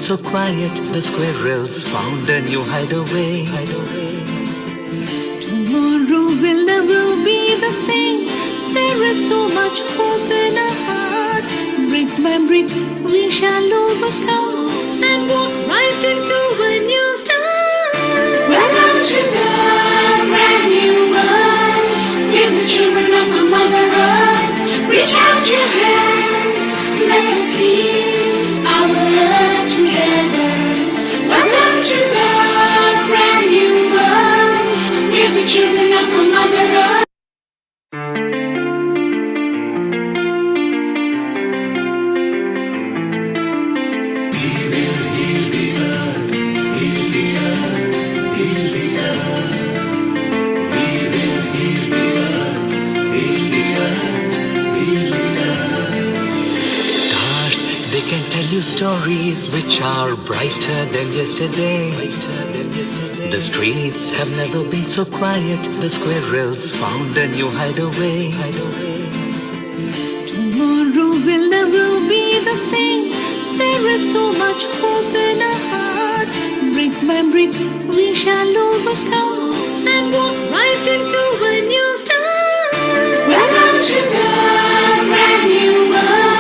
so quiet, the squirrels found a new hideaway. Tomorrow will never be the same. There is so much hope in our hearts. Brick by brick, we shall overcome and walk right into a new start. Welcome to the brand new world. We're the children of a Mother Earth. Reach out your hands, let us heal our earth together. Welcome to the brand new world. We're the children of a Mother Earth. They can tell you stories which are brighter than yesterday. The streets have never been so quiet, the squirrels found a new hideaway. Tomorrow will never be the same. There is so much hope in our hearts. Brick by brick, we shall overcome and walk right into a new start. Welcome to the brand new world.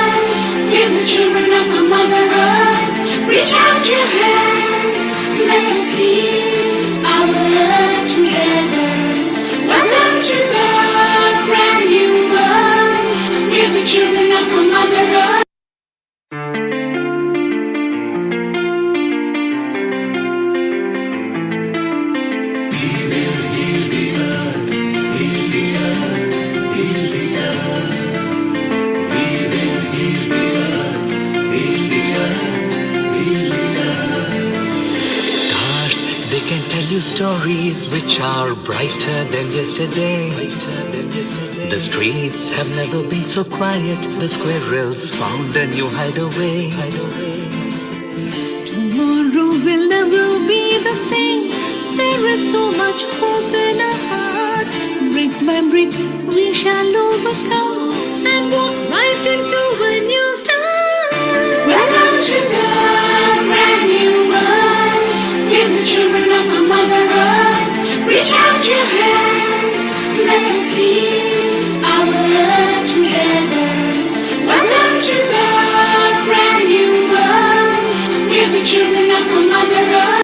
We're the children of a Mother Earth. Reach out your hands, let us heal our earth together. Welcome to the brand new world. We're the children of a Mother Earth. They can tell you stories which are brighter than yesterday. The streets have never been so quiet, the squirrels found a new hideaway. Tomorrow will never be the same. There is so much hope in our hearts. Brick by brick, we shall overcome and walk right into a new start. Welcome to the brand new world. We're the children of a Mother Earth. Reach out your hands, let us heal our earth together. Welcome to the brand new world. We're the children of a Mother Earth.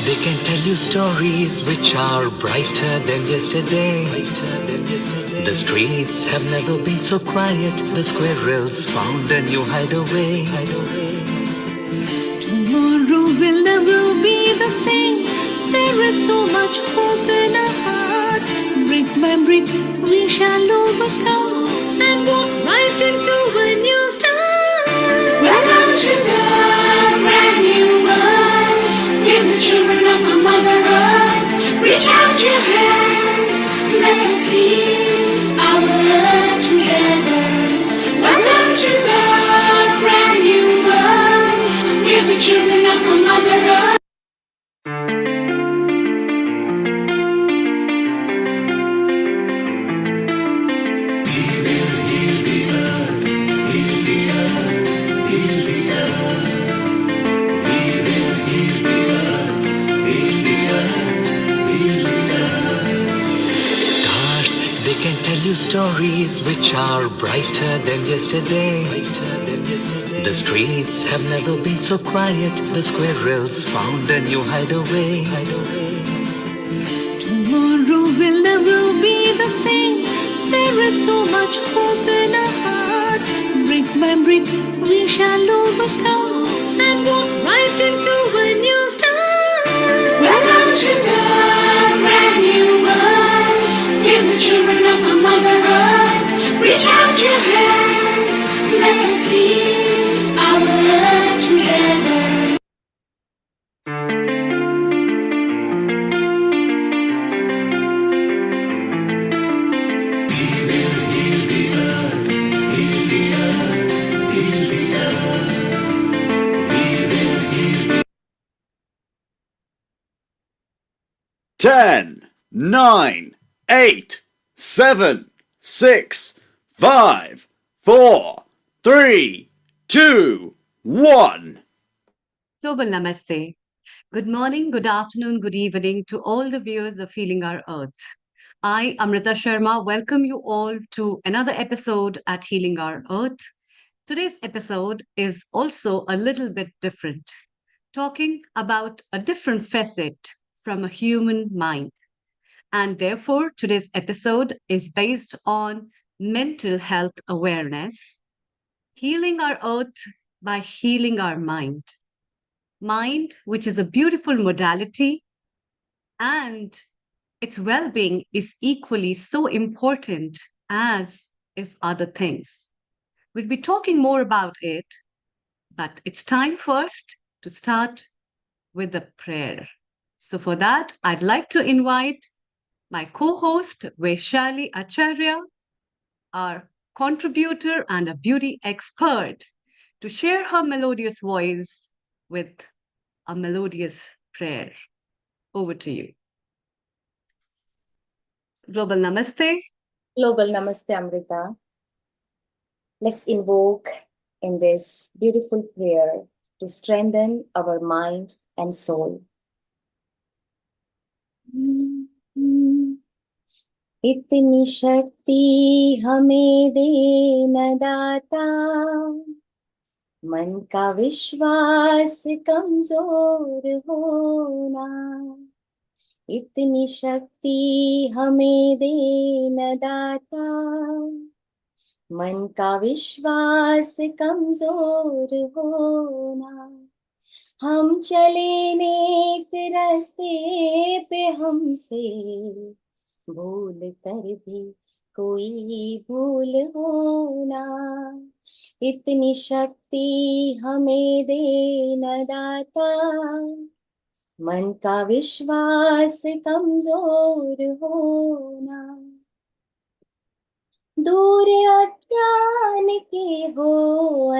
They can tell you stories which are brighter than yesterday. The streets have never been so quiet, the squirrels found a new hideaway. Tomorrow will never be the same. There is so much hope in our hearts. Brick by brick, we shall overcome and walk right into a new start. Welcome to the brand new world. We're the children of a Mother Earth. Reach out your hands, let us heal our earth together. Welcome to the brand new world. We're the children of a Mother Earth. They can tell you stories which are brighter than yesterday. The streets have never been so quiet, the squirrels found a new hideaway. Tomorrow will never be the same. There is so much hope in our hearts. Brick by brick, we shall overcome and walk right into a new start. Welcome to the brand new world. We're the children of a Mother Earth. Reach out your hands, let us heal our earth together. 10, 9, 8, 7, 6, 5, 4, 3, 2, 1. Global Namaste. Good morning, good afternoon, good evening to all the viewers of Healing Our Earth. I, Amrita Sharma, welcome you all to another episode at Healing Our Earth. Today's episode is also a little bit different, talking about a different facet from a human mind. And therefore, today's episode is based on mental health awareness, healing our earth by healing our mind. Mind, which is a beautiful modality, and its well being is equally so important as is other things. We'll be talking more about it, but it's time first to start with a prayer. So, for that, I'd like to invite my co host, Vaishali Acharya, our contributor and a beauty expert, to share her melodious voice with a melodious prayer. Over to you. Global Namaste. Global Namaste, Amrita. Let's invoke in this beautiful prayer to strengthen our mind and soul. इतनी शक्ति हमें दे न दाता, मन का विश्वास कमजोर होना. इतनी शक्ति हमें दे न दाता, मन का विश्वास कमजोर होना. हम चले नेक रास्ते पे, हमसे भूल कर भी कोई भूल होना. इतनी शक्ति हमें दे न दाता, मन का विश्वास कमजोर होना. दूर अज्ञान के हो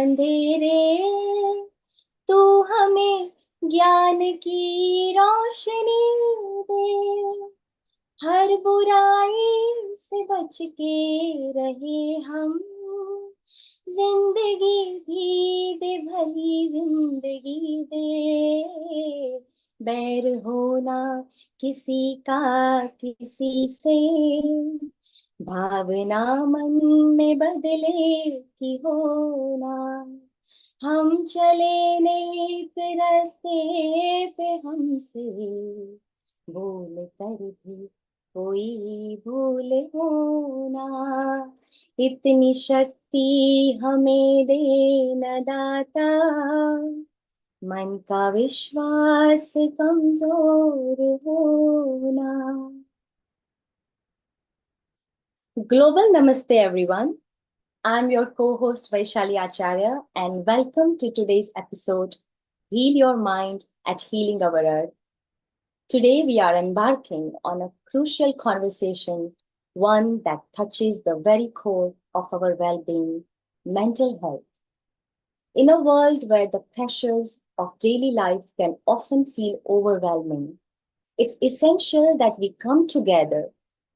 अंधेरे, तू हमें ज्ञान की रोशनी दे. हर बुराई से बच के रहे हम, जिंदगी भी दे भली जिंदगी दे. बैर होना किसी का किसी से, भावना मन में बदले की होना. हम चले नेक रास्ते पे, हमसे भूल कर भी कोई भूल होना. इतनी शक्ति हमें दे न दाता, मन का विश्वास कमजोर होना. Global Namaste, everyone. I'm your co-host Vaishali Acharya, and welcome to today's episode, Heal Your Mind at Healing Our Earth. Today, we are embarking on a crucial conversation, one that touches the very core of our well-being, mental health. In a world where the pressures of daily life can often feel overwhelming, it's essential that we come together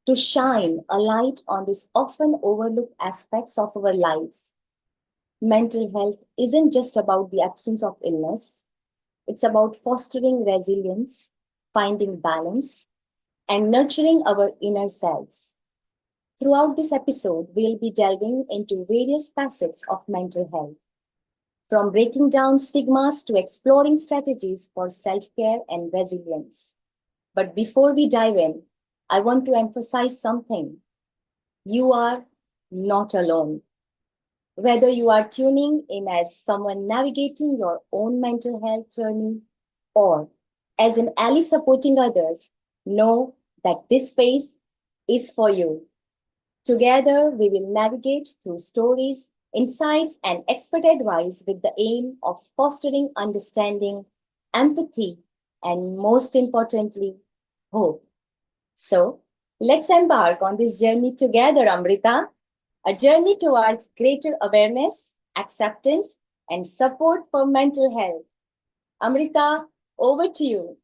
to shine a light on these often overlooked aspects of our lives. Mental health isn't just about the absence of illness, it's about fostering resilience, finding balance, and nurturing our inner selves. Throughout this episode, we'll be delving into various facets of mental health, from breaking down stigmas to exploring strategies for self-care and resilience. But before we dive in, I want to emphasize something. You are not alone. Whether you are tuning in as someone navigating your own mental health journey or as an ally supporting others, know that this space is for you. Together, we will navigate through stories, insights, and expert advice with the aim of fostering understanding, empathy, and most importantly, hope. So, let's embark on this journey together, Amrita, a journey towards greater awareness, acceptance, and support for mental health. Amrita, over to you.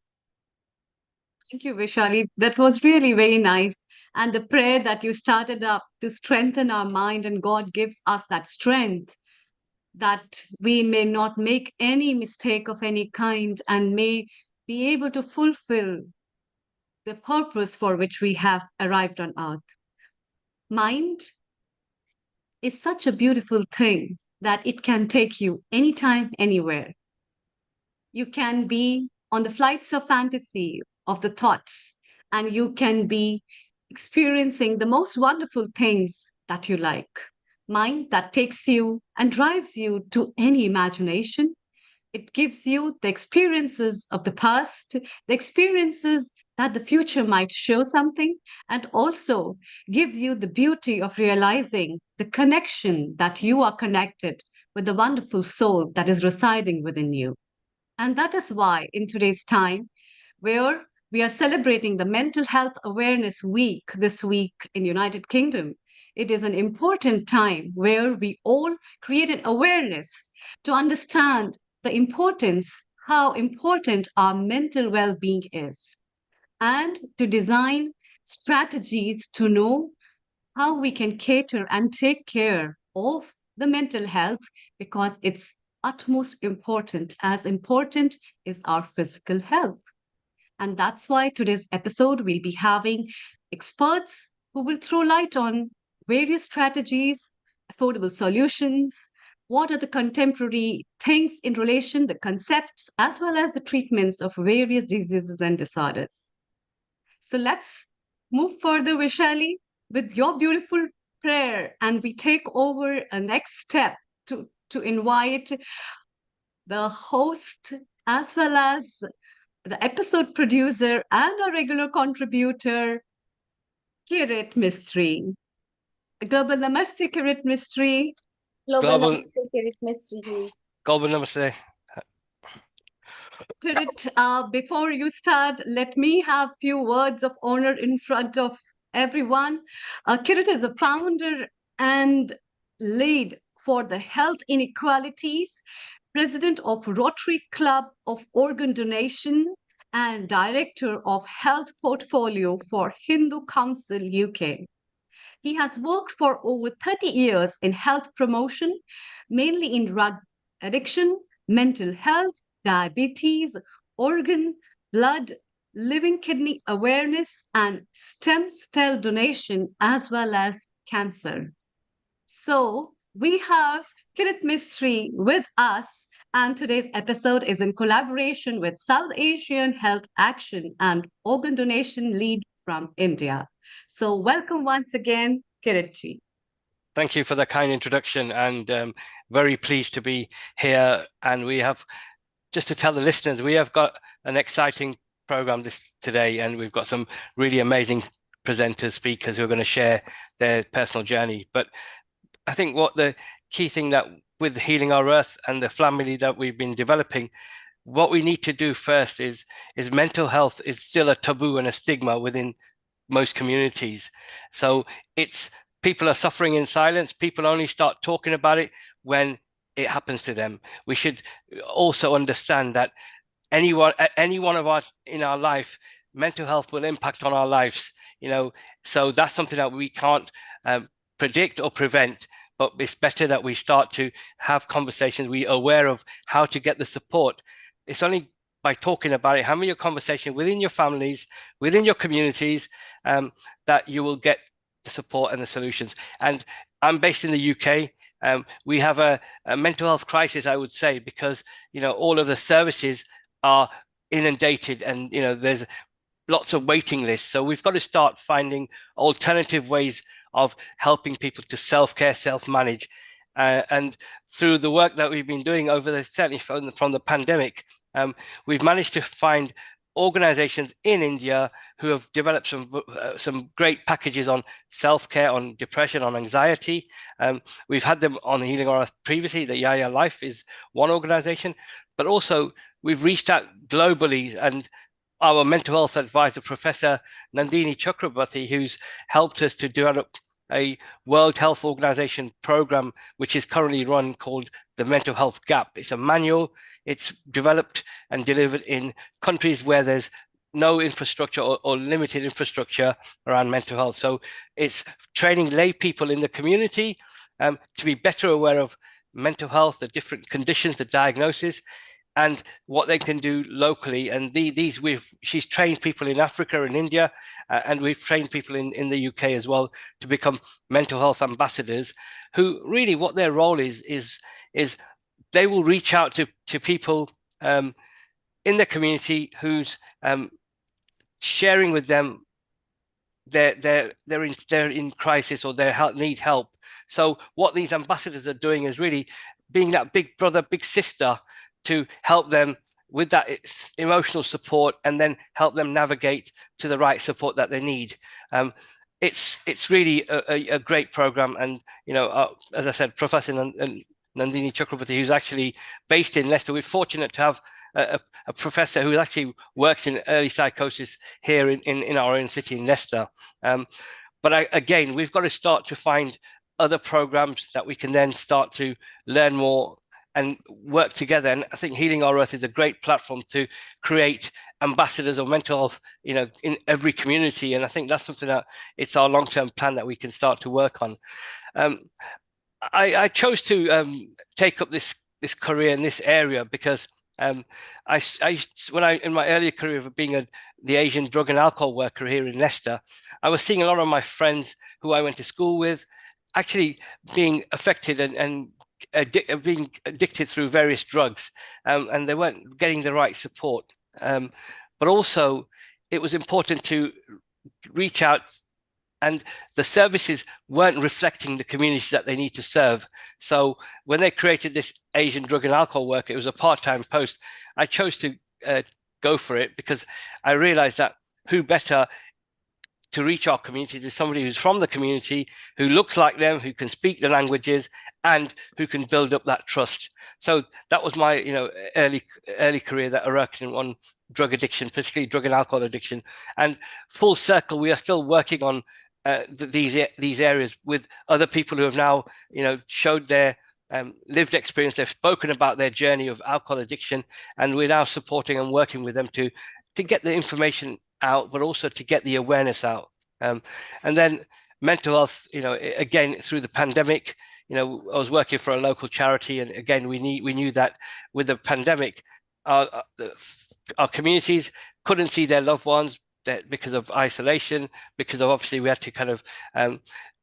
Thank you, Vishali. That was really very nice. And the prayer that you started up to strengthen our mind, and God gives us that strength that we may not make any mistake of any kind and may be able to fulfill the purpose for which we have arrived on earth. Mind is such a beautiful thing that it can take you anytime, anywhere. You can be on the flights of fantasy, of the thoughts, and you can be experiencing the most wonderful things that you like. Mind that takes you and drives you to any imagination. It gives you the experiences of the past, the experiences that the future might show something, and also gives you the beauty of realizing the connection that you are connected with the wonderful soul that is residing within you. And that is why, in today's time, where we are celebrating the Mental Health Awareness Week this week in United Kingdom, it is an important time where we all create an awareness to understand the importance, how important our mental well-being is, and to design strategies to know how we can cater and take care of the mental health because it's utmost important, as important is our physical health. And that's why today's episode we'll be having experts who will throw light on various strategies, affordable solutions, what are the contemporary things in relation, the concepts, as well as the treatments of various diseases and disorders. So let's move further, Vishali, with your beautiful prayer, and we take over a next step to invite the host as well as the episode producer and a regular contributor, Kirit Mistry. Global Namaste, Kirit Mistry. Global Global, Namaste, Kirit Mystery ji. global namaste. Kirit, before you start, let me have few words of honor in front of everyone. Kirit is a founder and lead for the health inequalities, president of Rotary Club of Organ Donation, and director of Health Portfolio for Hindu Council UK. He has worked for over 30 years in health promotion, mainly in drug addiction, mental health, diabetes, organ, blood, living kidney awareness, and stem cell donation, as well as cancer. So we have Kirit Mistry with us, and today's episode is in collaboration with South Asian Health Action and Organ Donation Lead from India. So welcome once again, Kiritji. Thank you for the kind introduction, and very pleased to be here. And we have, just to tell the listeners, we have got an exciting program today, and we've got some really amazing presenters, speakers who are going to share their personal journey. But I think what the key thing that with Healing Our Earth and the family that we've been developing, what we need to do first is mental health is still a taboo and a stigma within most communities. So it's people are suffering in silence. People only start talking about it when it happens to them. We should also understand that any one of us in our life, mental health will impact on our lives, so that's something that we can't predict or prevent, but it's better that we start to have conversations. We're aware of how to get the support. It's only by talking about it, having your conversation within your families, within your communities, that you will get the support and the solutions. And I'm based in the UK. We have a mental health crisis, I would say, because all of the services are inundated, and there's lots of waiting lists. So we've got to start finding alternative ways of helping people to self-care, self-manage. And through the work that we've been doing certainly from the pandemic, we've managed to find organizations in India who have developed some great packages on self-care, on depression, on anxiety. We've had them on Healing Our Earth previously. The Yaya Life is one organization, but also we've reached out globally, and our mental health advisor, Professor Nandini Chakrabarti, who's helped us to develop a World Health Organization program, which is currently run, called the Mental Health Gap. It's a manual. It's developed and delivered in countries where there's no infrastructure or limited infrastructure around mental health. So it's training lay people in the community to be better aware of mental health, the different conditions, the diagnosis, and what they can do locally. And she's trained people in Africa and India, and we've trained people in the UK as well to become mental health ambassadors, who really what their role is they will reach out to people in the community who's sharing with them they're in crisis or they need help. So what these ambassadors are doing is really being that big brother, big sister to help them with that emotional support and then help them navigate to the right support that they need. It's really a great program, and as I said, Professor Nandini Chakraborty, who's actually based in Leicester. We're fortunate to have a professor who actually works in early psychosis here in our own city in Leicester. But again, we've got to start to find other programs that we can then start to learn more and work together. And I think Healing Our Earth is a great platform to create ambassadors of mental health, in every community. And I think that's something that it's our long-term plan that we can start to work on. I chose to take up this career in this area because in my earlier career of being the Asian drug and alcohol worker here in Leicester, I was seeing a lot of my friends who I went to school with actually being affected and being addicted through various drugs, and they weren't getting the right support. But also, it was important to reach out, and the services weren't reflecting the communities that they need to serve. So when they created this Asian drug and alcohol worker, it was a part-time post. I chose to go for it because I realized that who better to reach our communities is somebody who's from the community, who looks like them, who can speak the languages, and who can build up that trust. So that was my early career that I worked on drug addiction, particularly drug and alcohol addiction. And full circle, we are still working on these areas with other people who have now showed their lived experience. They've spoken about their journey of alcohol addiction, and we're now supporting and working with them to get the information out, but also to get the awareness out. And then mental health, again, through the pandemic, I was working for a local charity, and again, we knew that with the pandemic, our communities couldn't see their loved ones because of isolation, because of obviously we had to kind of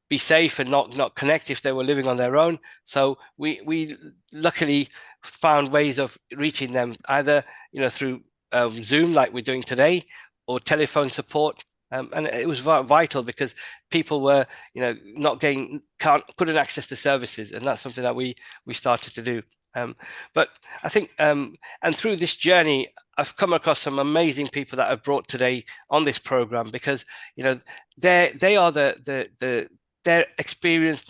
be safe and not connect if they were living on their own. So we luckily found ways of reaching them, either through Zoom like we're doing today, or telephone support, and it was vital because people were couldn't access the services, and that's something that we started to do. But I think and through this journey, I've come across some amazing people that I've brought today on this program, because they are their experience,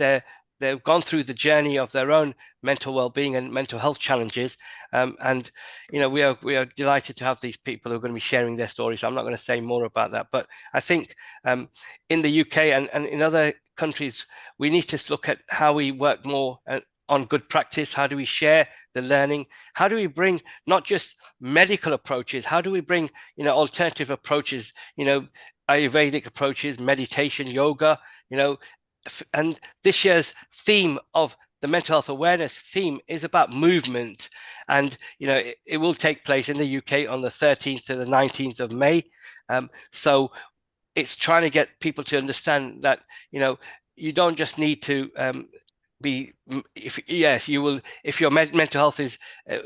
they've gone through the journey of their own mental well-being and mental health challenges, and we are delighted to have these people who are going to be sharing their stories. So I'm not going to say more about that, but I think in the UK and in other countries, we need to look at how we work more on good practice. How do we share the learning? How do we bring not just medical approaches? How do we bring alternative approaches? Ayurvedic approaches, meditation, yoga. And this year's theme of the mental health awareness theme is about movement, and it will take place in the UK on the 13th to the 19th of May. So it's trying to get people to understand that you don't just need to if your mental health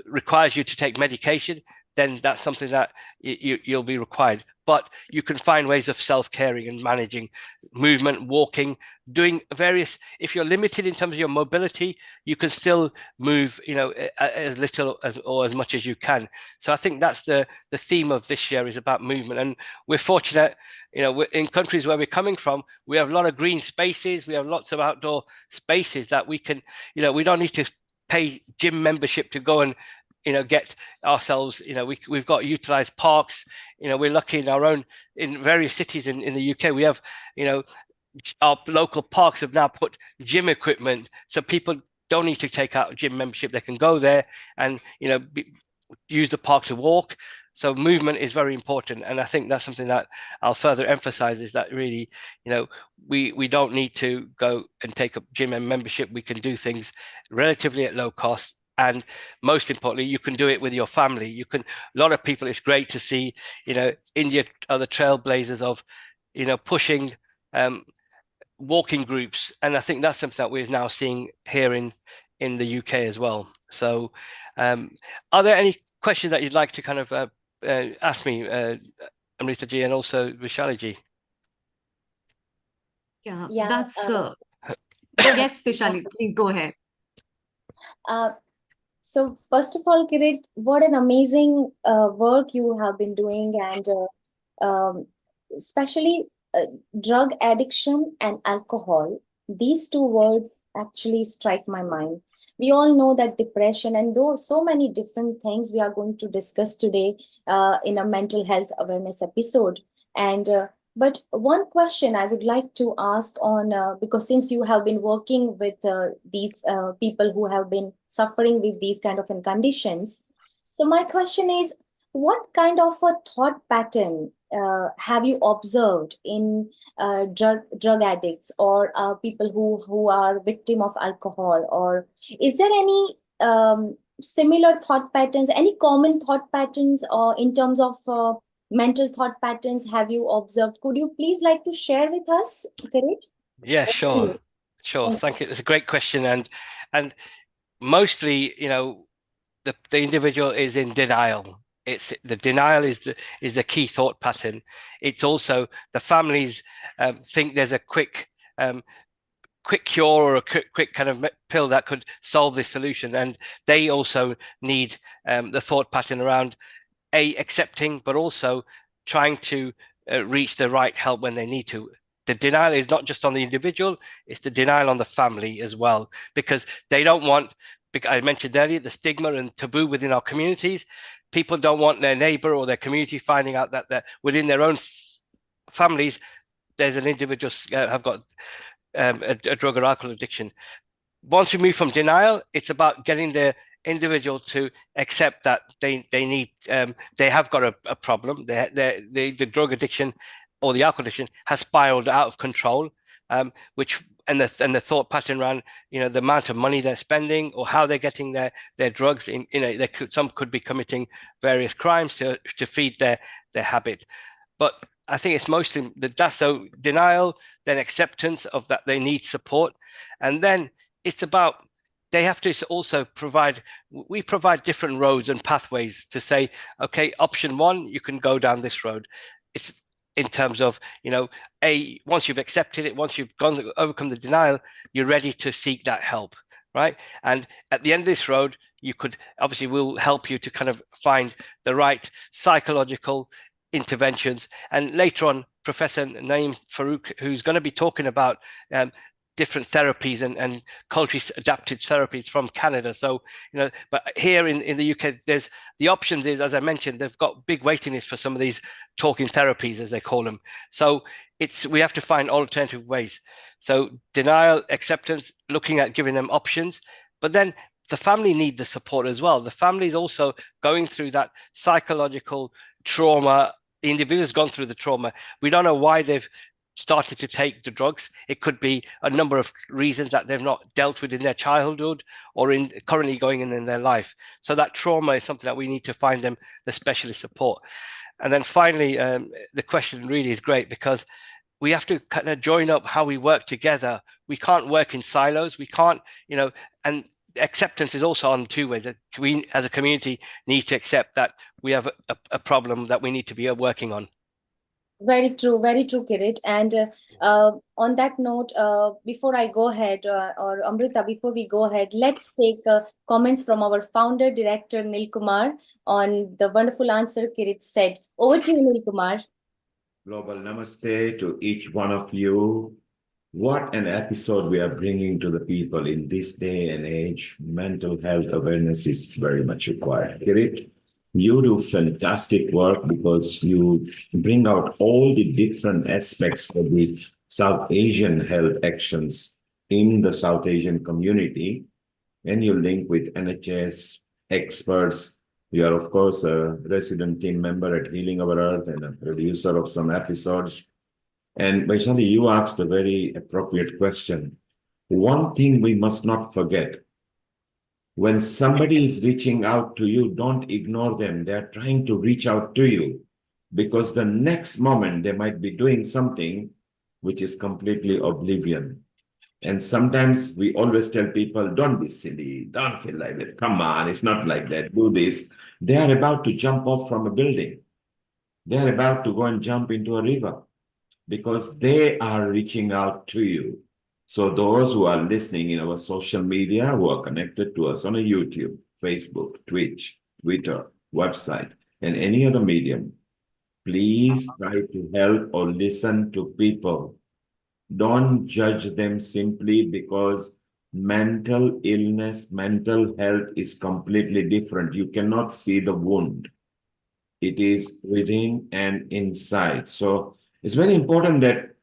requires you to take medication, then that's something that you'll be required. But you can find ways of self-caring and managing movement, walking, doing various. If you're limited in terms of your mobility, you can still move, as little or as much as you can. So I think that's the theme of this year, is about movement. And we're fortunate, in countries where we're coming from, we have a lot of green spaces. We have lots of outdoor spaces that we can, we don't need to pay gym membership to go and get ourselves, we've got utilized parks. We're lucky in various cities in the UK, we have, our local parks have now put gym equipment, so people don't need to take out a gym membership. They can go there and, use the park to walk. So movement is very important, and I think that's something that I'll further emphasize, is that really, we don't need to go and take a gym and membership. We can do things relatively at low cost, and most importantly, you can do it with your family. A lot of people, it's great to see, India are the trailblazers of, pushing walking groups, and I think that's something that we're now seeing here in the UK as well. So are there any questions that you'd like to kind of ask me, Amrita ji, and also Vishali ji? Yeah, that's yes, Vishali, please go ahead. So first of all, Kirit, what an amazing work you have been doing, and especially drug addiction and alcohol. These two words actually strike my mind. We all know that depression, and though so many different things we are going to discuss today in a mental health awareness episode. And but one question I would like to ask on, because since you have been working with these people who have been suffering with these kind of conditions, so my question is, what kind of a thought pattern have you observed in drug addicts, or people who are victim of alcohol? Or is there any similar thought patterns, any common thought patterns, or in terms of mental thought patterns have you observed? Could you please like to share with us, Kirit? Yeah, sure. Thank you. It's a great question, and mostly, the individual is in denial. It's the denial is the key thought pattern. It's also the families think there's a quick cure, or a quick kind of pill that could solve this solution, and they also need the thought pattern around accepting, but also trying to reach the right help when they need to. The denial is not just on the individual, it's the denial on the family as well, because they don't want, I mentioned earlier, the stigma and taboo within our communities. People don't want their neighbor or their community finding out that within their own families, there's an individual have got a drug or alcohol addiction. Once we move from denial, it's about getting the individual to accept that they need, they have got a problem. The drug addiction or the alcohol addiction has spiraled out of control, which and the thought pattern around, the amount of money they're spending, or how they're getting their drugs in, some could be committing various crimes to feed their habit. But I think it's mostly that's so denial, then acceptance of that they need support, and then it's about they have to also provide different roads and pathways to say, okay, option one, you can go down this road. It's in terms of, once you've accepted it, once you've overcome the denial, you're ready to seek that help, right? And at the end of this road, we'll help you to kind of find the right psychological interventions. And later on, Professor Naeem Farouk, who's going to be talking about different therapies and culturally adapted therapies from Canada. So, but here in the UK, there's the options is, as I mentioned, they've got big waiting lists for some of these talking therapies, as they call them. So we have to find alternative ways. So denial, acceptance, looking at giving them options, but then the family need the support as well. The family is also going through that psychological trauma. The individual's gone through the trauma. We don't know why they've started to take the drugs. It could be a number of reasons that they've not dealt with in their childhood or currently going in their life. So that trauma is something that we need to find them the specialist support. And then finally, the question really is great, because we have to kind of join up how we work together. We can't work in silos. We can't, and acceptance is also on two ways. We as a community need to accept that we have a problem that we need to be working on. Very true, Kirit. And on that note, before I go ahead, or Amrita, before we go ahead, let's take comments from our founder, director, Nil Kumar, on the wonderful answer Kirit said. Over to you, Nil Kumar. Global namaste to each one of you. What an episode we are bringing to the people in this day and age. Mental health awareness is very much required. Kirit, you do fantastic work, because you bring out all the different aspects for the South Asian health actions in the South Asian community, and you link with NHS experts You are, of course, a resident team member at Healing Our Earth and a producer of some episodes. And Vaishali, you asked a very appropriate question. One thing we must not forget, when somebody is reaching out to you, don't ignore them. They're trying to reach out to you because the next moment they might be doing something which is completely oblivion. And sometimes we always tell people, don't be silly, don't feel like that. Come on, it's not like that. Do this. They are about to jump off from a building. They are about to go and jump into a river because they are reaching out to you. So those who are listening in our social media, who are connected to us on a YouTube, Facebook, Twitch, Twitter, website, and any other medium, please try to help or listen to people. Don't judge them simply because mental illness, mental health is completely different. You cannot see the wound. It is within and inside. So it's very important that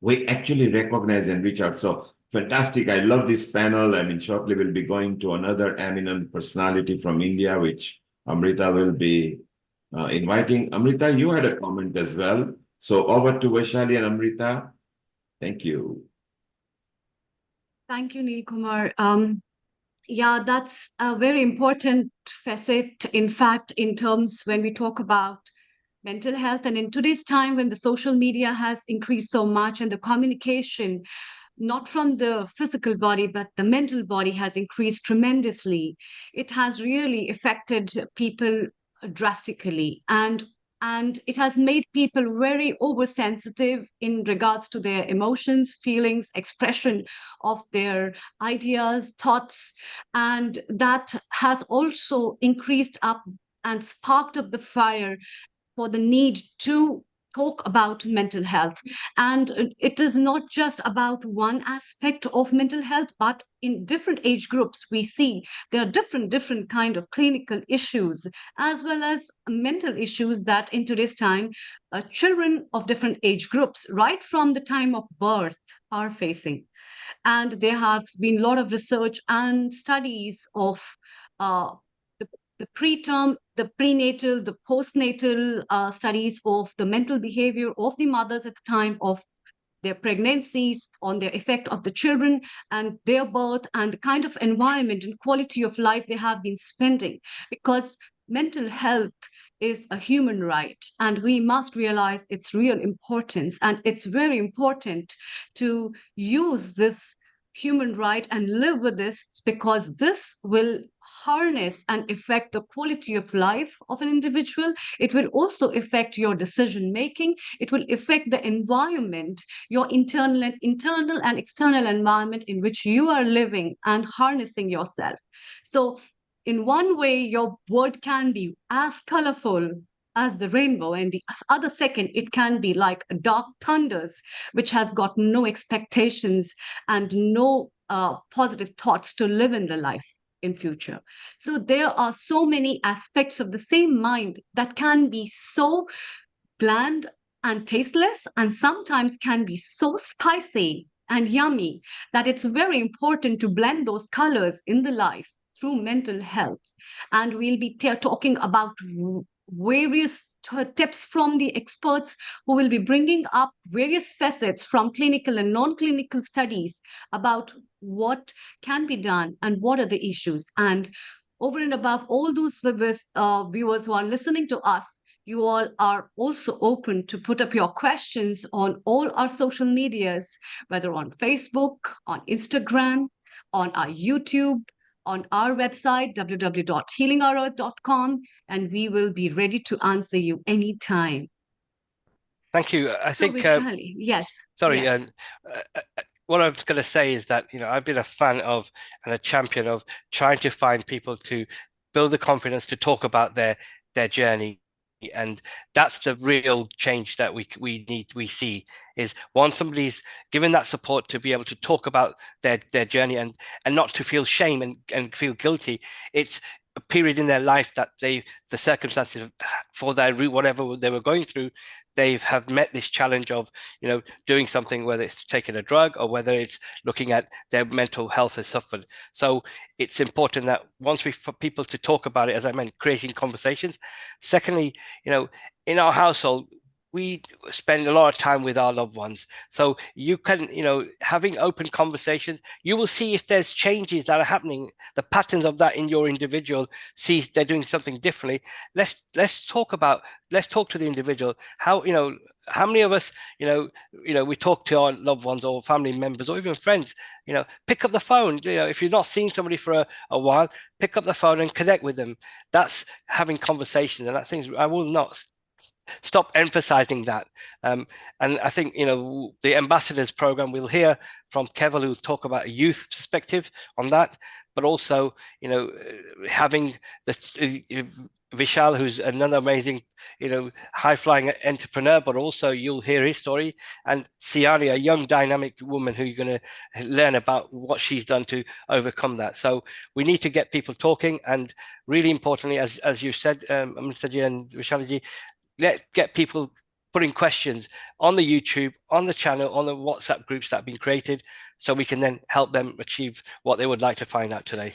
we actually recognize and reach out. So fantastic. I love this panel. I mean, shortly we'll be going to another eminent personality from India, which Amrita will be inviting. Amrita, you had a comment as well. So over to Vaishali and Amrita. Thank you. Thank you, Neil Kumar. Yeah, that's a very important facet, in fact, in terms when we talk about mental health. And in today's time, when the social media has increased so much and the communication, not from the physical body, but the mental body has increased tremendously, it has really affected people drastically. And it has made people very oversensitive in regards to their emotions, feelings, expression of their ideas, thoughts. And that has also increased up and sparked up the fire for the need to talk about mental health. And it is not just about one aspect of mental health, but in different age groups we see there are different kind of clinical issues as well as mental issues that in today's time children of different age groups right from the time of birth are facing. And there have been a lot of research and studies of uh, the preterm, the prenatal, the postnatal studies of the mental behavior of the mothers at the time of their pregnancies, on their effect of the children and their birth, and the kind of environment and quality of life they have been spending. Because mental health is a human right, and we must realize its real importance. And it's very important to use this human right and live with this, because this will harness and affect the quality of life of an individual. It will also affect your decision making. It will affect the environment, your internal and external environment in which you are living and harnessing yourself. So in one way, your word can be as colorful as the rainbow, and the other second it can be like dark thunders which has got no expectations and no positive thoughts to live in the life in future. So there are so many aspects of the same mind that can be so bland and tasteless, and sometimes can be so spicy and yummy, that it's very important to blend those colors in the life through mental health. And we'll be talking about various tips from the experts who will be bringing up various facets from clinical and non-clinical studies about what can be done and what are the issues. And over and above all those viewers who are listening to us, you all are also open to put up your questions on all our social medias, whether on Facebook, on Instagram, on our YouTube, on our website, www.healingourEarth.com, and we will be ready to answer you anytime. Thank you. I think, Vishali, yes. Sorry, yes. What I was going to say is that, I've been a fan of and a champion of trying to find people to build the confidence to talk about their journey. And that's the real change that we see, is once somebody's given that support to be able to talk about their journey and not to feel shame and feel guilty. It's a period in their life that the circumstances for their route, whatever they were going through, they have met this challenge of, doing something, whether it's taking a drug or whether it's looking at their mental health has suffered. So it's important that for people to talk about it, as I meant, creating conversations. Secondly, in our household, we spend a lot of time with our loved ones. So you can, having open conversations, you will see if there's changes that are happening, the patterns of that in your individual, sees they're doing something differently. Let's talk to the individual. How many of us, we talk to our loved ones or family members or even friends, pick up the phone. If you've not seen somebody for a while, pick up the phone and connect with them. That's having conversations, and that things I will not stop emphasizing that. And I think, the ambassadors program, we'll hear from Keval, who'll talk about a youth perspective on that, but also, having this Vishal, who's another amazing, high-flying entrepreneur, but also you'll hear his story, and Siani, a young dynamic woman who you're going to learn about what she's done to overcome that. So we need to get people talking, and really importantly, as you said, Amritaji and Vishalaji, get people putting questions on the YouTube, on the channel, on the WhatsApp groups that have been created, so we can then help them achieve what they would like to find out today.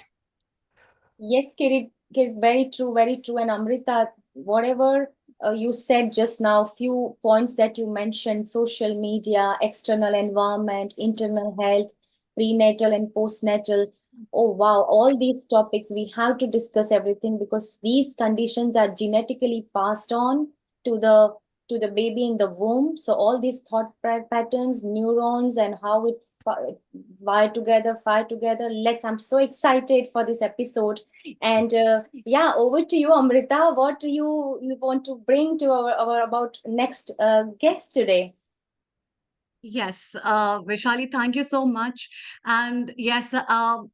Yes, Kirit, very true, very true. And Amrita, whatever you said just now, few points that you mentioned, social media, external environment, internal health, prenatal and postnatal. Oh, wow, all these topics, we have to discuss everything because these conditions are genetically passed on to the baby in the womb. So all these thought patterns, neurons, and how it fire together. I'm so excited for this episode. And yeah, over to you, Amrita. What do you want to bring to our about next guest today? Yes, Vaishali, thank you so much. And yes,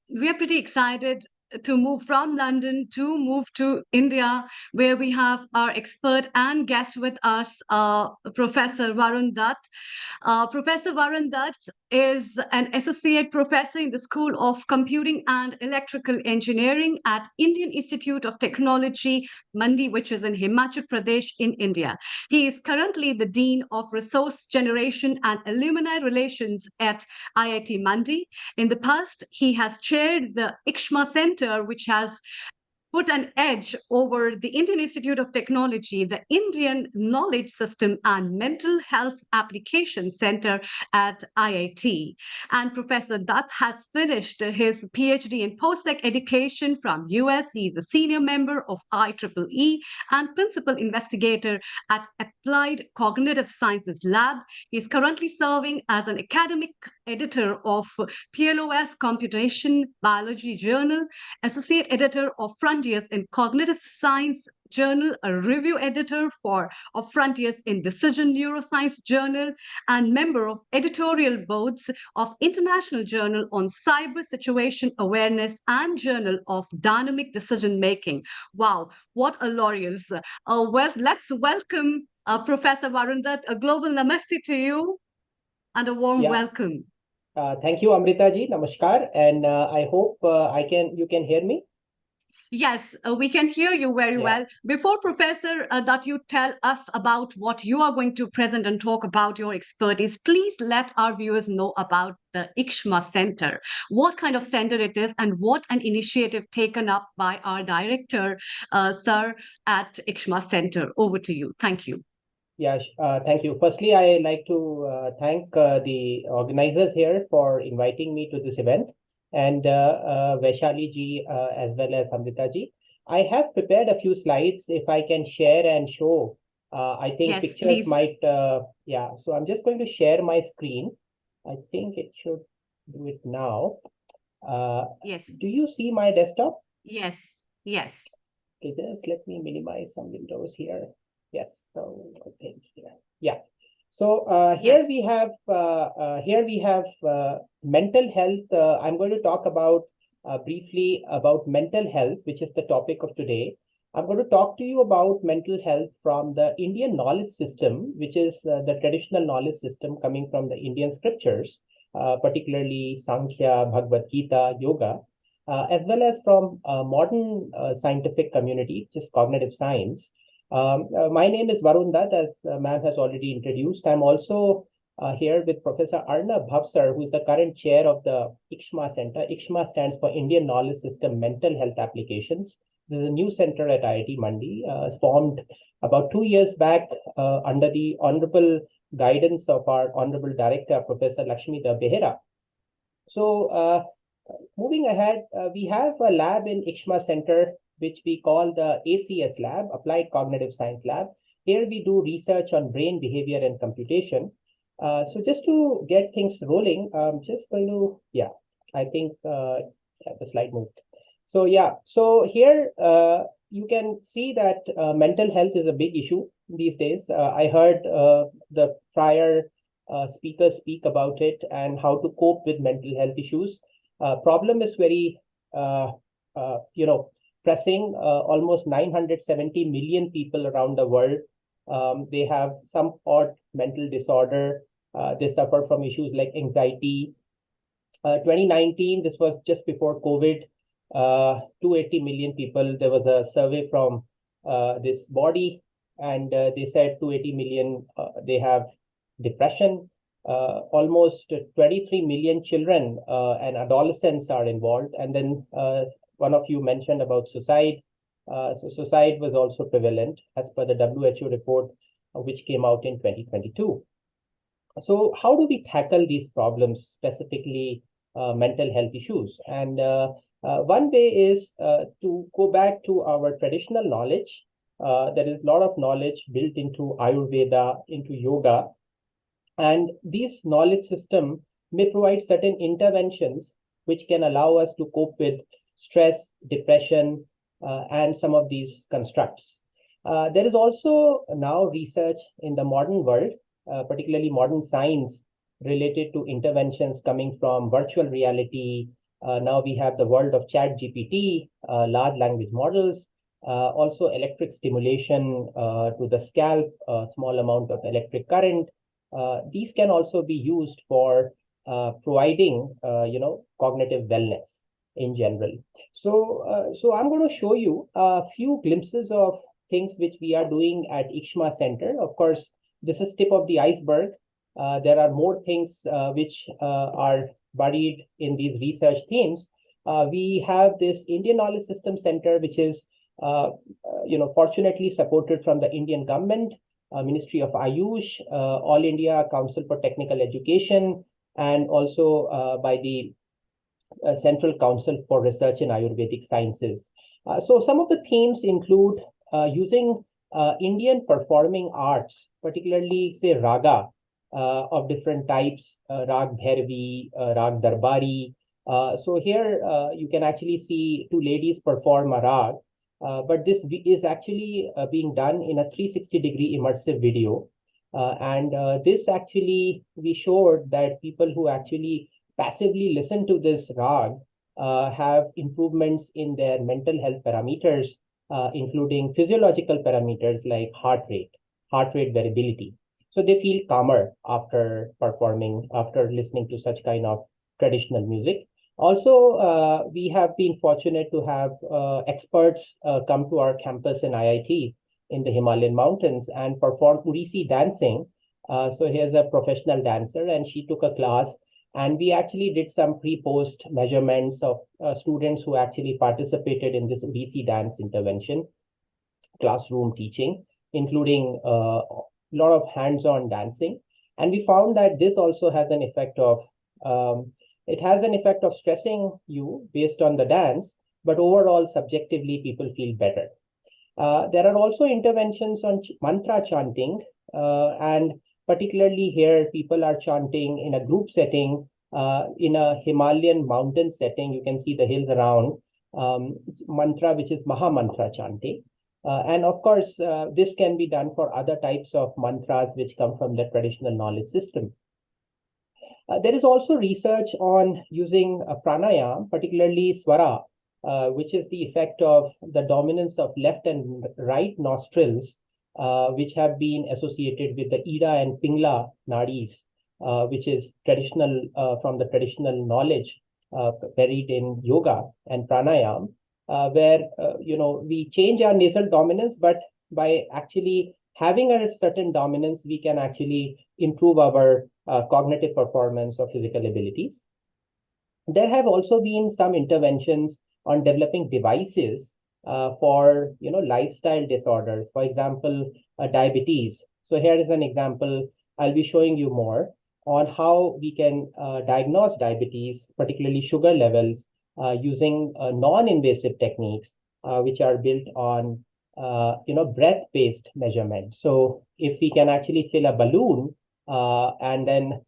we are pretty excited to move from London to move to India, where we have our expert and guest with us, Professor Varun Dutt. Professor Varun Dutt is an associate professor in the School of Computing and Electrical Engineering at Indian Institute of Technology, Mandi, which is in Himachal Pradesh in India. He is currently the Dean of Resource Generation and Alumni Relations at IIT Mandi. In the past, he has chaired the ICSMA Center, which has put an edge over the Indian Institute of Technology, the Indian Knowledge System and Mental Health Application Center at IIT. And Professor Dutt has finished his PhD in postdoc education from US. He's a senior member of IEEE and principal investigator at Applied Cognitive Sciences Lab. He's currently serving as an academic editor of PLOS Computation Biology Journal, associate editor of Frontiers in Cognitive Science Journal, a review editor of Frontiers in Decision Neuroscience Journal, and member of editorial boards of International Journal on Cyber Situation Awareness and Journal of Dynamic Decision Making. Wow, what a laurels. Well, let's welcome Professor Varun Dutt. A global namaste to you and a warm welcome. Thank you, Amrita ji. Namaskar. And I hope you can hear me. Yes, we can hear you very well. Before Professor that you tell us about what you are going to present and talk about your expertise, please let our viewers know about the ICSMA Center, what kind of center it is and what an initiative taken up by our director, sir, at ICSMA Center. Over to you. Thank you. Yeah, thank you. Firstly, I like to thank the organizers here for inviting me to this event, and Vaishali ji as well as Amrita ji. I have prepared a few slides if I can share and show. I think pictures please. Might, so I'm just going to share my screen. I think it should do it now. Yes. Do you see my desktop? Yes, yes. Okay, just let me minimize some windows here. Yes, so I think yeah. So here we have mental health. I'm going to talk about briefly about mental health, which is the topic of today. I'm going to talk to you about mental health from the Indian knowledge system, which is the traditional knowledge system coming from the Indian scriptures, particularly Sankhya, Bhagavad Gita, Yoga, as well as from modern scientific community, which is cognitive science. My name is Varun Dutt, as ma'am has already introduced. I'm also here with Professor Arnab Bhavsar, who is the current chair of the IKSHMA Center. IKSHMA stands for Indian Knowledge System Mental Health Applications. This is a new center at IIT Mandi, formed about 2 years back under the honorable guidance of our honorable director, Professor Lakshmita Behera. So moving ahead, we have a lab in IKSHMA Center, which we call the ACS lab, Applied Cognitive Science Lab. Here we do research on brain behavior and computation. So just to get things rolling, I'm just going to, I think the slide moved. So so here you can see that mental health is a big issue these days. I heard the prior speakers speak about it and how to cope with mental health issues. Problem is very, pressing. Almost 970 million people around the world, they have some odd mental disorder. They suffer from issues like anxiety. 2019, this was just before COVID, 280 million people. There was a survey from this body, and they said 280 million, they have depression. Almost 23 million children and adolescents are involved. And then one of you mentioned about suicide. So suicide was also prevalent as per the WHO report, which came out in 2022. So how do we tackle these problems, specifically mental health issues? And one way is to go back to our traditional knowledge. There is a lot of knowledge built into Ayurveda, into yoga. And this knowledge system may provide certain interventions which can allow us to cope with stress, depression, and some of these constructs. There is also now research in the modern world, particularly modern science, related to interventions coming from virtual reality. Now we have the world of ChatGPT, large language models, also electric stimulation to the scalp, a small amount of electric current. These can also be used for providing, cognitive wellness in general. So I'm going to show you a few glimpses of things which we are doing at IKSHMA Center. Of course, this is tip of the iceberg. There are more things which are buried in these research themes. We have this Indian Knowledge System Center, which is, fortunately supported from the Indian government, Ministry of Ayush, All India Council for Technical Education, and also by the Central Council for Research in Ayurvedic Sciences. So some of the themes include using Indian performing arts, particularly say raga of different types, rag bhairavi, rag darbari. So here you can actually see two ladies perform a rag, but this is actually being done in a 360-degree immersive video. And this actually, we showed that people who actually passively listen to this rag have improvements in their mental health parameters, including physiological parameters like heart rate variability. So they feel calmer after performing, after listening to such kind of traditional music. Also, we have been fortunate to have experts come to our campus in IIT in the Himalayan mountains and perform Odissi dancing. So here's a professional dancer, and she took a class, and we actually did some pre-post measurements of students who actually participated in this Odissi dance intervention, classroom teaching, including a lot of hands-on dancing. And we found that this also has an effect of, it has an effect of stressing you based on the dance, but overall, subjectively, people feel better. There are also interventions on mantra chanting, and particularly here, people are chanting in a group setting, in a Himalayan mountain setting. You can see the hills around, mantra, which is Maha Mantra chanting. And of course, this can be done for other types of mantras which come from the traditional knowledge system. There is also research on using pranayama, particularly swara, which is the effect of the dominance of left and right nostrils, which have been associated with the Ida and Pingla nadis, which is traditional from the traditional knowledge buried in yoga and pranayama, where we change our nasal dominance, but by actually having a certain dominance, we can actually improve our cognitive performance or physical abilities. There have also been some interventions on developing devices for lifestyle disorders. For example, diabetes. So here is an example. I'll be showing you more on how we can diagnose diabetes, particularly sugar levels, using non-invasive techniques, which are built on breath-based measurement. So if we can actually fill a balloon, and then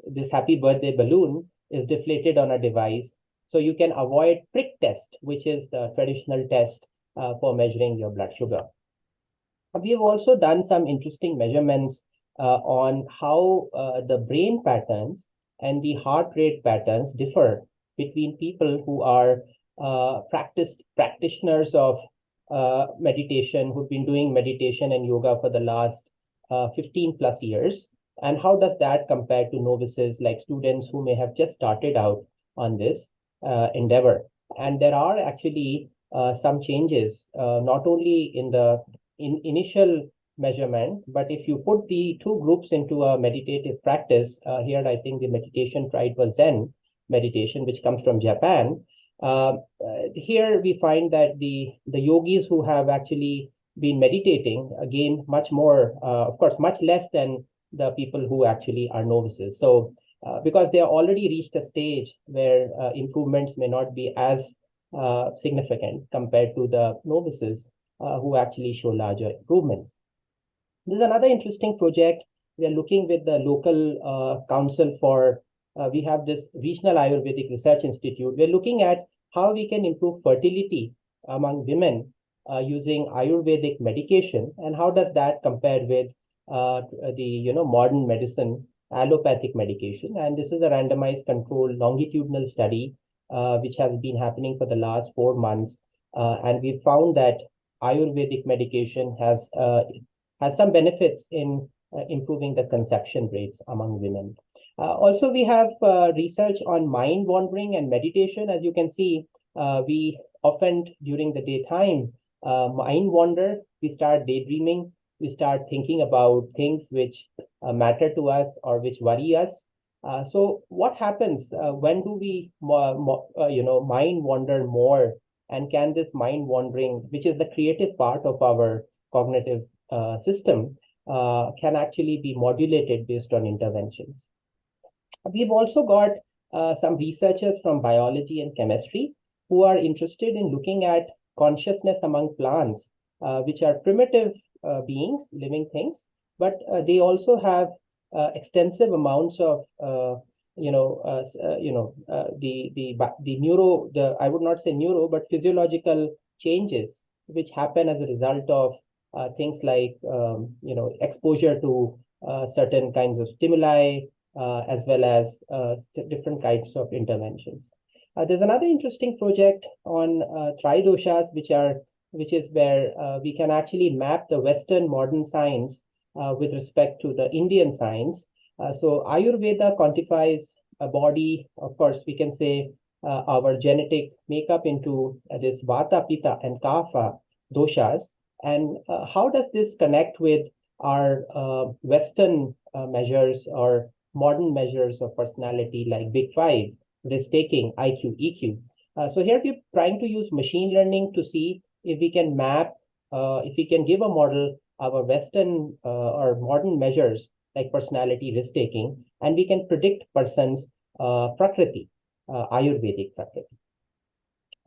this happy birthday balloon is deflated on a device, so you can avoid prick test, which is the traditional test for measuring your blood sugar. We have also done some interesting measurements on how the brain patterns and the heart rate patterns differ between people who are practitioners of meditation, who've been doing meditation and yoga for the last 15 plus years, and how does that compare to novices, like students who may have just started out on this endeavor. And there are actually some changes, not only in the initial measurement, but if you put the two groups into a meditative practice, here I think the meditation tried was Zen meditation, which comes from Japan. Here we find that the yogis who have actually been meditating gain much more, of course, much less than the people who actually are novices. So because they are already reached a stage where improvements may not be as significant compared to the novices who actually show larger improvements. There's another interesting project. We are looking with the local council for, we have this Regional Ayurvedic Research Institute. We're looking at how we can improve fertility among women using Ayurvedic medication, and how does that compare with the modern medicine, allopathic medication. And this is a randomized controlled longitudinal study which has been happening for the last 4 months, and we found that Ayurvedic medication has some benefits in improving the conception rates among women. Also, we have research on mind wandering and meditation. As you can see, we often during the daytime mind wander. We start daydreaming. We start thinking about things which matter to us or which worry us. So what happens when do we mind wander more? And can this mind wandering, which is the creative part of our cognitive system, can actually be modulated based on interventions? We've also got some researchers from biology and chemistry who are interested in looking at consciousness among plants, which are primitive beings, living things, but they also have extensive amounts of I would not say neuro, but physiological changes which happen as a result of things like exposure to certain kinds of stimuli, as well as different types of interventions. There's another interesting project on tridoshas, which is where we can actually map the Western modern science with respect to the Indian science. So Ayurveda quantifies a body. Of course, we can say our genetic makeup into this Vata, Pitta, and Kapha doshas. And how does this connect with our Western measures or modern measures of personality like Big Five, risk-taking, IQ, EQ? So here we're trying to use machine learning to see if we can map, if we can give a model our Western or modern measures like personality, risk-taking, and we can predict person's prakriti, Ayurvedic prakriti.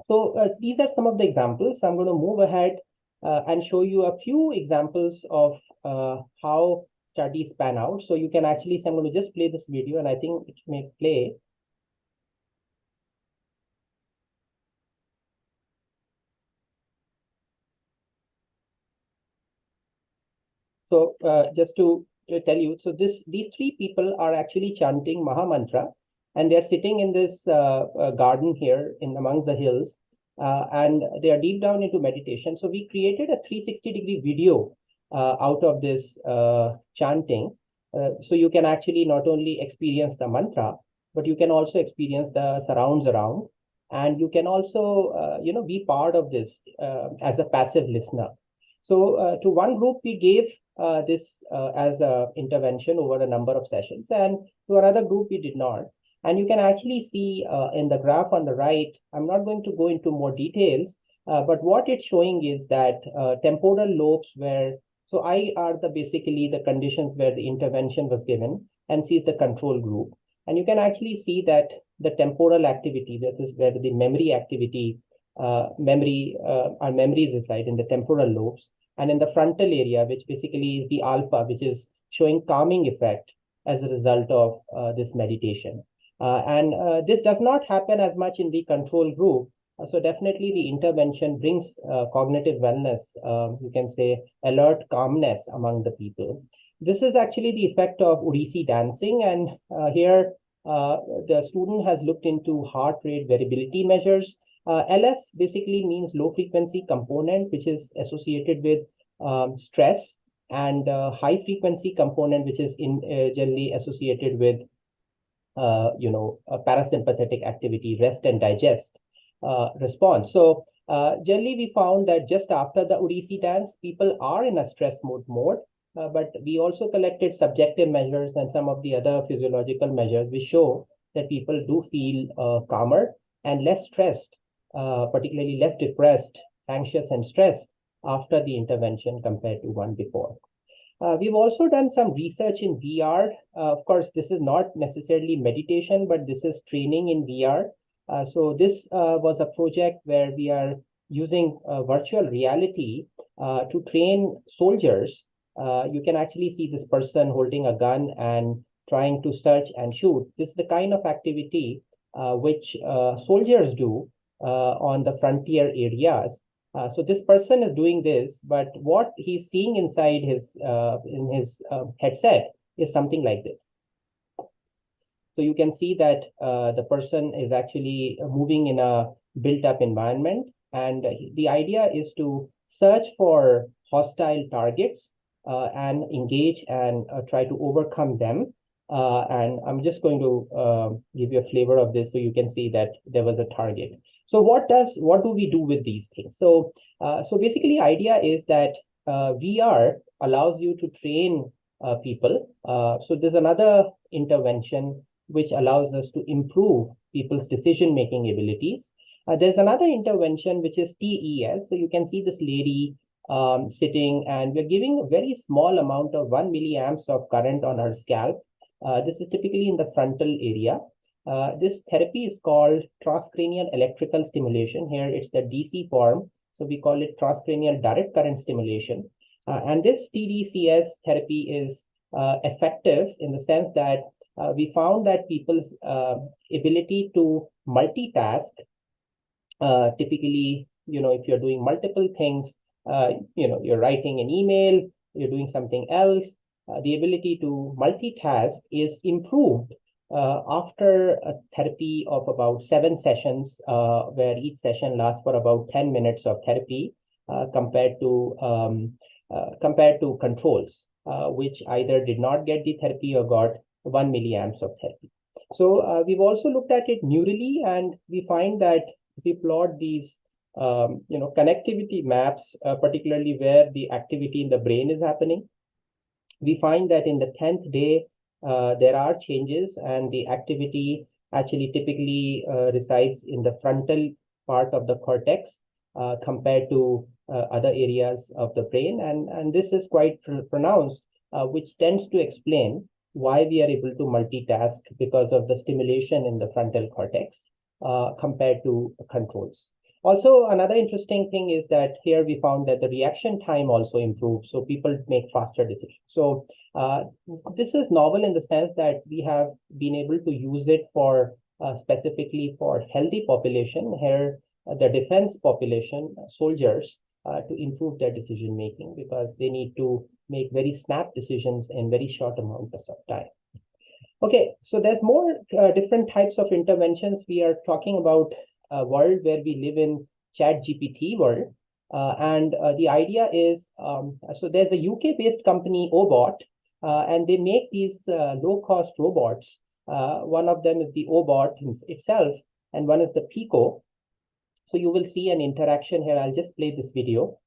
So these are some of the examples. I'm going to move ahead and show you a few examples of how studies pan out. So you can actually, so I'm going to just play this video, and I think it may play. So just to tell you, so these three people are actually chanting Maha Mantra, and they're sitting in this garden here in among the hills, and they are deep down into meditation. So we created a 360-degree video out of this chanting. So you can actually not only experience the mantra, but you can also experience the surrounds around, and you can also be part of this as a passive listener. So to one group, we gave this as a intervention over a number of sessions, and to another group, we did not. And you can actually see in the graph on the right, I'm not going to go into more details, but what it's showing is that temporal lobes were, so I are basically the conditions where the intervention was given, and C is the control group. And you can actually see that the temporal activity, that is where the memory activity, our memories reside in the temporal lobes, and in the frontal area, which basically is the alpha, which is showing calming effect as a result of this meditation. And this does not happen as much in the control group. So definitely the intervention brings cognitive wellness, you can say alert calmness among the people. This is actually the effect of Odissi dancing. And here the student has looked into heart rate variability measures. LF basically means low frequency component, which is associated with stress, and high frequency component, which is generally associated with parasympathetic activity, rest and digest response. So generally we found that just after the Odissi dance, people are in a stress mode, but we also collected subjective measures and some of the other physiological measures which show that people do feel calmer and less stressed, particularly less depressed, anxious and stressed after the intervention compared to one before. We've also done some research in VR. Of course, this is not necessarily meditation, but this is training in VR. So this was a project where we are using virtual reality to train soldiers. You can actually see this person holding a gun and trying to search and shoot. This is the kind of activity which soldiers do on the frontier areas. So this person is doing this, but what he's seeing inside his headset is something like this. So you can see that the person is actually moving in a built-up environment, and the idea is to search for hostile targets and engage and try to overcome them. And I'm just going to give you a flavor of this so you can see that there was a target. So what do we do with these things? So basically idea is that VR allows you to train people. So there's another intervention which allows us to improve people's decision-making abilities. There's another intervention which is TES. So you can see this lady sitting, and we're giving a very small amount of 1 milliamps of current on her scalp. This is typically in the frontal area. This therapy is called transcranial electrical stimulation. Here it's the DC form, so we call it transcranial direct current stimulation. And this TDCS therapy is effective in the sense that we found that people's ability to multitask, typically, if you're doing multiple things, you're writing an email, you're doing something else, the ability to multitask is improved after a therapy of about 7 sessions, where each session lasts for about 10 minutes of therapy, compared to controls, which either did not get the therapy or got 1 milliamps of therapy. So we've also looked at it neurally, and we find that if we plot these connectivity maps, particularly where the activity in the brain is happening, we find that in the 10th day, there are changes, and the activity actually typically resides in the frontal part of the cortex compared to other areas of the brain. And this is quite pronounced, which tends to explain why we are able to multitask because of the stimulation in the frontal cortex compared to controls. Also, another interesting thing is that here we found that the reaction time also improves, so people make faster decisions. So this is novel in the sense that we have been able to use it for specifically for healthy population, here the defense population, soldiers, to improve their decision making, because they need to make very snap decisions in very short amounts of time. Okay, so there's more different types of interventions. We are talking about a world where we live in ChatGPT world. And the idea is, so there's a UK-based company, Obot, and they make these low-cost robots. One of them is the Obot itself, and one is the Pico. So you will see an interaction here. I'll just play this video.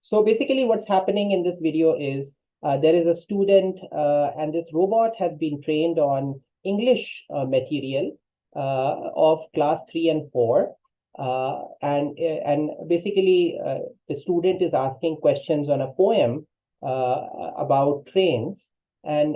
So basically what's happening in this video is there is a student and this robot has been trained on English material of class 3 and 4. And basically the student is asking questions on a poem about trains. And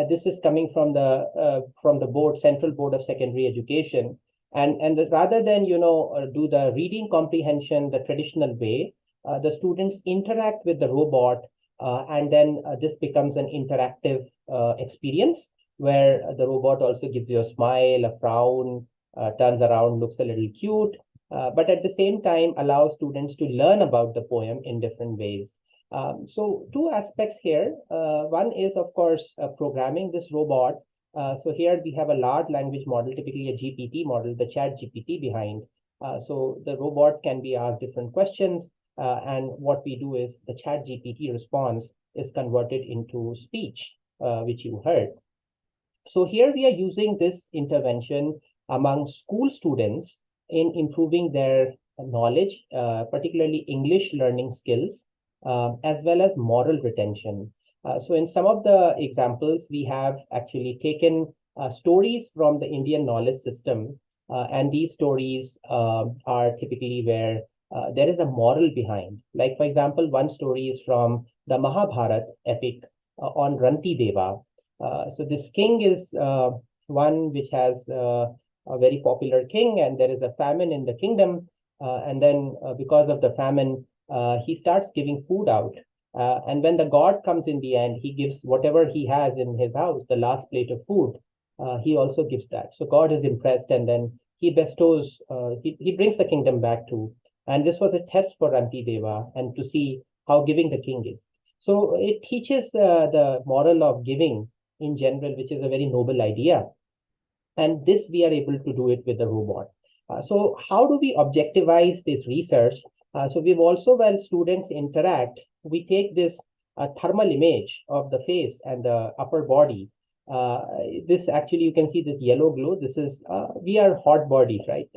this is coming from the board, Central Board of Secondary Education. And rather than, do the reading comprehension the traditional way, the students interact with the robot, and then this becomes an interactive experience where the robot also gives you a smile, a frown, turns around, looks a little cute, but at the same time allows students to learn about the poem in different ways. So two aspects here. One is, of course, programming this robot. So here we have a large language model, typically a GPT model, the chat GPT behind. So the robot can be asked different questions. And what we do is the chat GPT response is converted into speech, which you heard. So here we are using this intervention among school students in improving their knowledge, particularly English learning skills, as well as moral retention. So in some of the examples, we have actually taken stories from the Indian knowledge system, and these stories are typically where there is a moral behind. Like, for example, one story is from the Mahabharata epic on Ranti Deva. So this king is one which has a very popular king, and there is a famine in the kingdom. And then because of the famine, he starts giving food out. And when the god comes in the end, he gives whatever he has in his house, the last plate of food. He also gives that. So God is impressed, and then he bestows, he brings the kingdom back to. And this was a test for Ranti Deva and to see how giving the king is. So it teaches the moral of giving in general, which is a very noble idea. And this we are able to do it with the robot. So how do we objectivize this research? So we've also, when students interact, we take this thermal image of the face and the upper body. This actually, you can see this yellow glow. This is, we are hot bodies, right?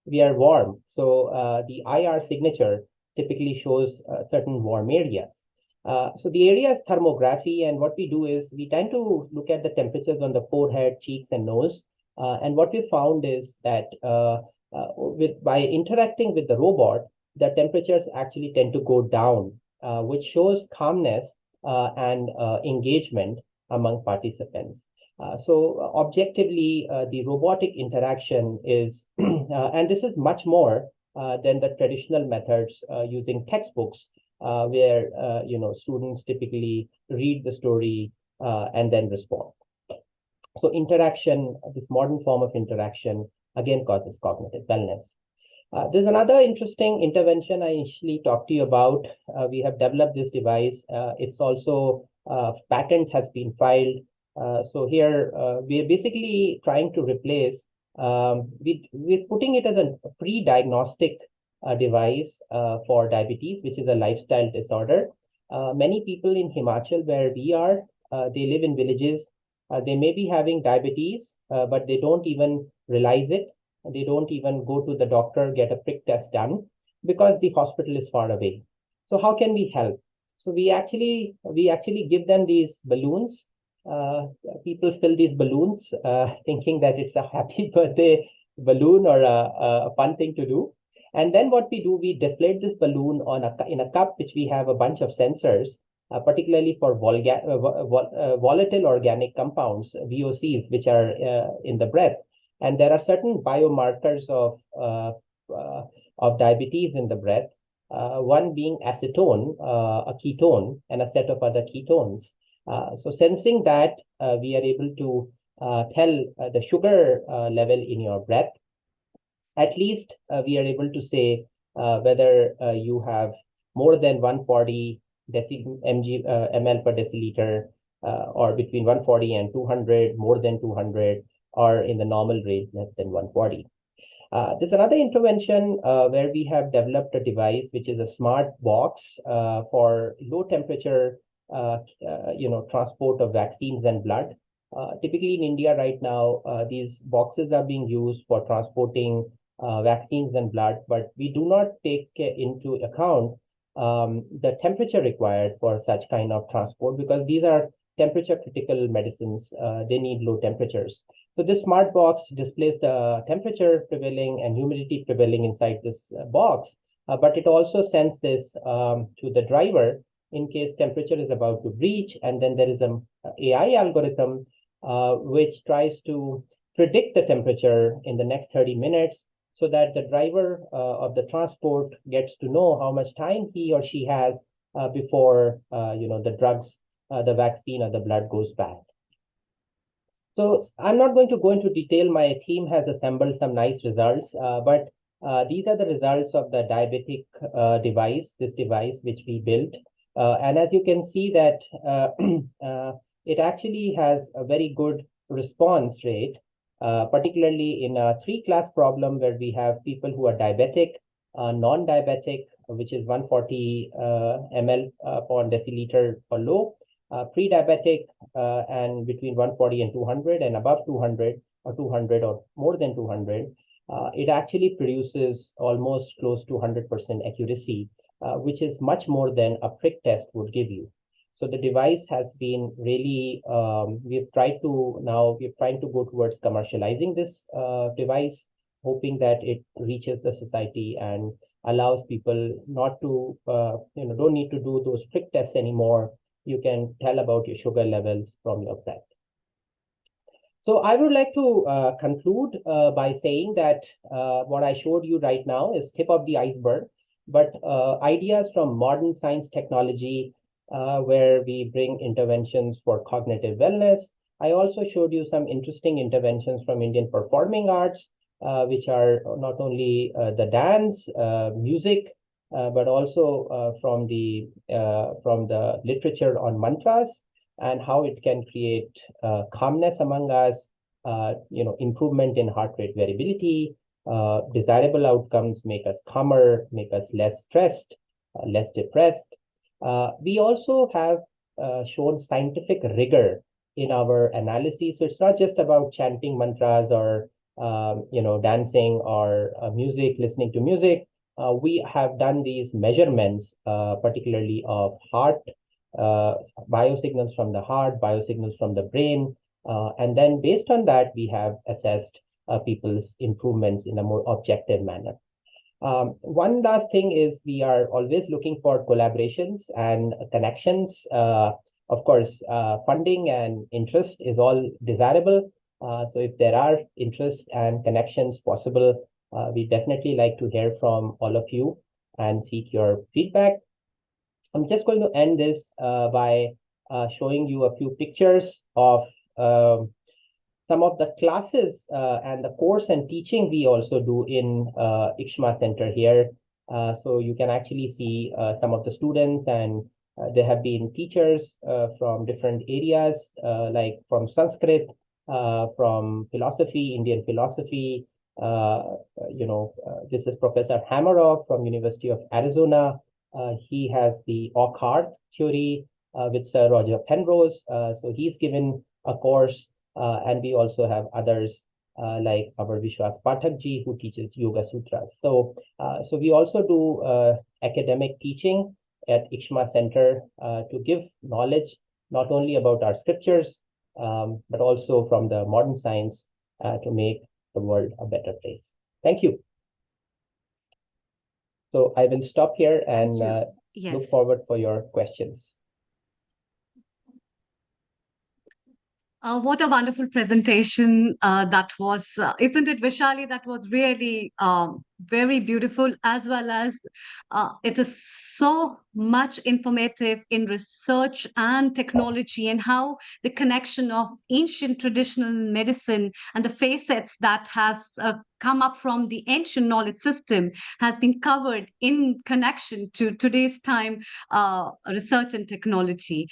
We are warm. So the IR signature typically shows certain warm areas. So the area is thermography, and what we do is we tend to look at the temperatures on the forehead, cheeks, and nose. And what we found is that by interacting with the robot, the temperatures actually tend to go down, which shows calmness and engagement among participants. So objectively, the robotic interaction is, and this is much more than the traditional methods using textbooks, where students typically read the story and then respond. So interaction, this modern form of interaction, again causes cognitive wellness. There's another interesting intervention I initially talked to you about. We have developed this device. It's also patent has been filed. So here we're basically trying to replace. We're putting it as a pre-diagnostic device for diabetes, which is a lifestyle disorder. Many people in Himachal, where we are, they live in villages. They may be having diabetes, but they don't even realize it. They don't even go to the doctor, get a prick test done, because the hospital is far away. So how can we help? So we actually give them these balloons. People fill these balloons thinking that it's a happy birthday balloon or a fun thing to do. And then what we do, we deflate this balloon in a cup, which we have a bunch of sensors, particularly for volatile organic compounds, VOCs, which are in the breath. And there are certain biomarkers of diabetes in the breath, one being acetone, a ketone, and a set of other ketones. So sensing that, we are able to tell the sugar level in your breath. At least we are able to say whether you have more than 140 ml per deciliter, or between 140 and 200, more than 200, or in the normal range less than 140. There's another intervention where we have developed a device which is a smart box for low temperature transport of vaccines and blood. Typically in India right now, these boxes are being used for transporting vaccines and blood, but we do not take into account the temperature required for such kind of transport, because these are temperature critical medicines. They need low temperatures. So this smart box displays the temperature prevailing and humidity prevailing inside this box, but it also sends this to the driver in case temperature is about to breach, and then there is an AI algorithm which tries to predict the temperature in the next 30 minutes so that the driver of the transport gets to know how much time he or she has before the drugs, the vaccine or the blood goes bad. So I'm not going to go into detail. My team has assembled some nice results, but these are the results of the diabetic device, this device which we built. And as you can see that it actually has a very good response rate, particularly in a 3-class problem where we have people who are diabetic, non-diabetic, which is 140 ml per deciliter or low, pre-diabetic and between 140 and 200 and above 200 or 200 or more than 200, it actually produces almost close to 100% accuracy, which is much more than a prick test would give you. So the device has been really, we're trying to go towards commercializing this device, hoping that it reaches the society and allows people not to, don't need to do those prick tests anymore. You can tell about your sugar levels from your breath. So I would like to conclude by saying that what I showed you right now is tip of the iceberg, but ideas from modern science technology where we bring interventions for cognitive wellness. I also showed you some interesting interventions from Indian performing arts, which are not only the dance, music, but also from the literature on mantras and how it can create calmness among us, improvement in heart rate variability, desirable outcomes, make us calmer, make us less stressed, less depressed. We also have shown scientific rigor in our analysis. So it's not just about chanting mantras or dancing or music, listening to music. We have done these measurements, particularly of heart, biosignals from the heart, biosignals from the brain. And then based on that, we have assessed people's improvements in a more objective manner. One last thing is we are always looking for collaborations and connections. Of course, funding and interest is all desirable. So if there are interest and connections possible, we definitely like to hear from all of you and seek your feedback. I'm just going to end this by showing you a few pictures of some of the classes and the course and teaching we also do in ICSHMA Center here. So you can actually see some of the students, and there have been teachers from different areas, like from Sanskrit, from philosophy, Indian philosophy. This is Professor Hameroff from University of Arizona. He has the Ock-Hart theory with Sir Roger Penrose. So he's given a course, and we also have others like our Vishwas Pathakji, who teaches Yoga Sutras. So we also do academic teaching at ICSHMA Center to give knowledge not only about our scriptures, but also from the modern science to make the world a better place. Thank you. So I will stop here and look forward for your questions. What a wonderful presentation that was, isn't it, Vishali? That was really very beautiful, as well as it is so much informative in research and technology, and how the connection of ancient traditional medicine and the facets that has come up from the ancient knowledge system has been covered in connection to today's time research and technology.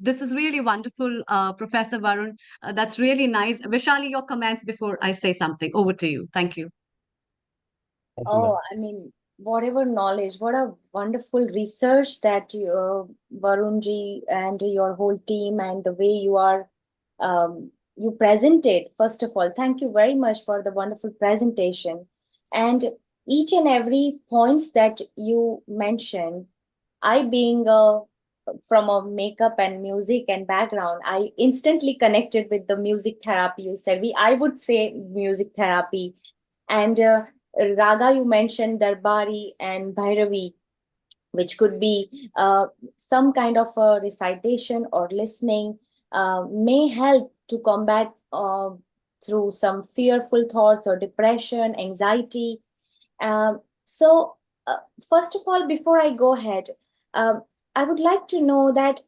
This is really wonderful, Professor Varun. That's really nice. Vishali, your comments before I say something. Over to you. Thank you. Oh, I mean, whatever knowledge, what a wonderful research that you, Varunji, and your whole team, and the way you are, you presented. First of all, thank you very much for the wonderful presentation. And each and every points that you mentioned I being from a makeup and music and background, I instantly connected with the music therapy you said. I would say music therapy. And raga you mentioned, Darbari and Bhairavi, which could be some kind of a recitation or listening, may help to combat through some fearful thoughts or depression, anxiety. So, first of all, before I go ahead, um, I would like to know that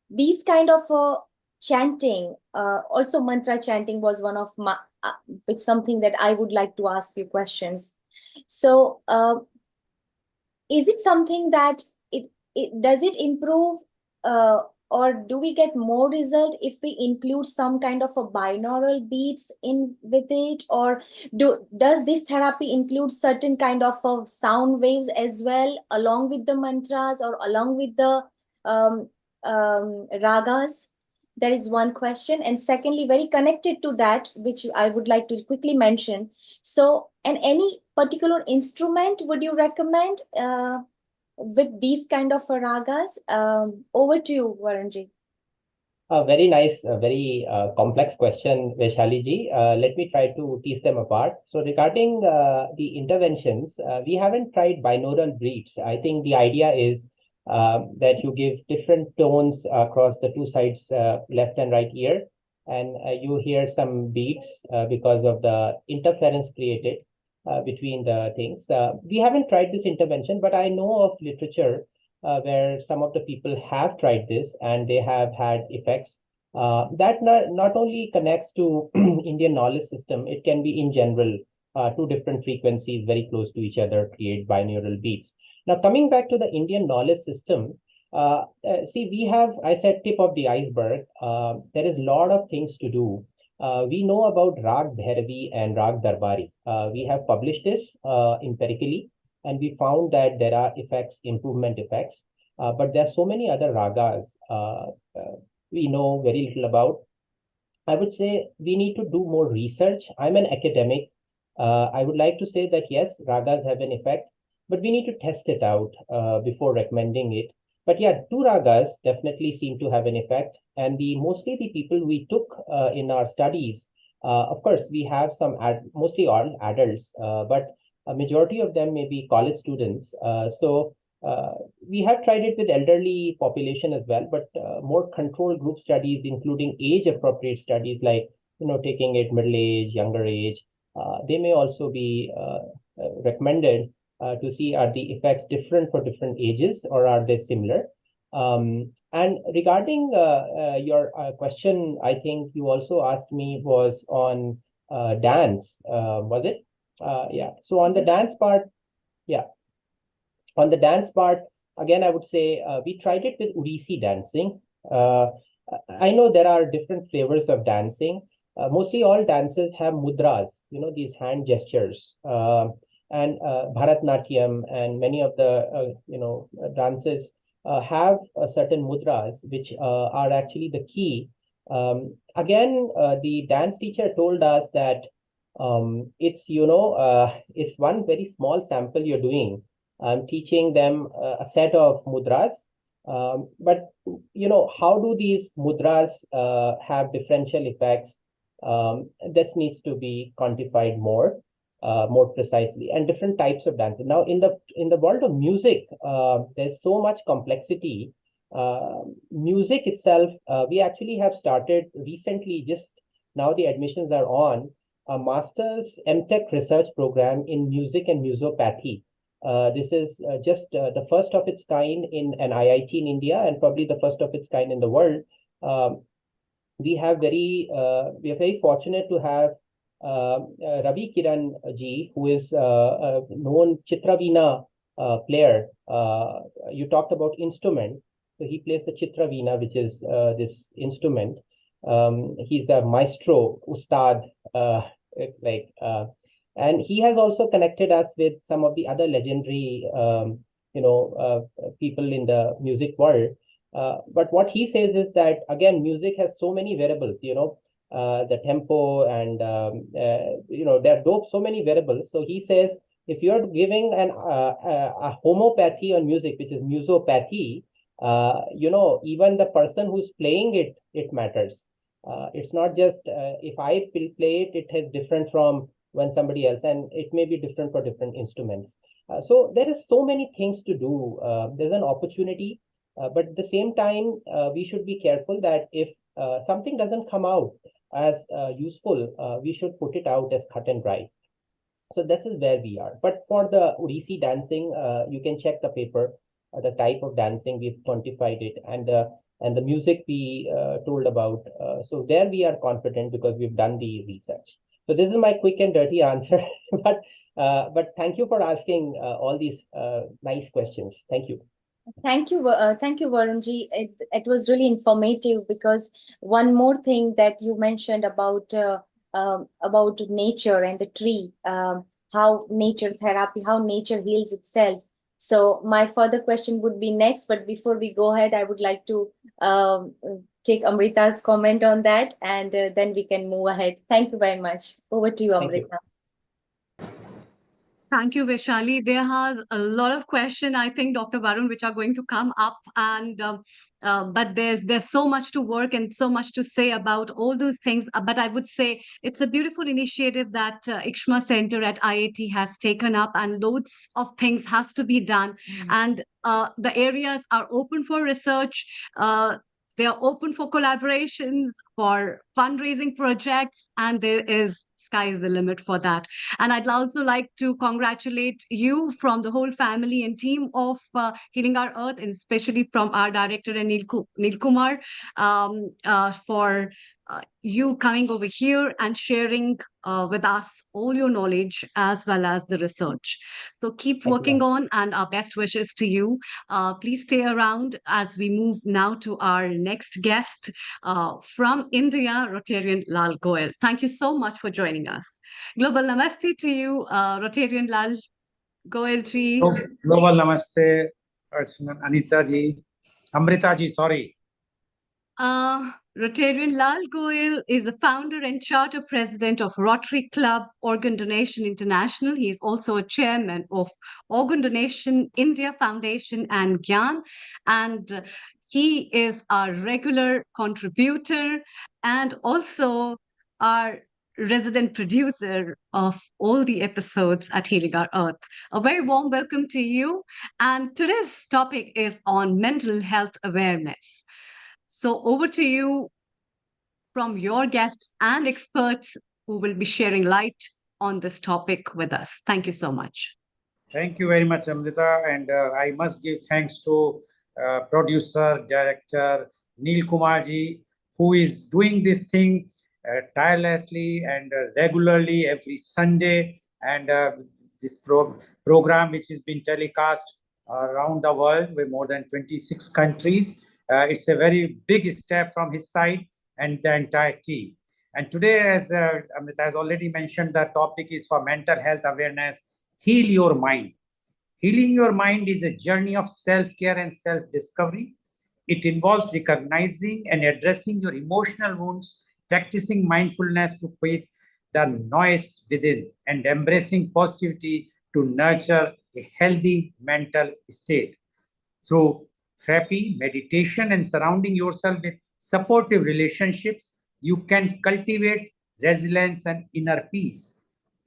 these kind of chanting, also mantra chanting was one of my, it's something that I would like to ask you questions. So, is it something that it does it improve, uh, or do we get more result if we include some kind of a binaural beats in with it, or does this therapy include certain kind of sound waves as well along with the mantras or along with the um, ragas? That is one question. And secondly, very connected to that, which I would like to quickly mention, so, and any particular instrument would you recommend with these kind of ragas? Over to you, Varunji. A very nice, very complex question, Vaishali ji. Let me try to tease them apart. So regarding the interventions, we haven't tried binaural beats. I think the idea is that you give different tones across the two sides, left and right ear, and you hear some beats because of the interference created between the things. We haven't tried this intervention, but I know of literature where some of the people have tried this and they have had effects. That not only connects to Indian knowledge system, it can be in general. Two different frequencies very close to each other create binaural beats. Now, coming back to the Indian knowledge system, see, we have, I said, tip of the iceberg. There is a lot of things to do. We know about Rag Bhairavi and Rag Darbari. We have published this empirically, and we found that there are effects, improvement effects, but there are so many other ragas we know very little about. I would say we need to do more research. I'm an academic. I would like to say that yes, ragas have an effect, but we need to test it out before recommending it. But yeah, two ragas definitely seem to have an effect, and mostly the people we took in our studies. Of course, we have some mostly all adults, but a majority of them may be college students. So we have tried it with elderly population as well, but more control group studies, including age appropriate studies like taking it middle age, younger age. They may also be recommended to see are the effects different for different ages or are they similar. And regarding your question, I think you also asked me was on dance, was it? Yeah. So on the dance part, yeah. On the dance part, again, I would say we tried it with Odissi dancing. I know there are different flavors of dancing. Mostly all dances have mudras, these hand gestures. And Bharatnatyam and many of the, dances have certain mudras, which are actually the key. Again, the dance teacher told us that it's one very small sample you're doing. I'm teaching them a set of mudras. But, how do these mudras have differential effects? This needs to be quantified more precisely, and different types of dances. Now, in the world of music, there's so much complexity. Music itself, we actually have started recently, just now the admissions are on, a master's MTech research program in music and musopathy. This is just the first of its kind in an IIT in India, and probably the first of its kind in the world. We are very fortunate to have Ravi Kiran ji, who is a known Chitraveena player. You talked about instrument, so he plays the Chitraveena, which is this instrument. He's a maestro, ustad, like. And he has also connected us with some of the other legendary, people in the music world. But what he says is that, again, music has so many variables, the tempo and, there are so many variables. So he says If you're giving a homeopathy on music, which is musopathy, even the person who's playing it matters. It's not just if I play it, it is different from when somebody else, and it may be different for different instruments. So there is so many things to do. There's an opportunity, but at the same time, we should be careful that if something doesn't come out as useful, we should put it out as cut and dry. So this is where we are. But for the Odissi dancing, you can check the paper, the type of dancing, we've quantified it, and the music we told about. So there we are confident because we've done the research. So this is my quick and dirty answer, but thank you for asking all these nice questions. Thank you. Thank you, Varunji. It was really informative because one more thing that you mentioned about nature and the tree, how nature therapy, how nature heals itself. So my further question would be next, but before we go ahead, I would like to take Amrita's comment on that, and then we can move ahead. Thank you very much. Over to you, Amrita. Thank you, Vaishali. There are a lot of questions, I think, Dr. Varun, which are going to come up, and but there's so much to work and so much to say about all those things. But I would say it's a beautiful initiative that Ikshma Center at IIT has taken up, and loads of things has to be done. And the areas are open for research. They are open for collaborations, for fundraising projects, and there is sky is the limit for that. And I'd also like to congratulate you from the whole family and team of Healing Our Earth, and especially from our director and Neil Kumar, for you coming over here and sharing with us all your knowledge as well as the research. So keep working on, and our best wishes to you. Please stay around as we move now to our next guest from India, Rotarian Lal Goel. Thank you so much for joining us. Global Namaste to you, Rotarian Lal Goel ji. Global Namaste, Anita ji. Amrita ji, sorry. Rotarian Lal Goel is the founder and charter president of Rotary Club Organ Donation International. He is also a chairman of Organ Donation India Foundation and Gyan. And he is our regular contributor and also our resident producer of all the episodes at Healing Our Earth. A very warm welcome to you. And today's topic is on mental health awareness. So over to you from your guests and experts who will be sharing light on this topic with us. Thank you so much. Thank you very much, Amrita. And I must give thanks to producer, director, Neil Kumar ji, who is doing this thing tirelessly and regularly every Sunday. And this program, which has been telecast around the world with more than 26 countries. It's a very big step from his side and the entire team. And today, as Amrita has already mentioned, the topic is for mental health awareness, heal your mind. Healing your mind is a journey of self-care and self-discovery. It involves recognizing and addressing your emotional wounds, practicing mindfulness to quit the noise within, and embracing positivity to nurture a healthy mental state. Through therapy, meditation, and surrounding yourself with supportive relationships, you can cultivate resilience and inner peace.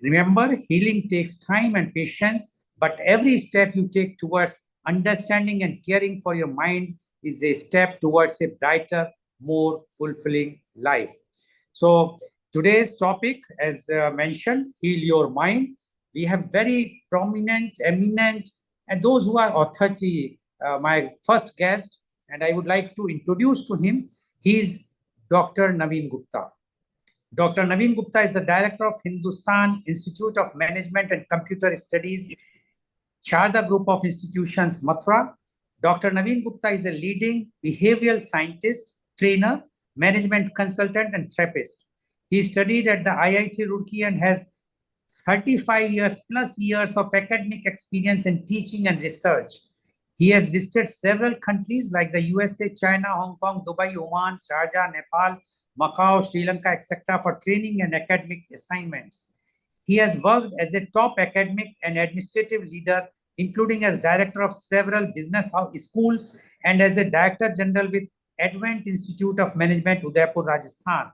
Remember, healing takes time and patience, but every step you take towards understanding and caring for your mind is a step towards a brighter, more fulfilling life. So today's topic, as mentioned, heal your mind. We have very prominent, eminent, and those who are authority. My first guest, and I would like to introduce to him, he is Dr. Naveen Gupta. Dr. Naveen Gupta is the director of Hindustan Institute of Management and Computer Studies, Sharda Group of Institutions, Mathura. Dr. Naveen Gupta is a leading behavioral scientist, trainer, management consultant, and therapist. He studied at the IIT Roorkee and has 35 years of academic experience in teaching and research. He has visited several countries like the USA, China, Hong Kong, Dubai, Oman, Sharjah, Nepal, Macau, Sri Lanka, etc. for training and academic assignments. He has worked as a top academic and administrative leader, including as director of several business schools and as a director general with Advent Institute of Management, Udaipur, Rajasthan.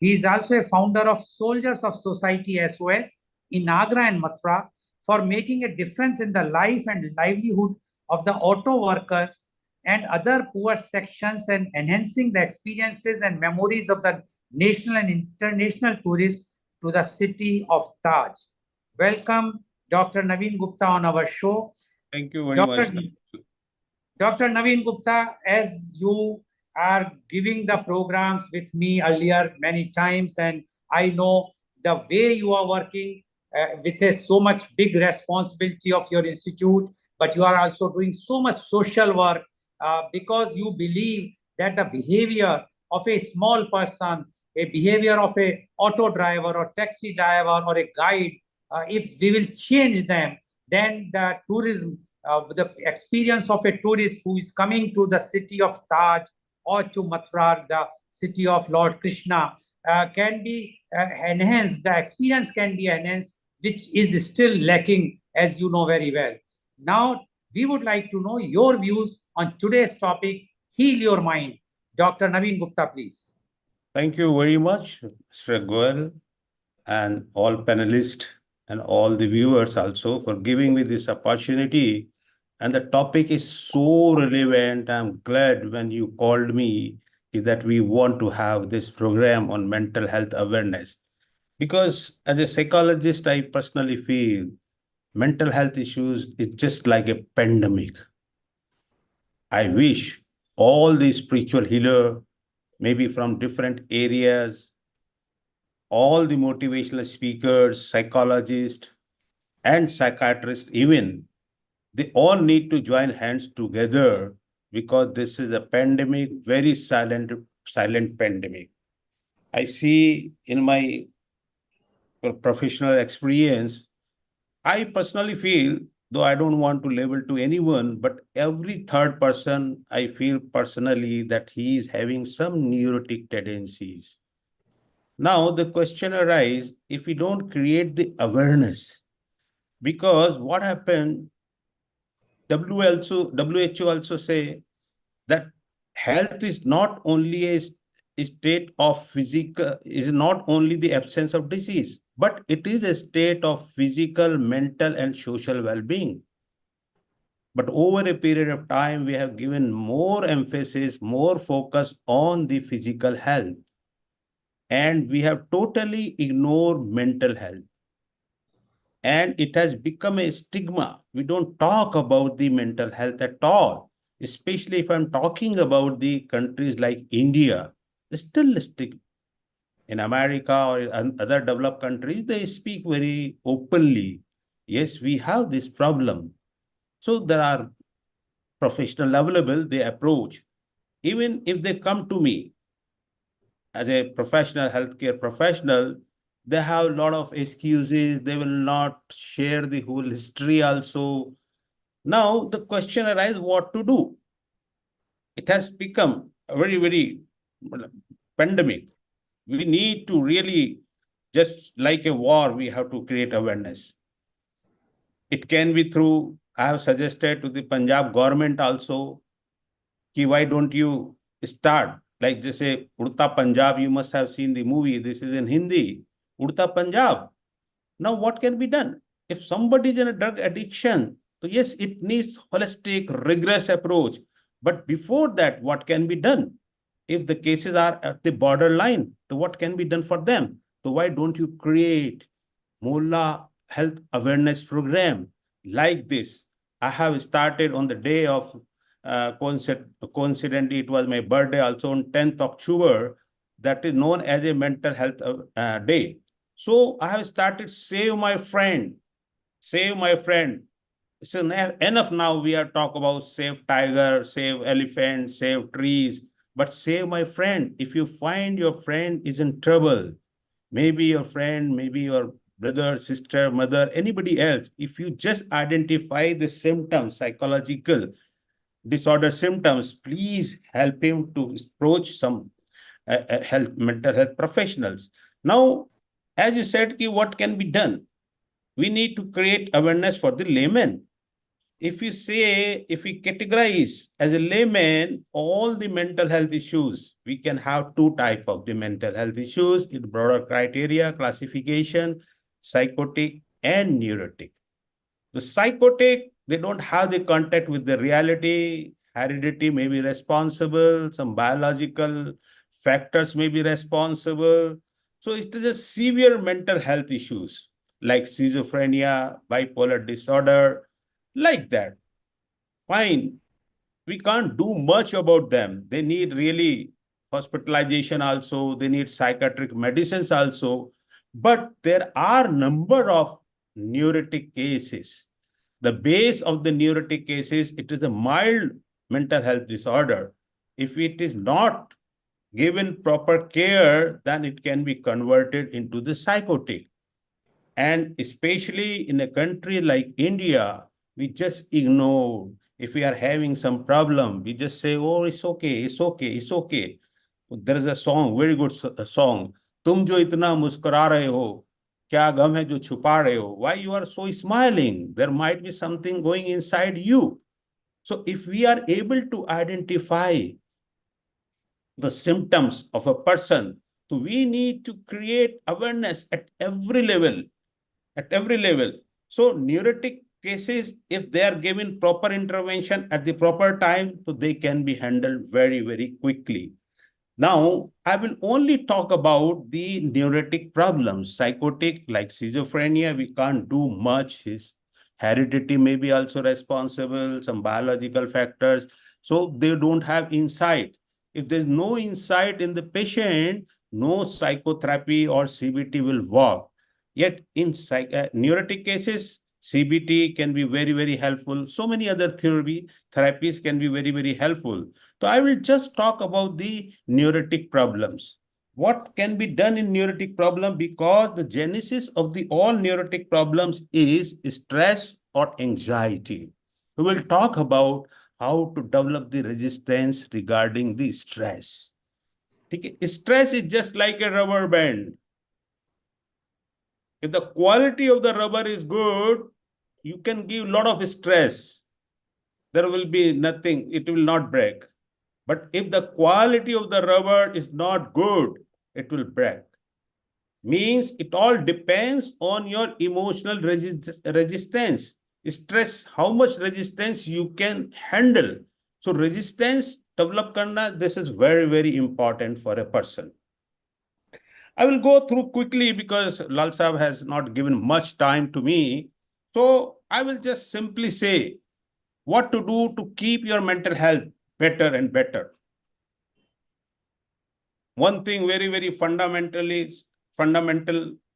He is also a founder of Soldiers of Society SOS in Agra and Mathura for making a difference in the life and livelihood of the auto workers and other poor sections and enhancing the experiences and memories of the national and international tourists to the city of Taj. Welcome, Dr. Naveen Gupta, on our show. Thank you very much. Dr. Naveen Gupta, as you are giving the programs with me earlier many times, and I know the way you are working with so much big responsibility of your institute, but you are also doing so much social work because you believe that the behavior of a small person, a behavior of a auto driver or taxi driver or a guide, if we will change them, then the tourism, the experience of a tourist who is coming to the city of Taj or to Mathura, the city of Lord Krishna, can be enhanced. The experience can be enhanced, which is still lacking, as you know very well. Now, we would like to know your views on today's topic, Heal Your Mind. Dr. Naveen Gupta, please. Thank you very much, Mr. Goel, and all panelists and all the viewers also for giving me this opportunity. And the topic is so relevant. I'm glad when you called me that we want to have this program on mental health awareness. Because as a psychologist, I personally feel mental health issues is just like a pandemic. I wish all the spiritual healer, maybe from different areas, all the motivational speakers, psychologists, and psychiatrists even, they all need to join hands together because this is a pandemic, very silent pandemic. I see in my professional experience, I personally feel, though I don't want to label to anyone, but every third person, I feel personally that he is having some neurotic tendencies. Now, the question arises, if we don't create the awareness, because what happened, WHO also say that health is not only a state of physical, is not only the absence of disease, but it is a state of physical, mental, and social well-being. But over a period of time, we have given more emphasis, more focus on the physical health. And we have totally ignored mental health. And it has become a stigma. We don't talk about the mental health at all, especially if I'm talking about the countries like India. It's still a stigma. In America or other developed countries, they speak very openly. Yes, we have this problem. So there are professionals available, they approach. Even if they come to me as a professional, healthcare professional, they have a lot of excuses. They will not share the whole history also. Now the question arises, what to do? It has become a very, very pandemic. We need to really, just like a war, we have to create awareness. It can be through, I have suggested to the Punjab government also, why don't you start, like they say, Udta Punjab, you must have seen the movie, this is in Hindi, Udta Punjab. Now what can be done? If somebody is in a drug addiction, so yes, it needs holistic, rigorous approach. But before that, what can be done? If the cases are at the borderline, so what can be done for them? So why don't you create Mohalla health awareness program like this? I have started on the day of, coincidentally, it was my birthday also on 10th October, that is known as a mental health day. So I have started Save My Friend. Save My Friend. So enough now we are talk about save tiger, save elephant, save trees, but save my friend. If you find your friend is in trouble, maybe your friend, maybe your brother, sister, mother, anybody else, if you just identify the symptoms, psychological disorder symptoms, please help him to approach some mental health professionals. Now, as you said, what can be done? We need to create awareness for the layman. If we categorize as a layman all the mental health issues, we can have two types of the mental health issues in broader criteria, classification, psychotic and neurotic. The psychotic, they don't have the contact with the reality. Heredity may be responsible, some biological factors may be responsible. So it is a severe mental health issues like schizophrenia, bipolar disorder, like that. Fine, we can't do much about them. They need really hospitalization also, they need psychiatric medicines also. But there are number of neurotic cases. The base of the neurotic cases, it is a mild mental health disorder. If it is not given proper care, then it can be converted into the psychotic. And especially in a country like India, we just ignore. If we are having some problem, we just say, oh, it's okay, it's okay, it's okay. There is a song, very good song. Tum jo itna muskura rahe ho, kya gam hai jo chupa rahe ho? Why you are so smiling? There might be something going inside you. So if we are able to identify the symptoms of a person, so we need to create awareness at every level. At every level. So neurotic cases, if they are given proper intervention at the proper time, so they can be handled very, very quickly. Now, I will only talk about the neurotic problems. Psychotic, like schizophrenia, we can't do much. His heredity may be also responsible, some biological factors. So they don't have insight. If there's no insight in the patient, no psychotherapy or CBT will work. Yet in neurotic cases, CBT can be very, very helpful. So many other therapies can be very, very helpful. So I will just talk about the neurotic problems. What can be done in neurotic problem? Because the genesis of the all neurotic problems is stress or anxiety. We will talk about how to develop the resistance regarding the stress. Okay? Stress is just like a rubber band. If the quality of the rubber is good, you can give a lot of stress. There will be nothing, it will not break. But if the quality of the rubber is not good, it will break. Means it all depends on your emotional resistance. Stress, how much resistance you can handle. So resistance develop karna, this is very, very important for a person. I will go through quickly because Lal Sahab has not given much time to me. So I will just simply say what to do to keep your mental health better and better. One thing very, very fundamental,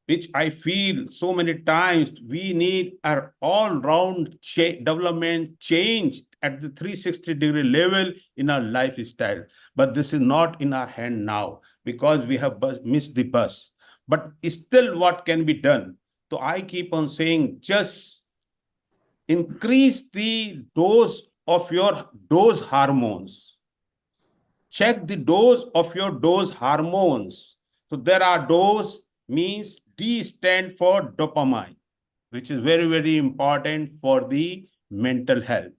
which I feel so many times, we need our all-round development change at the 360-degree level in our lifestyle. But this is not in our hand now because we have missed the bus. But still what can be done? So I keep on saying, just increase the dose of your dose hormones. Check the dose of your dose hormones. So there are dose means D stand for dopamine, which is very, very important for the mental health.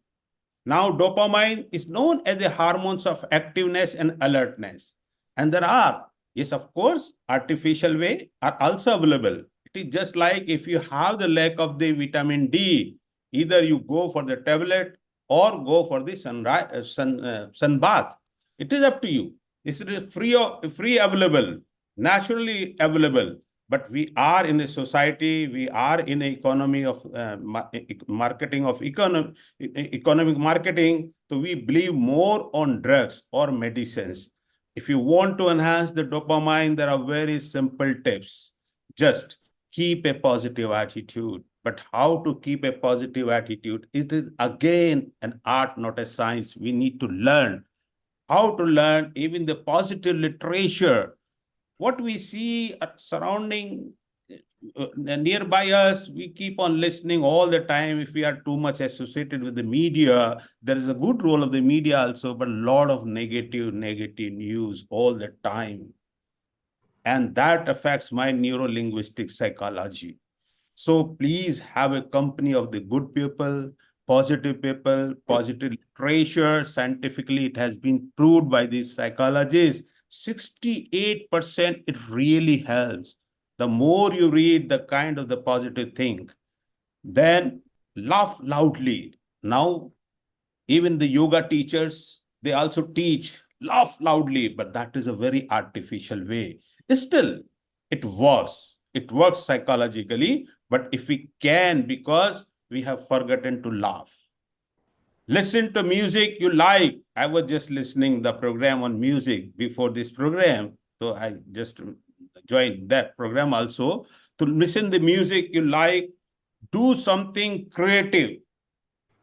Now, dopamine is known as the hormones of activeness and alertness. And there are, yes, of course, artificial way are also available. It is just like if you have the lack of the vitamin D, either you go for the tablet or go for the sun bath. It is up to you. This is free available, naturally available. But we are in a society, we are in an economy of marketing of economic marketing. So we believe more on drugs or medicines. If you want to enhance the dopamine, there are very simple tips. Just keep a positive attitude. But how to keep a positive attitude? It is again an art, not a science. We need to learn how to learn even the positive literature. What we see surrounding nearby us, we keep on listening all the time. If we are too much associated with the media, there is a good role of the media also, but a lot of negative news all the time. and that affects my neuro-linguistic psychology. So please have a company of the good people, positive people, positive literature. Scientifically, it has been proved by these psychologists. 68% it really helps. The more you read the kind of the positive thing, then laugh loudly. Now, even the yoga teachers, they also teach laugh loudly, but that is a very artificial way. Still, it works psychologically, but if we can, because we have forgotten to laugh. Listen to music you like. I was just listening the program on music before this program, so I just joined that program also. To listen the music you like, do something creative.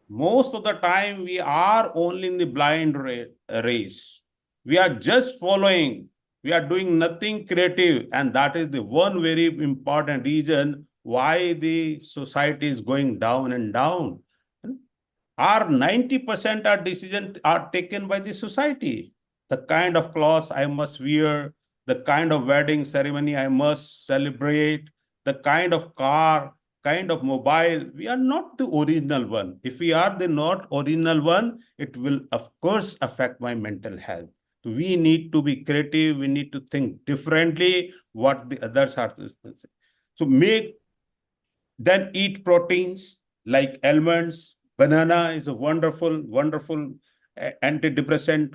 Most of the time we are only in the blind race. We are just following. We are doing nothing creative, and that is the one very important reason why the society is going down and down. Our 90% of decisions are taken by the society. The kind of clothes I must wear, the kind of wedding ceremony I must celebrate, the kind of car, kind of mobile. We are not the original one. If we are the not original one, it will of course affect my mental health. We need to be creative. We need to think differently what the others are. So then eat proteins like almonds. Banana is a wonderful, wonderful antidepressant.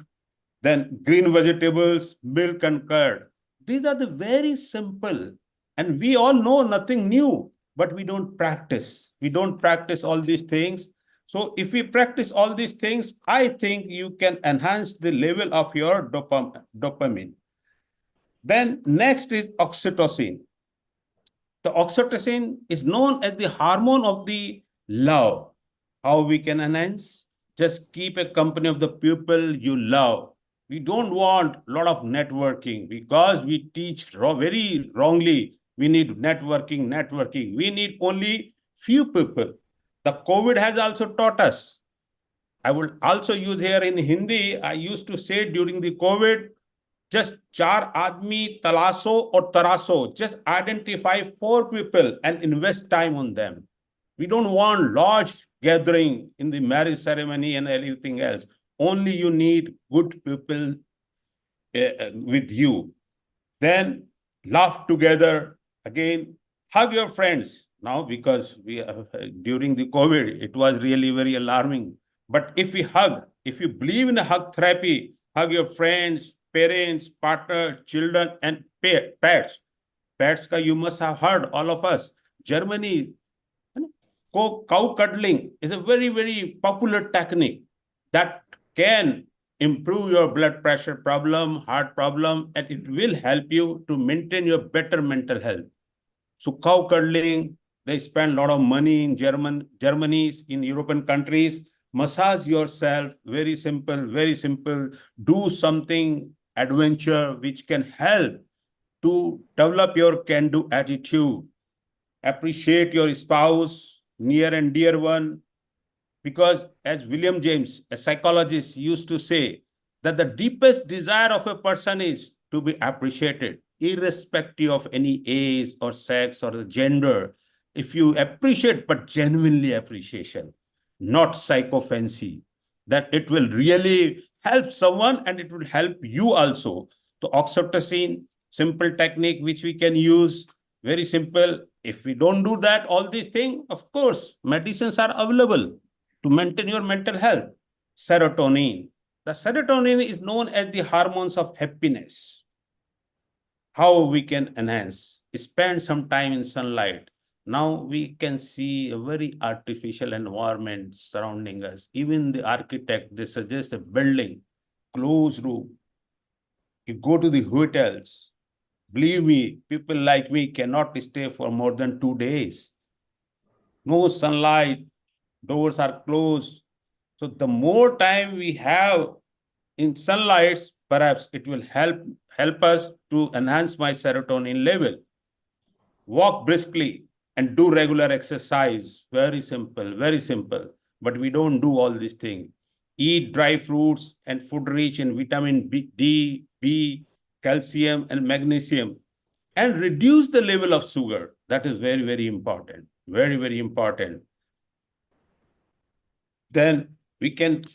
Then green vegetables, milk and curd. These are the very simple. And we all know nothing new, but we don't practice. We don't practice all these things. So if we practice all these things, I think you can enhance the level of your dopamine. Then next is oxytocin. The oxytocin is known as the hormone of the love. How we can enhance? Just keep a company of the people you love. We don't want a lot of networking because we teach very wrongly. We need networking. We need only few people. The COVID has also taught us. I will also use here in Hindi. I used to say during the COVID, just char admi talaso or taraso. Just identify 4 people and invest time on them. We don't want large gathering in the marriage ceremony and everything else. Only you need good people with you. Then laugh together. Again, hug your friends. Now, because we during the COVID, it was really very alarming. But if you believe in the hug therapy, hug your friends, parents, partner, children, and pets. Pets, you must have heard, all of us. Germany, cow cuddling is a very, very popular technique that can improve your blood pressure problem, heart problem, and it will help you to maintain your better mental health. So cow cuddling, they spend a lot of money in Germany, in European countries. Massage yourself, very simple, very simple. Do something adventure which can help to develop your can-do attitude. Appreciate your spouse, near and dear one, because as William James, a psychologist, used to say, that the deepest desire of a person is to be appreciated, irrespective of any age or sex or gender. If you appreciate, but genuinely appreciation, not psychophancy, that it will really help someone and it will help you also. So oxytocin, simple technique which we can use, very simple. If we don't do that, all these things, of course, medicines are available to maintain your mental health. Serotonin. The serotonin is known as the hormones of happiness. How we can enhance? Spend some time in sunlight. Now we can see a very artificial environment surrounding us. Even the architect, they suggest a building, closed room. You go to the hotels. Believe me, people like me cannot stay for more than 2 days. No sunlight, doors are closed. So the more time we have in sunlight, perhaps it will help us to enhance my serotonin level. Walk briskly and do regular exercise. Very simple, very simple. But we don't do all these things. Eat dry fruits and food rich in vitamin D, B, calcium, and magnesium. and reduce the level of sugar. That is very, very important. Very, very important. Then we can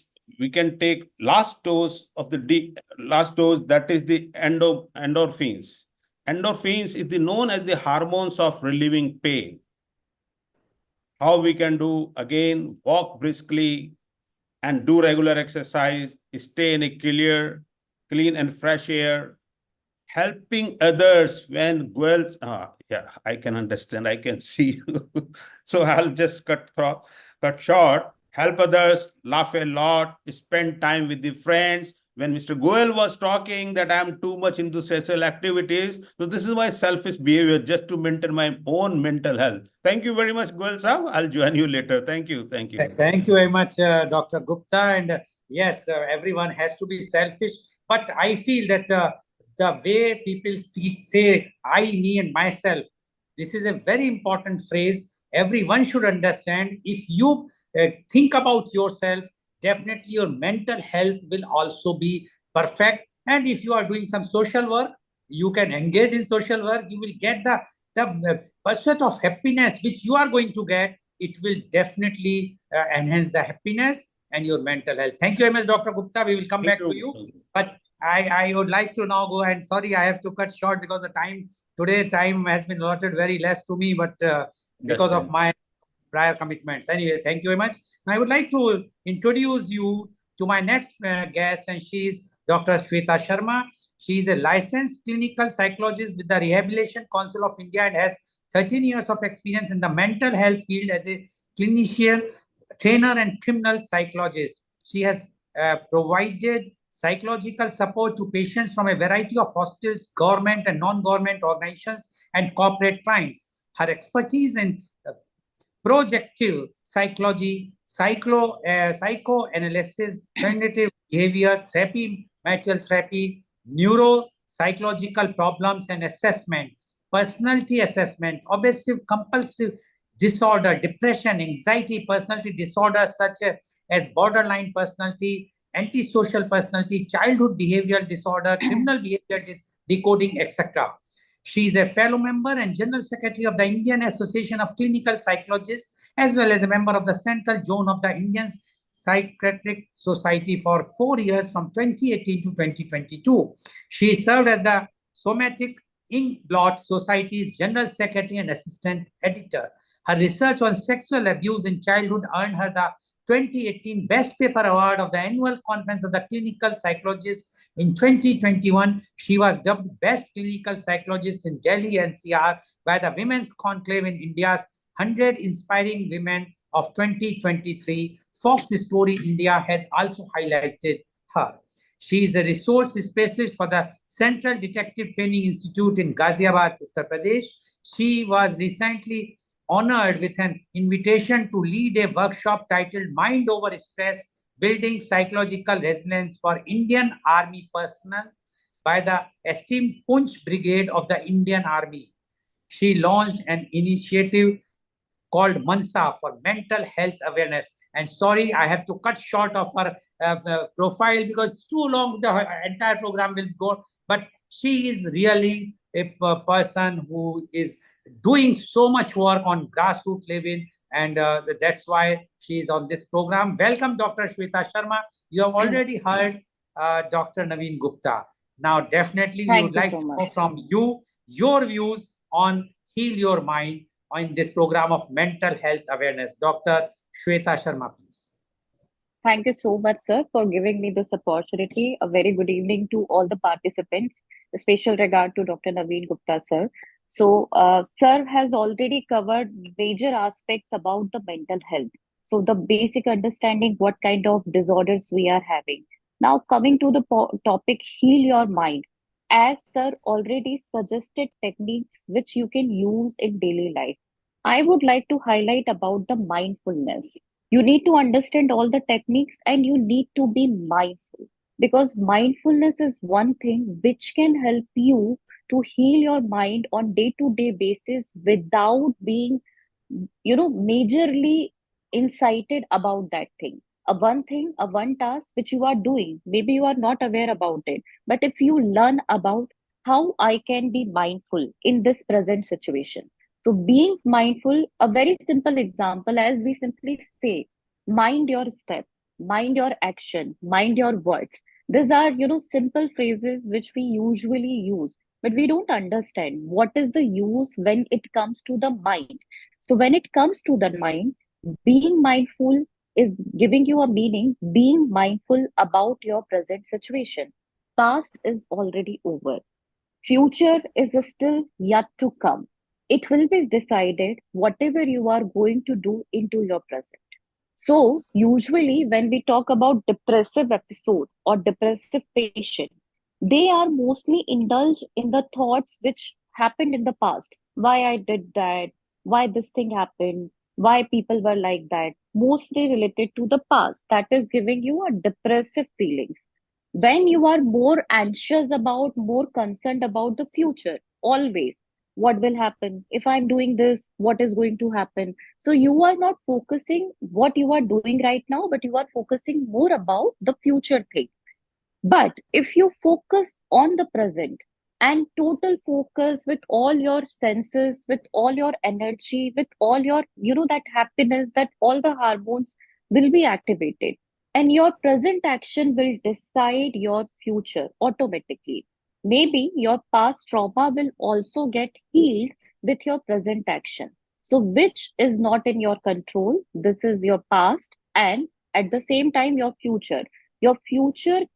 take last dose, that is the endorphins. Endorphins is known as the hormones of relieving pain. How we can do? Again, walk briskly and do regular exercise, stay in a clean and fresh air, helping others when yeah, I can understand, I can see you. So I'll just cut short. Help others, laugh a lot, spend time with the friends. When Mr. Goel was talking that I'm too much into social activities, so this is my selfish behavior just to maintain my own mental health. Thank you very much, Goel Saab. I'll join you later. Thank you. Thank you. Thank you very much, Dr. Gupta. And yes, everyone has to be selfish. But I feel that the way people say I, me, and myself, this is a very important phrase. Everyone should understand. If you think about yourself, definitely your mental health will also be perfect. And if you are doing some social work, you can engage in social work. You will get the pursuit of happiness which you are going to get. It will definitely enhance the happiness and your mental health. Thank you very much, Dr. Gupta. We will come back to you. But I would like to now go, and sorry, I have to cut short because the time has been allotted very less to me, but because of my prior commitments. Anyway, thank you very much. Now, I would like to introduce you to my next guest, and she is Dr. Shweta Sharma. She is a licensed clinical psychologist with the Rehabilitation Council of India and has 13 years of experience in the mental health field as a clinician, trainer, and criminal psychologist. She has provided psychological support to patients from a variety of hospitals, government and non-government organizations, and corporate clients. Her expertise in projective psychology, psychoanalysis, cognitive behavior therapy, material therapy, neuropsychological problems and assessment, personality assessment, obsessive compulsive disorder, depression, anxiety, personality disorders such as borderline personality, antisocial personality, childhood behavioral disorder, criminal behavior decoding, etc. She is a fellow member and General Secretary of the Indian Association of Clinical Psychologists, as well as a member of the Central Zone of the Indian Psychiatric Society for 4 years from 2018 to 2022. She served as the Somatic Ink Blot Society's General Secretary and Assistant Editor. Her research on sexual abuse in childhood earned her the 2018 Best Paper Award of the Annual Conference of the Clinical Psychologists. In 2021, she was dubbed Best Clinical Psychologist in Delhi NCR by the Women's Conclave in India's 100 Inspiring Women of 2023. Fox Story India has also highlighted her. She is a resource specialist for the Central Detective Training Institute in Ghaziabad, Uttar Pradesh. She was recently honored with an invitation to lead a workshop titled Mind Over Stress, Building Psychological Resilience for Indian Army Personnel by the esteemed Punch Brigade of the Indian Army. She launched an initiative called Mansa for mental health awareness. And sorry, I have to cut short of her profile because it's too long, the entire program will go. But she is really a person who is doing so much work on grassroots level, and that's why she is on this program. Welcome, Dr. Shweta Sharma. You have already heard Dr. Naveen Gupta. Now, definitely, we would like to know from you your views on Heal Your Mind in this program of mental health awareness. Dr. Shweta Sharma, please. Thank you so much, sir, for giving me this opportunity. A very good evening to all the participants. A special regard to Dr. Naveen Gupta, sir. So, sir has already covered major aspects about the mental health. So, the basic understanding what kind of disorders we are having. Now, coming to the topic, heal your mind. As sir already suggested techniques which you can use in daily life, I would like to highlight about the mindfulness. You need to understand all the techniques and you need to be mindful, because mindfulness is one thing which can help you to heal your mind on day-to-day basis without being majorly incited about that thing. A one task which you are doing, maybe you are not aware about it, but if you learn about how I can be mindful in this present situation. So, being mindful, a very simple example, as we simply say, mind your step, mind your action, mind your words. These are, simple phrases which we usually use, but we don't understand what is the use when it comes to the mind. So, when it comes to the mind, being mindful is giving you a meaning, being mindful about your present situation. Past is already over. Future is still yet to come. It will be decided whatever you are going to do into your present. So, usually, when we talk about depressive episode or depressive patient, they are mostly indulged in the thoughts which happened in the past. Why I did that, why this thing happened, why people were like that, mostly related to the past. That is giving you a depressive feelings. When you are more anxious about, more concerned about the future, always, what will happen? If I'm doing this, what is going to happen? So you are not focusing what you are doing right now, but you are focusing more about the future thing. But if you focus on the present and total focus with all your senses, with all your energy, with all your, that happiness, that all the hormones will be activated. And your present action will decide your future automatically. Maybe your past trauma will also get healed with your present action. So, which is not in your control? This is your past, and at the same time, your future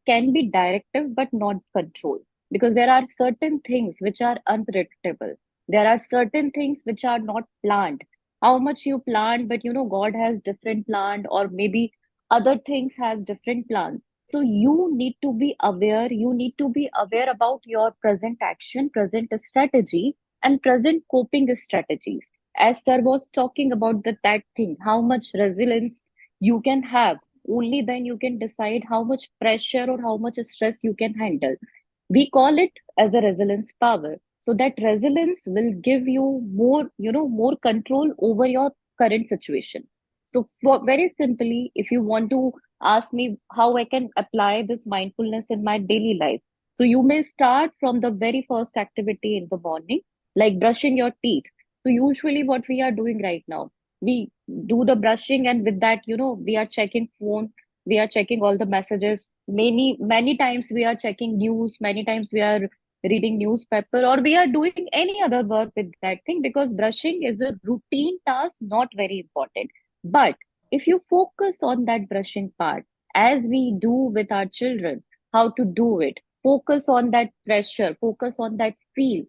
can be directive but not control, because there are certain things which are unpredictable. There are certain things which are not planned. How much you planned, but God has different plan, or maybe other things have different plans. So you need to be aware. You need to be aware about your present action, present strategy, and present coping strategies. As sir was talking about that thing, how much resilience you can have, only then you can decide how much pressure or how much stress you can handle. We call it as a resilience power. So that resilience will give you more, more control over your current situation. So for very simply, if you want to ask me how I can apply this mindfulness in my daily life, so you may start from the very first activity in the morning, like brushing your teeth. So usually what we are doing right now, we do the brushing, and with that, we are checking phone, we are checking all the messages. Many times we are checking news, many times we are reading newspaper, or we are doing any other work with that thing, because brushing is a routine task, not very important. But if you focus on that brushing part, as we do with our children, how to do it, focus on that pressure, focus on that feel,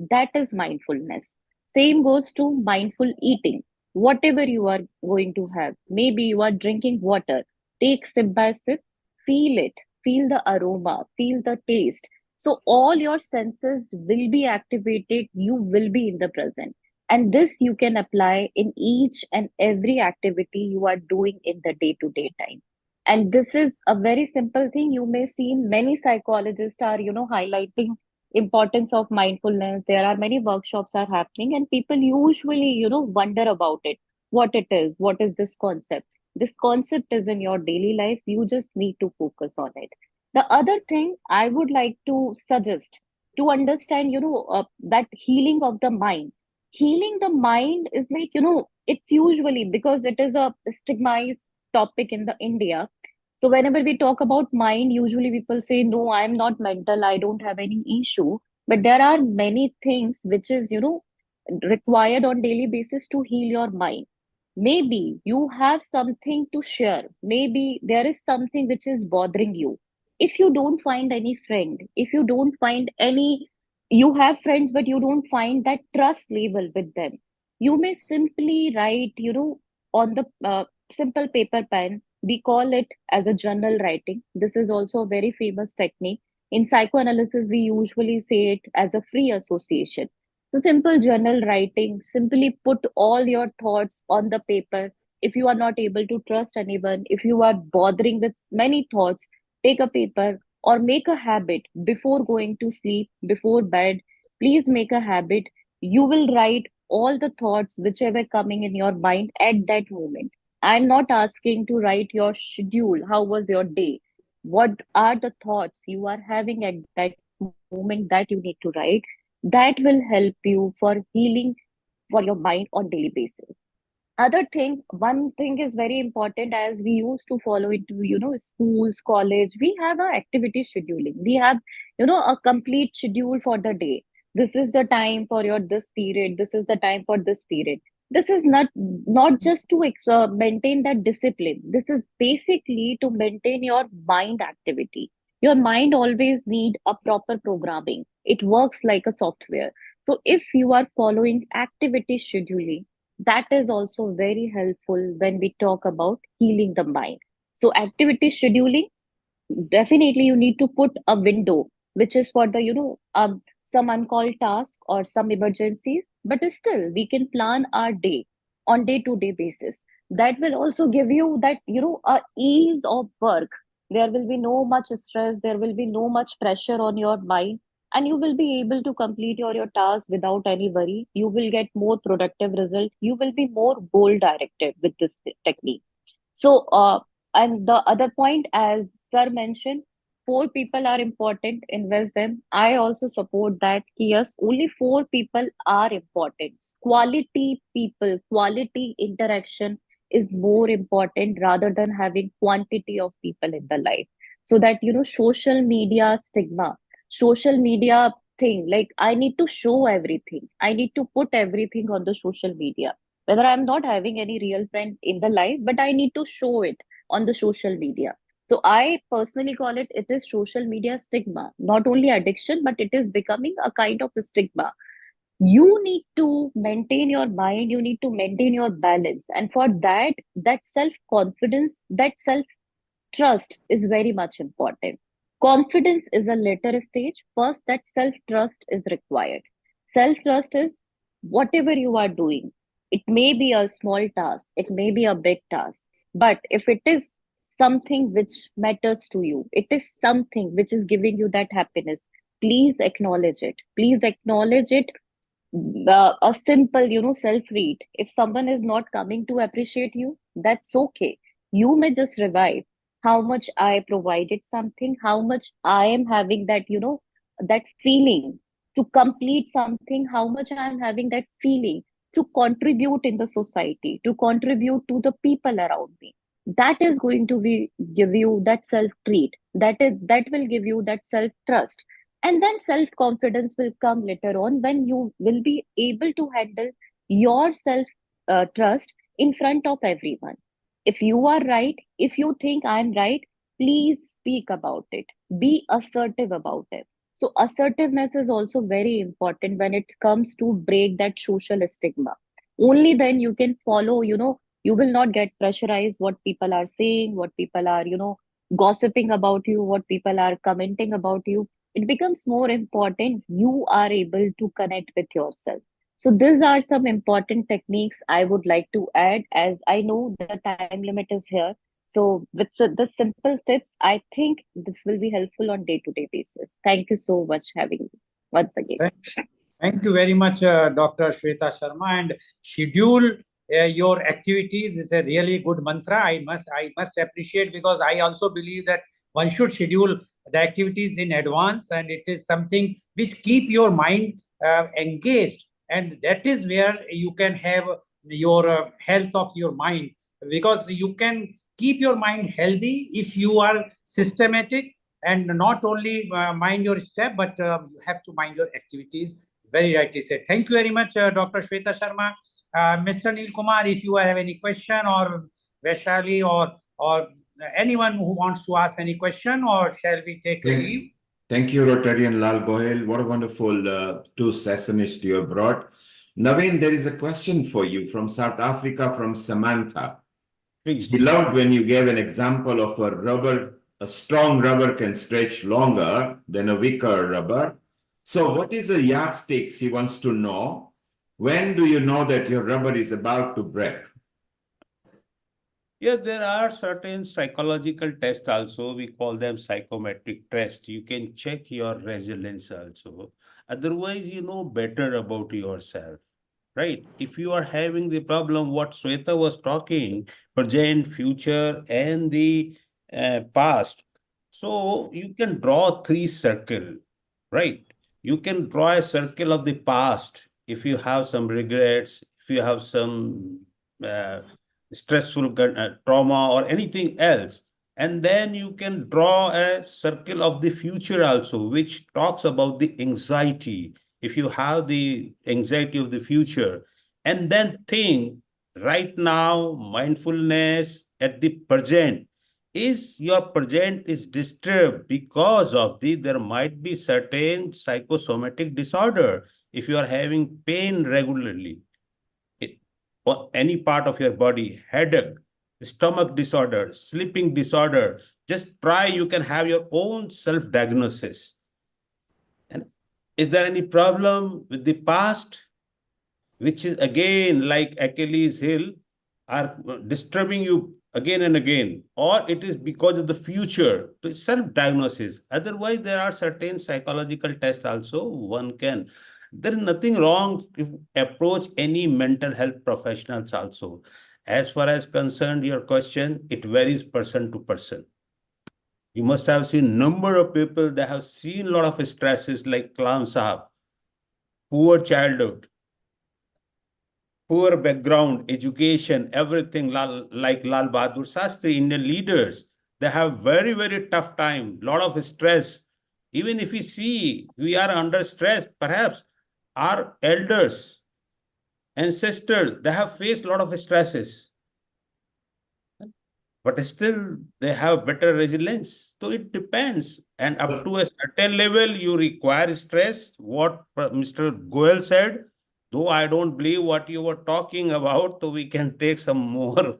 that is mindfulness. Same goes to mindful eating. Whatever you are going to have, maybe you are drinking water, take sip by sip, feel it, feel the aroma, feel the taste. So all your senses will be activated, you will be in the present. And this you can apply in each and every activity you are doing in the day to day time. And this is a very simple thing. You may see many psychologists are, highlighting importance of mindfulness. There are many workshops are happening, and people usually, wonder about it, what it is, what is this concept. This concept is in your daily life, you just need to focus on it. The other thing I would like to suggest, to understand, that healing the mind is like, it's usually because it is a stigmatized topic in the India. So whenever we talk about mind, usually people say, no, I'm not mental, I don't have any issue. But there are many things which is, required on daily basis to heal your mind. Maybe you have something to share. Maybe there is something which is bothering you. If you don't find any friend, if you don't find any, you have friends, but you don't find that trust level with them, you may simply write, on the simple paper pen. We call it as a journal writing. This is also a very famous technique. In psychoanalysis, we usually say it as a free association. So, simple journal writing, simply put all your thoughts on the paper. If you are not able to trust anyone, if you are bothering with many thoughts, take a paper or make a habit before going to sleep, before bed. Please make a habit. You will write all the thoughts whichever coming in your mind at that moment. I'm not asking to write your schedule. How was your day? What are the thoughts you are having at that moment that you need to write, that will help you for healing for your mind on daily basis. Other thing, one thing is very important, as we used to follow into, schools, college, we have a activity scheduling. We have, a complete schedule for the day. This is the time for your this period. This is the time for this period. This is not just to maintain that discipline. This is basically to maintain your mind activity. Your mind always need a proper programming. It works like a software. So if you are following activity scheduling, that is also very helpful when we talk about healing the mind. So activity scheduling, definitely you need to put a window which is for the some uncalled task or some emergencies, but still we can plan our day on day to day basis. That will also give you that a ease of work. There will be no much stress, there will be no much pressure on your mind, and you will be able to complete your task without any worry. You will get more productive result, you will be more goal directed with this technique. So, and the other point, as Sir mentioned, four people are important, invest them. I also support that. Yes, only four people are important. Quality people, quality interaction is more important rather than having quantity of people in the life. So that, social media stigma, social media thing, like I need to show everything, I need to put everything on the social media, whether I'm not having any real friend in the life, but I need to show it on the social media. So I personally call it is social media stigma, not only addiction, but it is becoming a kind of a stigma. You need to maintain your mind, you need to maintain your balance, and for that, that self confidence, that self trust is very much important. Confidence is a later stage. First, that self trust is required. Self trust is whatever you are doing. It may be a small task, it may be a big task, but if it is something which matters to you, it is something which is giving you that happiness, please acknowledge it. Please acknowledge it. A simple, self read. If someone is not coming to appreciate you, that's okay. You may just revive how much I provided something, how much I am having that, that feeling to complete something, how much I am having that feeling to contribute in the society, to contribute to the people around me. That is going to be give you that self treat. That will give you that self trust, and then self confidence will come later on when you will be able to handle your self trust in front of everyone. If you are right, if you think I'm right, please speak about it, be assertive about it. So assertiveness is also very important when it comes to break that social stigma. Only then you can follow, you will not get pressurized what people are saying, what people are, gossiping about you, what people are commenting about you. It becomes more important you are able to connect with yourself. So these are some important techniques I would like to add, as I know the time limit is here. So with the simple tips, I think this will be helpful on day-to-day basis. Thank you so much having me once again. Thank you very much, Dr. Shweta Sharma. And schedule your activities is a really good mantra. I must appreciate, because I also believe that one should schedule the activities in advance, and it is something which keep your mind engaged, and that is where you can have your health of your mind, because you can keep your mind healthy if you are systematic and not only mind your step, but you have to mind your activities. Very rightly said. Thank you very much, Dr. Shweta Sharma. Mr. Neil Kumar, if you have any question, or Vaishali, or anyone who wants to ask any question, or shall we take a leave? Thank you, Rotarian Lal Gohel. What a wonderful two sessionists you have brought. Naveen, there is a question for you from South Africa, from Samantha. Please. She loved when you gave an example of a strong rubber can stretch longer than a weaker rubber. So what is a yardstick? She wants to know. When do you know that your rubber is about to break? Yeah, there are certain psychological tests also. We call them psychometric tests. You can check your resilience also. Otherwise, you know better about yourself, right? If you are having the problem, what Sweta was talking, present, future, and the past. So you can draw three circles. right? You can draw a circle of the past if you have some regrets, if you have some stressful trauma or anything else. And then you can draw a circle of the future also, which talks about the anxiety. If you have the anxiety of the future, and then think right now, mindfulness at the present, is your present is disturbed because of there might be certain psychosomatic disorder. If you are having pain regularly, or any part of your body, headache, stomach disorder, sleeping disorder, just try, you can have your own self-diagnosis. And is there any problem with the past, which is again like Achilles heel, are disturbing you again and again, or it is because of the future? To self-diagnosis. Otherwise, there are certain psychological tests also one can. There is nothing wrong if approach any mental health professionals also. As far as concerned your question, it varies person to person. You must have seen number of people that have seen a lot of stresses like Kalam Sahab, poor childhood, poor background, education, everything, like Lal Bahadur Shastri, Indian leaders, they have very, very tough time, lot of stress. Even if we see we are under stress, perhaps our elders, ancestors, they have faced a lot of stresses, but still they have better resilience. So it depends. And up to a certain level, you require stress. What Mr. Goel said, though I don't believe what you were talking about, so we can take some more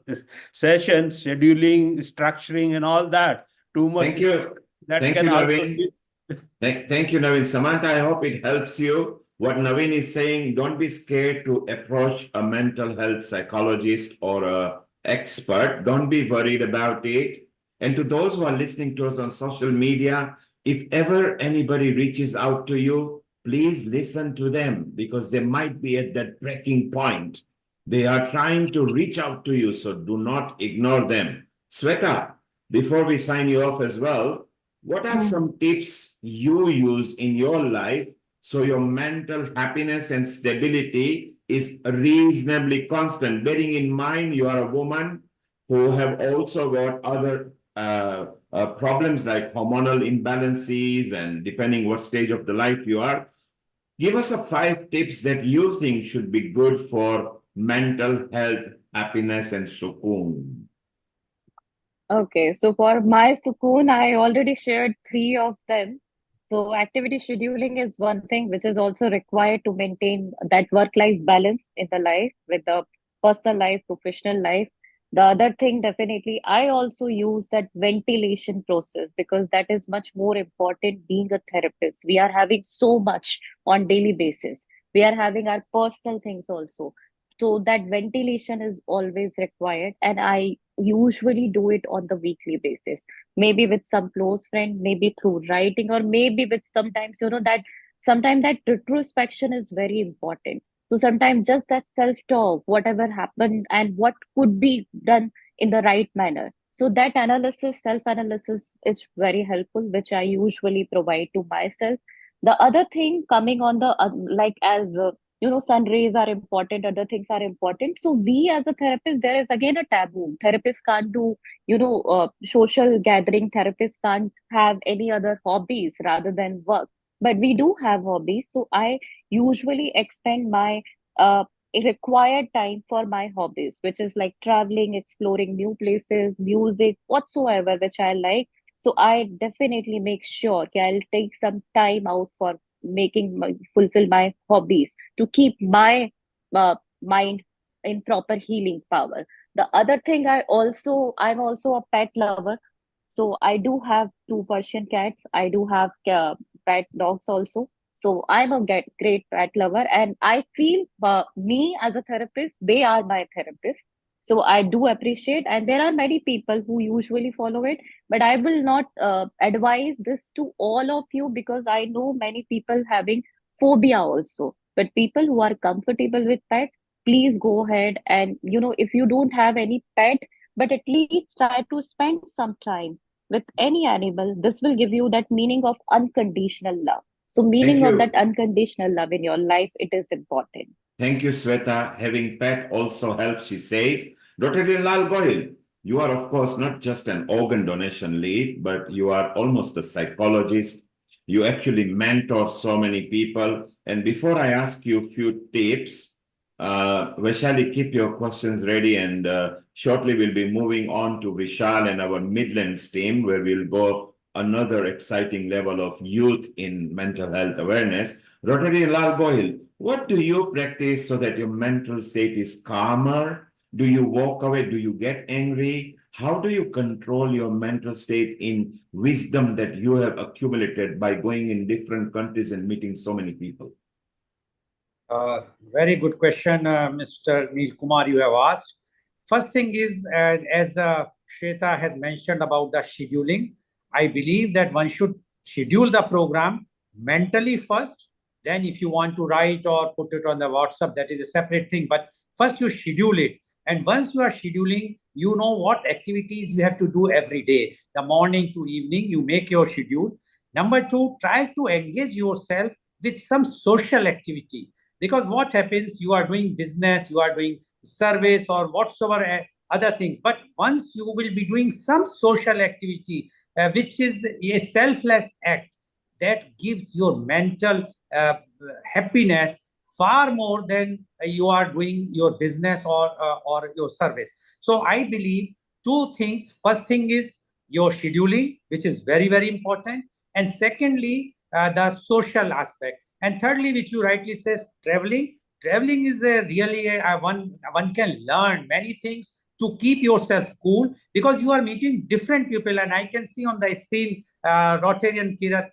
sessions, scheduling, structuring, and all that. Too much. Thank you. That Thank can you, also Naveen. Thank you, Naveen. Samantha, I hope it helps you. What Naveen is saying, don't be scared to approach a mental health psychologist or a expert. Don't be worried about it. And to those who are listening to us on social media, if ever anybody reaches out to you, please listen to them, because they might be at that breaking point. They are trying to reach out to you, so do not ignore them. Sweta, before we sign you off as well, what are some tips you use in your life so your mental happiness and stability is reasonably constant? Bearing in mind you are a woman who have also got other problems like hormonal imbalances, and depending what stage of the life you are. Give us 5 tips that you think should be good for mental health, happiness, and sukoon. Okay, so for my sukoon, I already shared three of them. So activity scheduling is one thing which is also required to maintain that work-life balance in the life with the personal life, professional life. The other thing, definitely, I also use that ventilation process because that is much more important being a therapist. We are having so much on daily basis. We are having our personal things also. So that ventilation is always required, and I usually do it on the weekly basis, maybe with some close friend, maybe through writing, or maybe with sometimes that sometimes that retrospection is very important. So sometimes just that self talk, whatever happened and what could be done in the right manner, so that analysis, self analysis, is very helpful, which I usually provide to myself. The other thing coming on the like as sun rays are important, other things are important. So we as a therapist, there is again a taboo. Therapists can't do social gathering. Therapists can't have any other hobbies rather than work, but we do have hobbies. So I usually expend my uh, required time for my hobbies, which is like traveling, exploring new places, music, whatsoever which I like. So I definitely make sure I'll take some time out for fulfill my hobbies to keep my mind in proper healing power. The other thing, I'm also a pet lover. So I do have two Persian cats. I do have pet dogs also. So I'm a great pet lover, and I feel me as a therapist, they are my therapist. So I do appreciate, and there are many people who usually follow it, but I will not advise this to all of you because I know many people having phobia also. But people who are comfortable with pet, please go ahead, and if you don't have any pet, but at least try to spend some time with any animal. This will give you that meaning of unconditional love. So meaning of you. that unconditional love in your life, it is important. Thank you, Sweta. Having pet also helps, she says. Dr. Lal Goyal, you are, of course, not just an organ donation lead, but you are almost a psychologist. You actually mentor so many people. And before I ask you a few tips, Vaishali, keep your questions ready. And shortly we'll be moving on to Vishal and our Midlands team, where we'll go another exciting level of youth in mental health awareness. Rotary Lal Goyal, what do you practice so that your mental state is calmer? Do you walk away? Do you get angry? How do you control your mental state in wisdom that you have accumulated by going in different countries and meeting so many people? Very good question, Mr. Neil Kumar, you have asked. First thing is, as Shweta has mentioned about the scheduling, I believe that one should schedule the program mentally first. Then if you want to write or put it on the WhatsApp, that is a separate thing. But first you schedule it. And once you are scheduling, you know what activities you have to do every day. The morning to evening, you make your schedule. Number two, try to engage yourself with some social activity. Because what happens, you are doing business, you are doing service or whatsoever other things. But once you will be doing some social activity, which is a selfless act that gives your mental happiness far more than you are doing your business or your service. So I believe two things. First thing is your scheduling, which is very, very important. And secondly, the social aspect. And thirdly, which you rightly says, traveling. Traveling is one can learn many things to keep yourself cool, because you are meeting different people. And I can see on the screen Rotarian Kirat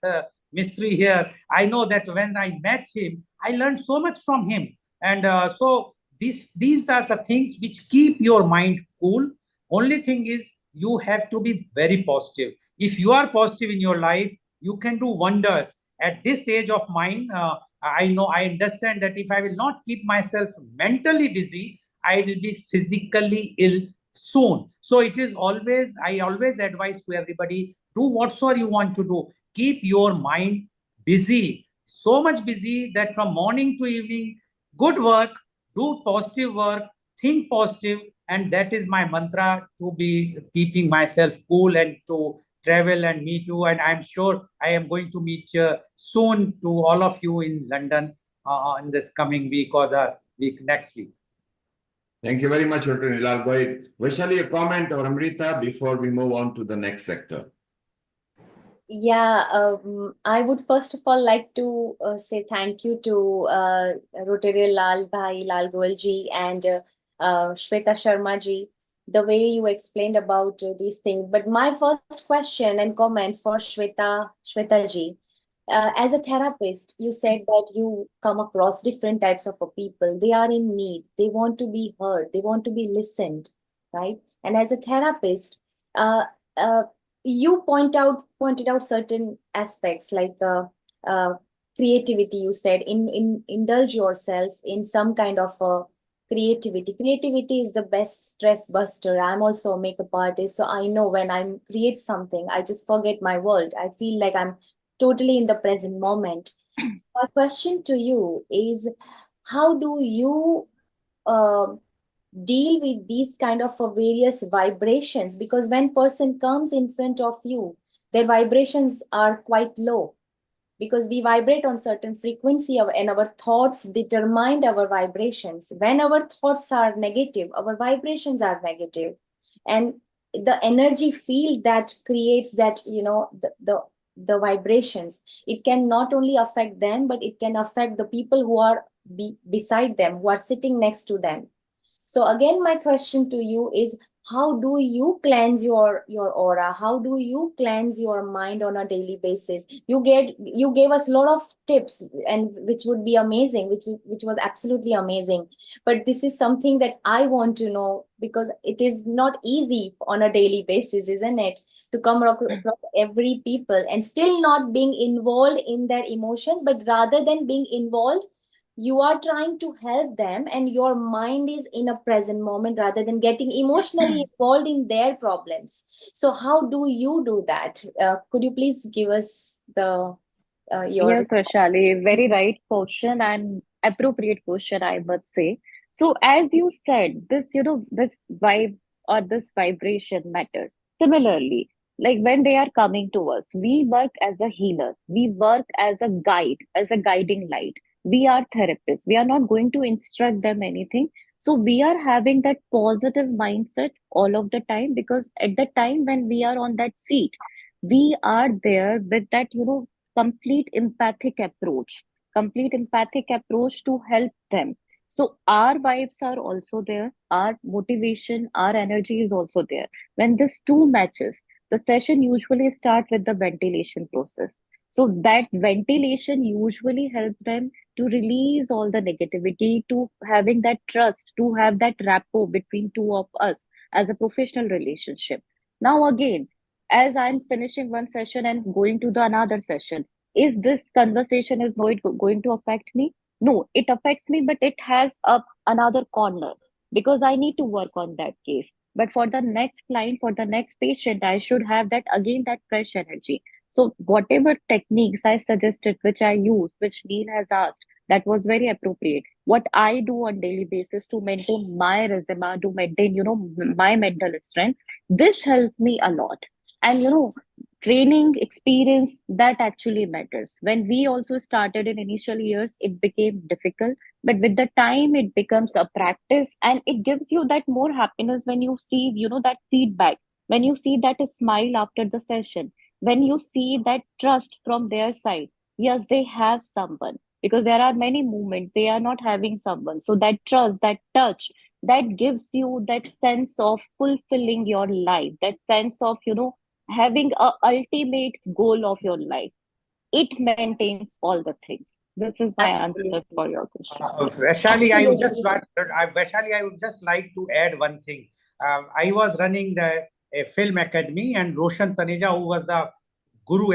Mistry here. I know that when I met him, I learned so much from him. And so these are the things which keep your mind cool. Only thing is, you have to be very positive. If you are positive in your life, you can do wonders. At this age of mine, I understand that if I will not keep myself mentally busy, I will be physically ill soon. So I always advise to everybody, do whatsoever you want to do. Keep your mind busy, so much busy that from morning to evening, good work, do positive work, think positive, and that is my mantra, to be keeping myself cool and to travel and meet you. And I'm sure I am going to meet soon to all of you in London in this coming week or the week next week. Thank you very much, Dr. Nilal Goyal. Vaishali, a comment or Amrita before we move on to the next sector? Yeah, I would first of all like to say thank you to Rotary Lal Bhai, Lal Goyal ji, and Shweta Sharma ji, the way you explained about these things. But my first question and comment for Shweta ji, as a therapist, you said that you come across different types of people. They are in need. They want to be heard. They want to be listened, right? And as a therapist, uh, uh, you pointed out certain aspects like creativity. You said indulge yourself in some kind of creativity is the best stress buster. I'm also a makeup artist, so I know when I create something, I just forget my world. I feel like I'm totally in the present moment. My question to you is, how do you deal with these kind of various vibrations? Because when person comes in front of you, their vibrations are quite low, because we vibrate on certain frequency and our thoughts determine our vibrations. When our thoughts are negative, our vibrations are negative, and the energy field that creates that, the vibrations, it can not only affect them, but it can affect the people who are beside them, who are sitting next to them. So again, my question to you is, how do you cleanse your aura? How do you cleanse your mind on a daily basis? You gave us a lot of tips, and which would be amazing, which was absolutely amazing. But this is something that I want to know, because it is not easy on a daily basis, isn't it? To come across every people and still not being involved in their emotions, but rather than being involved, you are trying to help them, and your mind is in a present moment rather than getting emotionally involved in their problems. So how do you do that? Could you please give us the your Yes, Vaishali, very right question and appropriate question, I must say. So, as you said, this vibes or this vibration matters. Similarly, like when they are coming to us, we work as a healer, we work as a guide, as a guiding light. We are therapists. We are not going to instruct them anything. So, we are having that positive mindset all of the time because at the time when we are on that seat, we are there with that, complete empathic approach to help them. So our vibes are also there, our motivation, our energy is also there. When this two matches, the session usually start with the ventilation process. So that ventilation usually helps them to release all the negativity, to having that trust, to have that rapport between two of us as a professional relationship. Now again, as I'm finishing one session and going to the another session, is this conversation is not going to affect me? No, it affects me, but it has another corner because I need to work on that case. But for the next client, for the next patient, I should have that again, that fresh energy. So whatever techniques I suggested, which I use, which Neil has asked, that was very appropriate. What I do on daily basis to maintain my resume, to maintain, my mental strength, this helped me a lot. And training experience that actually matters. When we also started in initial years, it became difficult, but with the time it becomes a practice and it gives you that more happiness when you see, that feedback, when you see that smile after the session, when you see that trust from their side. Yes, they have someone, because there are many moments they are not having someone. So that trust, that touch, that gives you that sense of fulfilling your life, that sense of, having a ultimate goal of your life. It maintains all the things. This is my answer Absolutely. for your question. Vaishali, absolutely Vaishali, I would just like to add one thing. I was running a film academy, and Roshan Taneja, who was the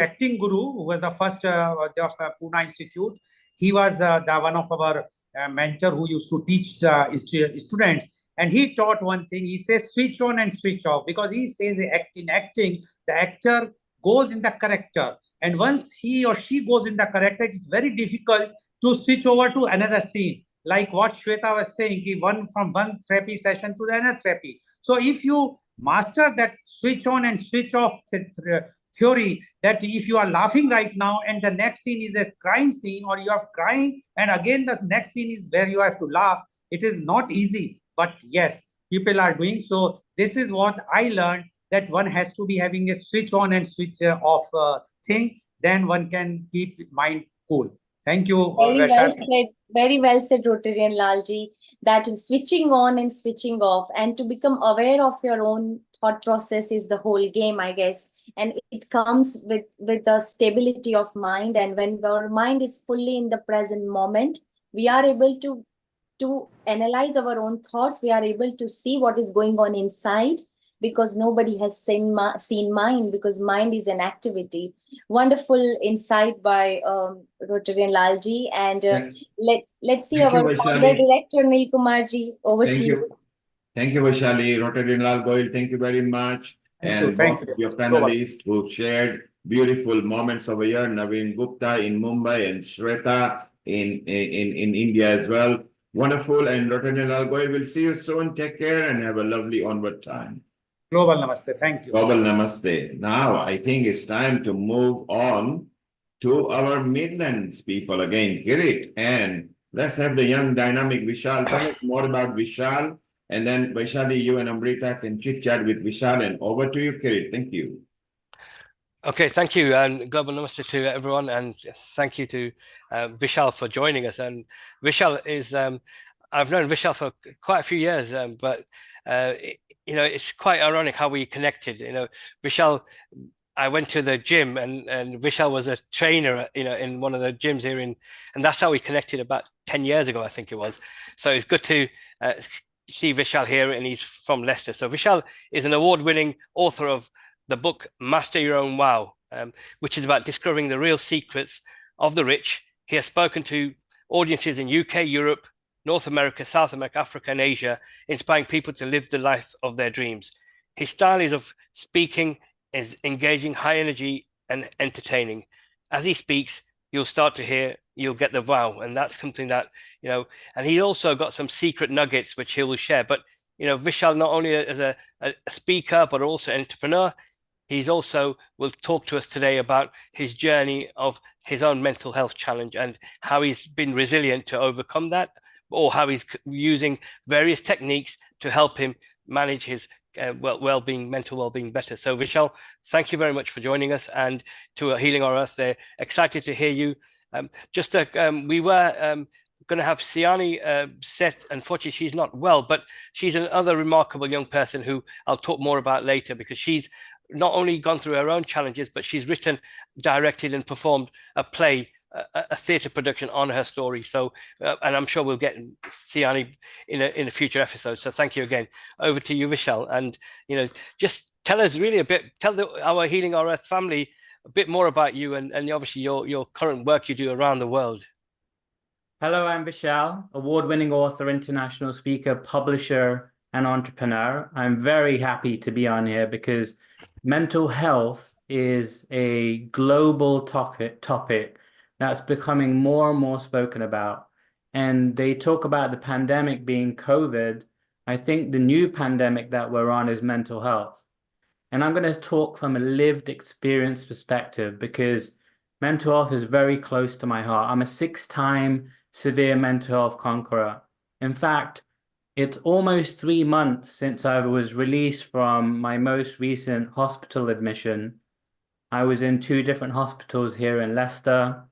acting guru, who was the first of Pune Institute, he was the one of our mentor who used to teach the students. And he taught one thing. He says switch on and switch off, because he says in acting, the actor goes in the character. And once he or she goes in the character, it's very difficult to switch over to another scene. Like what Shweta was saying, from one therapy session to the another therapy. So if you master that switch on and switch off theory, that if you are laughing right now and the next scene is a crying scene, or you are crying and again the next scene is where you have to laugh, it is not easy. But yes, people are doing so. This is what I learned, that one has to be having a switch on and switch off thing. Then one can keep mind cool. Thank you, very well Vaishali. said, very well said, Rotarian Lalji, that switching on and switching off and to become aware of your own thought process is the whole game, I guess. And it comes with the stability of mind. And when our mind is fully in the present moment, we are able to analyze our own thoughts. We are able to see what is going on inside, because nobody has seen mind, because mind is an activity. Wonderful insight by Rotarian Lalji. And let's see Thank you, our founder Vaishali. director Neil Kumarji. Over Thank to you. you. Thank you, Vaishali. Rotary Lal Goyal, thank you very much. Thank you. And Thank both you. of your panelists who shared beautiful moments over here, Naveen Gupta in Mumbai and Shweta in India as well. Wonderful. And Rotary Lal Goyal, we'll see you soon. Take care and have a lovely onward time. Global Namaste. Thank you. Global Namaste. Now, I think it's time to move on to our Midlands people again, Kirit. And let's have the young dynamic Vishal. Tell us more about Vishal. And then Vaishali, you and Amrita can chit chat with Vishal. And over to you, Kirit. Thank you. Okay, thank you, and global namaste to everyone, and thank you to Vishal for joining us. And Vishal is, I've known Vishal for quite a few years, but it's quite ironic how we connected. Vishal, I went to the gym, and Vishal was a trainer, in one of the gyms here and that's how we connected about 10 years ago, I think it was. So it's good to see Vishal here, and he's from Leicester. So Vishal is an award-winning author of the book Master Your Own Wow, which is about discovering the real secrets of the rich. He has spoken to audiences in UK, Europe, North America, South America, Africa, and Asia, inspiring people to live the life of their dreams. His style is of speaking is engaging, high energy, and entertaining. As he speaks, you'll start to hear, you'll get the wow. And that's something that, and he also got some secret nuggets, which he will share. But, Vishal, not only as a speaker, but also an entrepreneur, he's also will talk to us today about his journey of his own mental health challenge and how he's been resilient to overcome that, or how he's using various techniques to help him manage his well-being, mental well-being better. So Vishal, thank you very much for joining us, and to Healing Our Earth. They're excited to hear you. We were going to have Siani set. Unfortunately, she's not well, but she's another remarkable young person who I'll talk more about later, because she's not only gone through her own challenges, but she's written, directed, and performed a play, a theatre production on her story. So, and I'm sure we'll get Siani in a future episode. So, thank you again. Over to you, Vishal, and just tell us really a bit. Tell our Healing Our Earth family a bit more about you, and obviously your current work you do around the world. Hello, I'm Vishal, award-winning author, international speaker, publisher, and entrepreneur. I'm very happy to be on here because mental health is a global topic that's becoming more and more spoken about. And they talk about the pandemic being COVID. I think the new pandemic that we're on is mental health. And I'm going to talk from a lived experience perspective because mental health is very close to my heart. I'm a 6-time severe mental health conqueror. In fact, it's almost 3 months since I was released from my most recent hospital admission. I was in 2 different hospitals here in Leicester.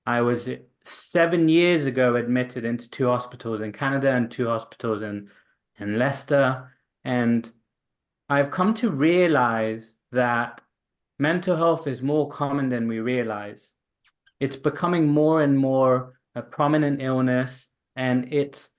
I was 7 years ago admitted into 2 hospitals in Canada and 2 hospitals in Leicester. And I've come to realize that mental health is more common than we realize. It's becoming more and more a prominent illness, and it's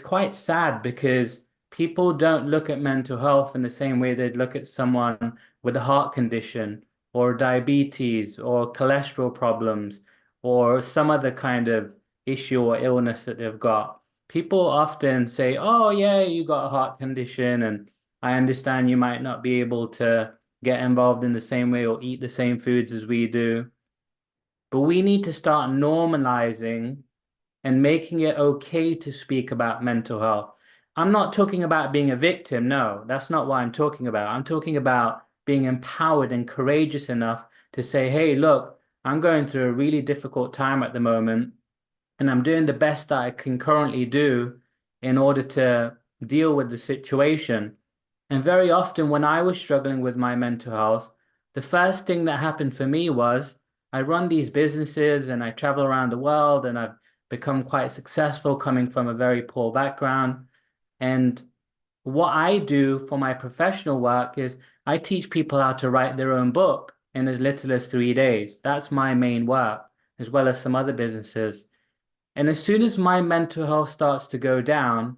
quite sad because people don't look at mental health in the same way they'd look at someone with a heart condition or diabetes or cholesterol problems or some other kind of issue or illness that they've got. People often say, oh yeah, you got a heart condition, and I understand you might not be able to get involved in the same way or eat the same foods as we do. But we need to start normalizing and making it okay to speak about mental health. I'm not talking about being a victim. No, that's not what I'm talking about. I'm talking about being empowered and courageous enough to say, hey, look, I'm going through a really difficult time at the moment, and I'm doing the best that I can currently do in order to deal with the situation. And very often when I was struggling with my mental health, the first thing that happened for me was I run these businesses and I travel around the world, and I've become quite successful coming from a very poor background. And what I do for my professional work is I teach people how to write their own book in as little as 3 days. That's my main work, as well as some other businesses. And as soon as my mental health starts to go down,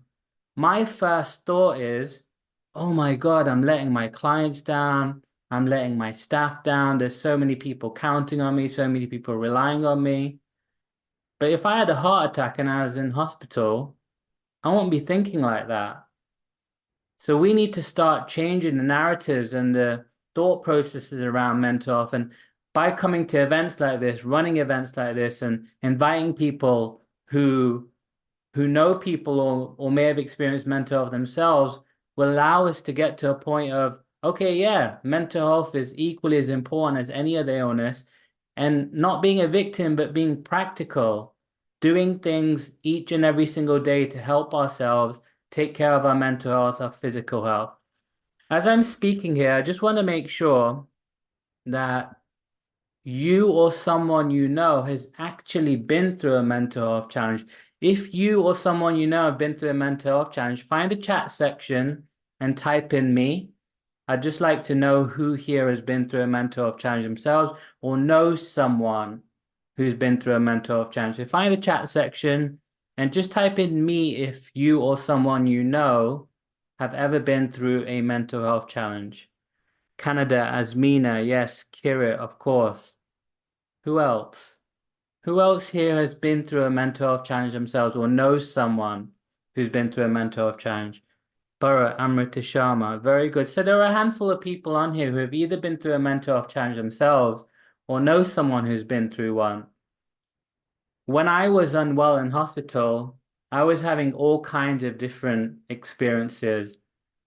my first thought is, oh my God, I'm letting my clients down. I'm letting my staff down. There's so many people counting on me, so many people relying on me. But if I had a heart attack and I was in hospital, I won't be thinking like that. So we need to start changing the narratives and the thought processes around mental health. And by coming to events like this, running events like this, and inviting people who know people or may have experienced mental health themselves, will allow us to get to a point of, okay, yeah, mental health is equally as important as any other illness, and not being a victim, but being practical, doing things each and every single day to help ourselves take care of our mental health, our physical health. As I'm speaking here, I just want to make sure that you or someone you know has actually been through a mental health challenge. If you or someone you know have been through a mental health challenge, find a chat section and type in me. I'd just like to know who here has been through a mental health challenge themselves or knows someone who's been through a mental health challenge. So find a chat section and just type in me if you or someone you know have ever been through a mental health challenge. Canada, Asmina, yes, Kirit, of course. Who else? Who else here has been through a mental health challenge themselves or knows someone who's been through a mental health challenge? Bharat, Amrita Sharma, very good. So there are a handful of people on here who have either been through a mental health challenge themselves or know someone who's been through one. when I was unwell in hospital, I was having all kinds of different experiences.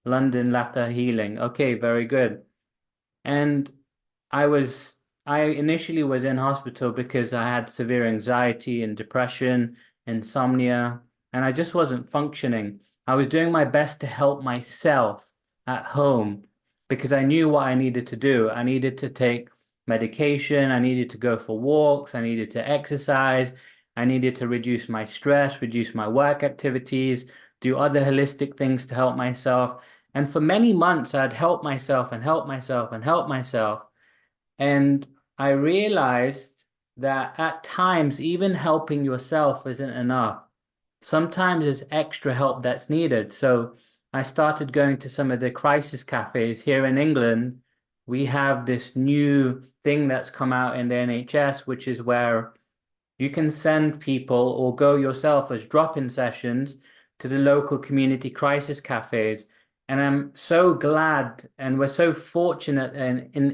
London Laughter Healing. Okay, very good. And I initially was in hospital because I had severe anxiety and depression, insomnia, and I just wasn't functioning. I was doing my best to help myself at home because I knew what I needed to do. I needed to take medication, I needed to go for walks, I needed to exercise, I needed to reduce my stress, reduce my work activities, do other holistic things to help myself. And for many months, I'd help myself and help myself and help myself. And I realized that at times, even helping yourself isn't enough. Sometimes there's extra help that's needed. So I started going to some of the crisis cafes here in England. We have this new thing that's come out in the NHS, which is where you can send people or go yourself as drop-in sessions to the local community crisis cafes. And I'm so glad and we're so fortunate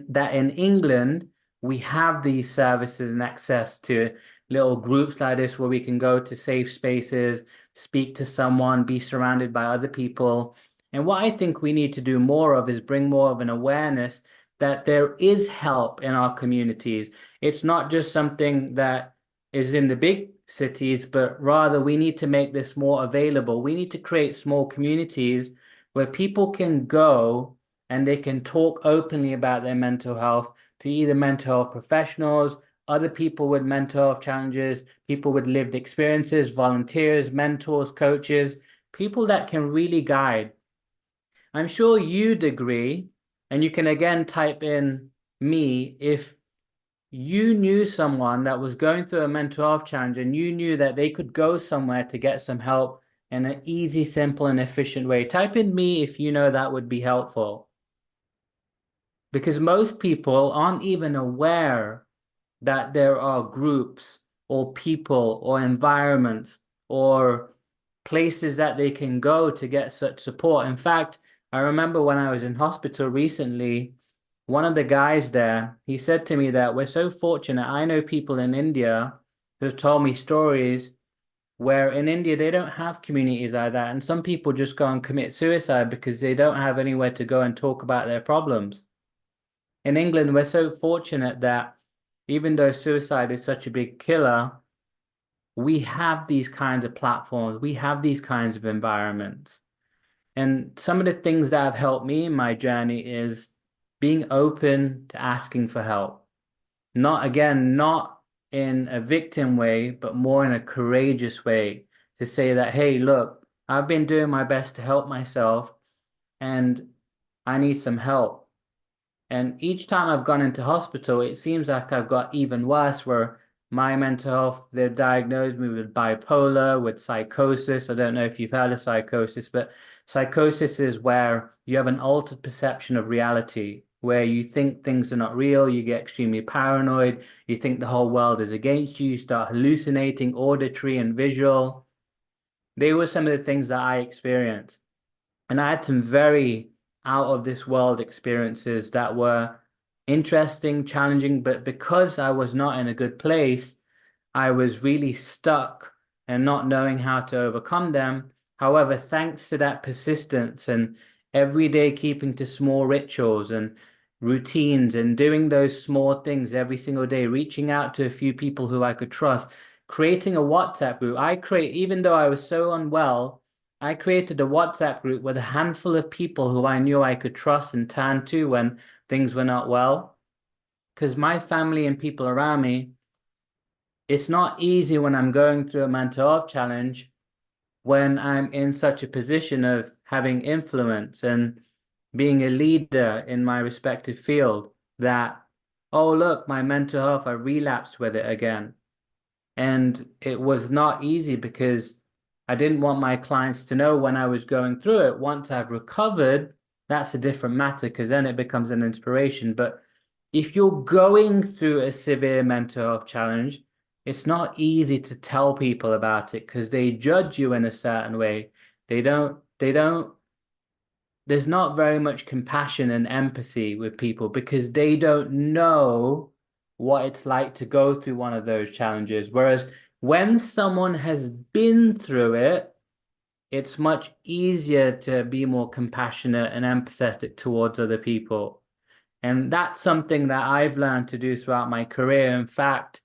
that in England, we have these services and access to little groups like this where we can go to safe spaces, speak to someone, be surrounded by other people. And what I think we need to do more of is bring more of an awareness that there is help in our communities. It's not just something that is in the big cities, but rather we need to make this more available. We need to create small communities where people can go and they can talk openly about their mental health to either mental health professionals, other people with mental health challenges, people with lived experiences, volunteers, mentors, coaches, people that can really guide. I'm sure you'd agree, and you can again type in me if you knew someone that was going through a mental health challenge and you knew that they could go somewhere to get some help in an easy, simple, and efficient way. Type in me if you know that would be helpful. Because most people aren't even aware that there are groups or people or environments or places that they can go to get such support. In fact, I remember when I was in hospital recently, one of the guys there, he said to me that we're so fortunate. I know people in India who've told me stories where in India they don't have communities like that. And some people just go and commit suicide because they don't have anywhere to go and talk about their problems. In England, we're so fortunate that even though suicide is such a big killer, we have these kinds of platforms, we have these kinds of environments. And some of the things that have helped me in my journey is being open to asking for help. Not in a victim way, but more in a courageous way to say that, hey, look, I've been doing my best to help myself and I need some help. And each time I've gone into hospital, it seems like I've got even worse where my mental health, they've diagnosed me with bipolar, with psychosis. I don't know if you've heard of psychosis, but psychosis is where you have an altered perception of reality, where you think things are not real, you get extremely paranoid, you think the whole world is against you, you start hallucinating auditory and visual. They were some of the things that I experienced. And I had some very out of this world experiences that were interesting, challenging, but because I was not in a good place, I was really stuck and not knowing how to overcome them. However, thanks to that persistence and every day keeping to small rituals and routines and doing those small things every single day, reaching out to a few people who I could trust, creating a WhatsApp group. Even though I was so unwell, I created a WhatsApp group with a handful of people who I knew I could trust and turn to when things were not well. Because my family and people around me, it's not easy when I'm going through a mental health challenge, when I'm in such a position of having influence and being a leader in my respective field, that, oh, look, my mental health, I relapsed with it again. And it was not easy because I didn't want my clients to know when I was going through it. Once I've recovered, that's a different matter because then it becomes an inspiration. But if you're going through a severe mental health challenge, it's not easy to tell people about it because they judge you in a certain way. There's not very much compassion and empathy with people because they don't know what it's like to go through one of those challenges. Whereas when someone has been through it, it's much easier to be more compassionate and empathetic towards other people. And that's something that I've learned to do throughout my career. In fact,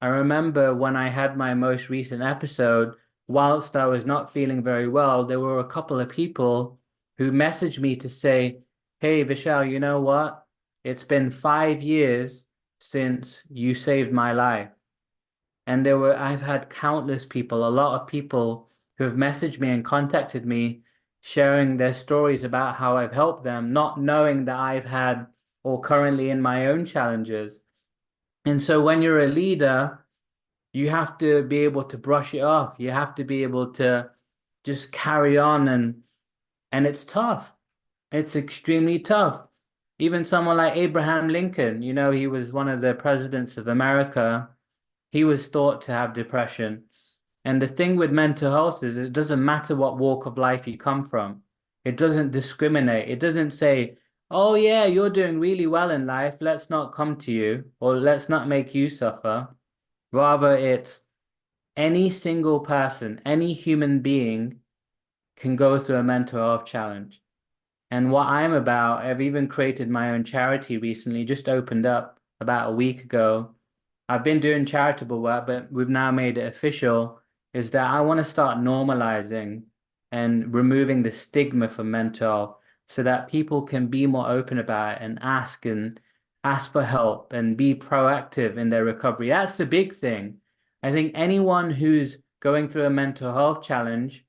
I remember when I had my most recent episode, whilst I was not feeling very well, there were a couple of people who messaged me to say, hey, Vishal, you know what? It's been 5 years since you saved my life. And I've had countless people, a lot of people who have messaged me and contacted me, sharing their stories about how I've helped them, not knowing that I've had or currently in my own challenges. And so when you're a leader, you have to be able to brush it off. You have to be able to just carry on, and it's tough. It's extremely tough. Even someone like Abraham Lincoln, you know, he was one of the presidents of America. He was thought to have depression. And the thing with mental health is it doesn't matter what walk of life you come from. It doesn't discriminate. It doesn't say, oh yeah, you're doing really well in life, let's not come to you, or let's not make you suffer. Rather, it's any single person, any human being can go through a mental health challenge. And what I'm about, I've even created my own charity recently, just opened up about a week ago. I've been doing charitable work, but we've now made it official, is that I want to start normalizing and removing the stigma from mental health so that people can be more open about it and ask for help and be proactive in their recovery. That's the big thing. I think anyone who's going through a mental health challenge,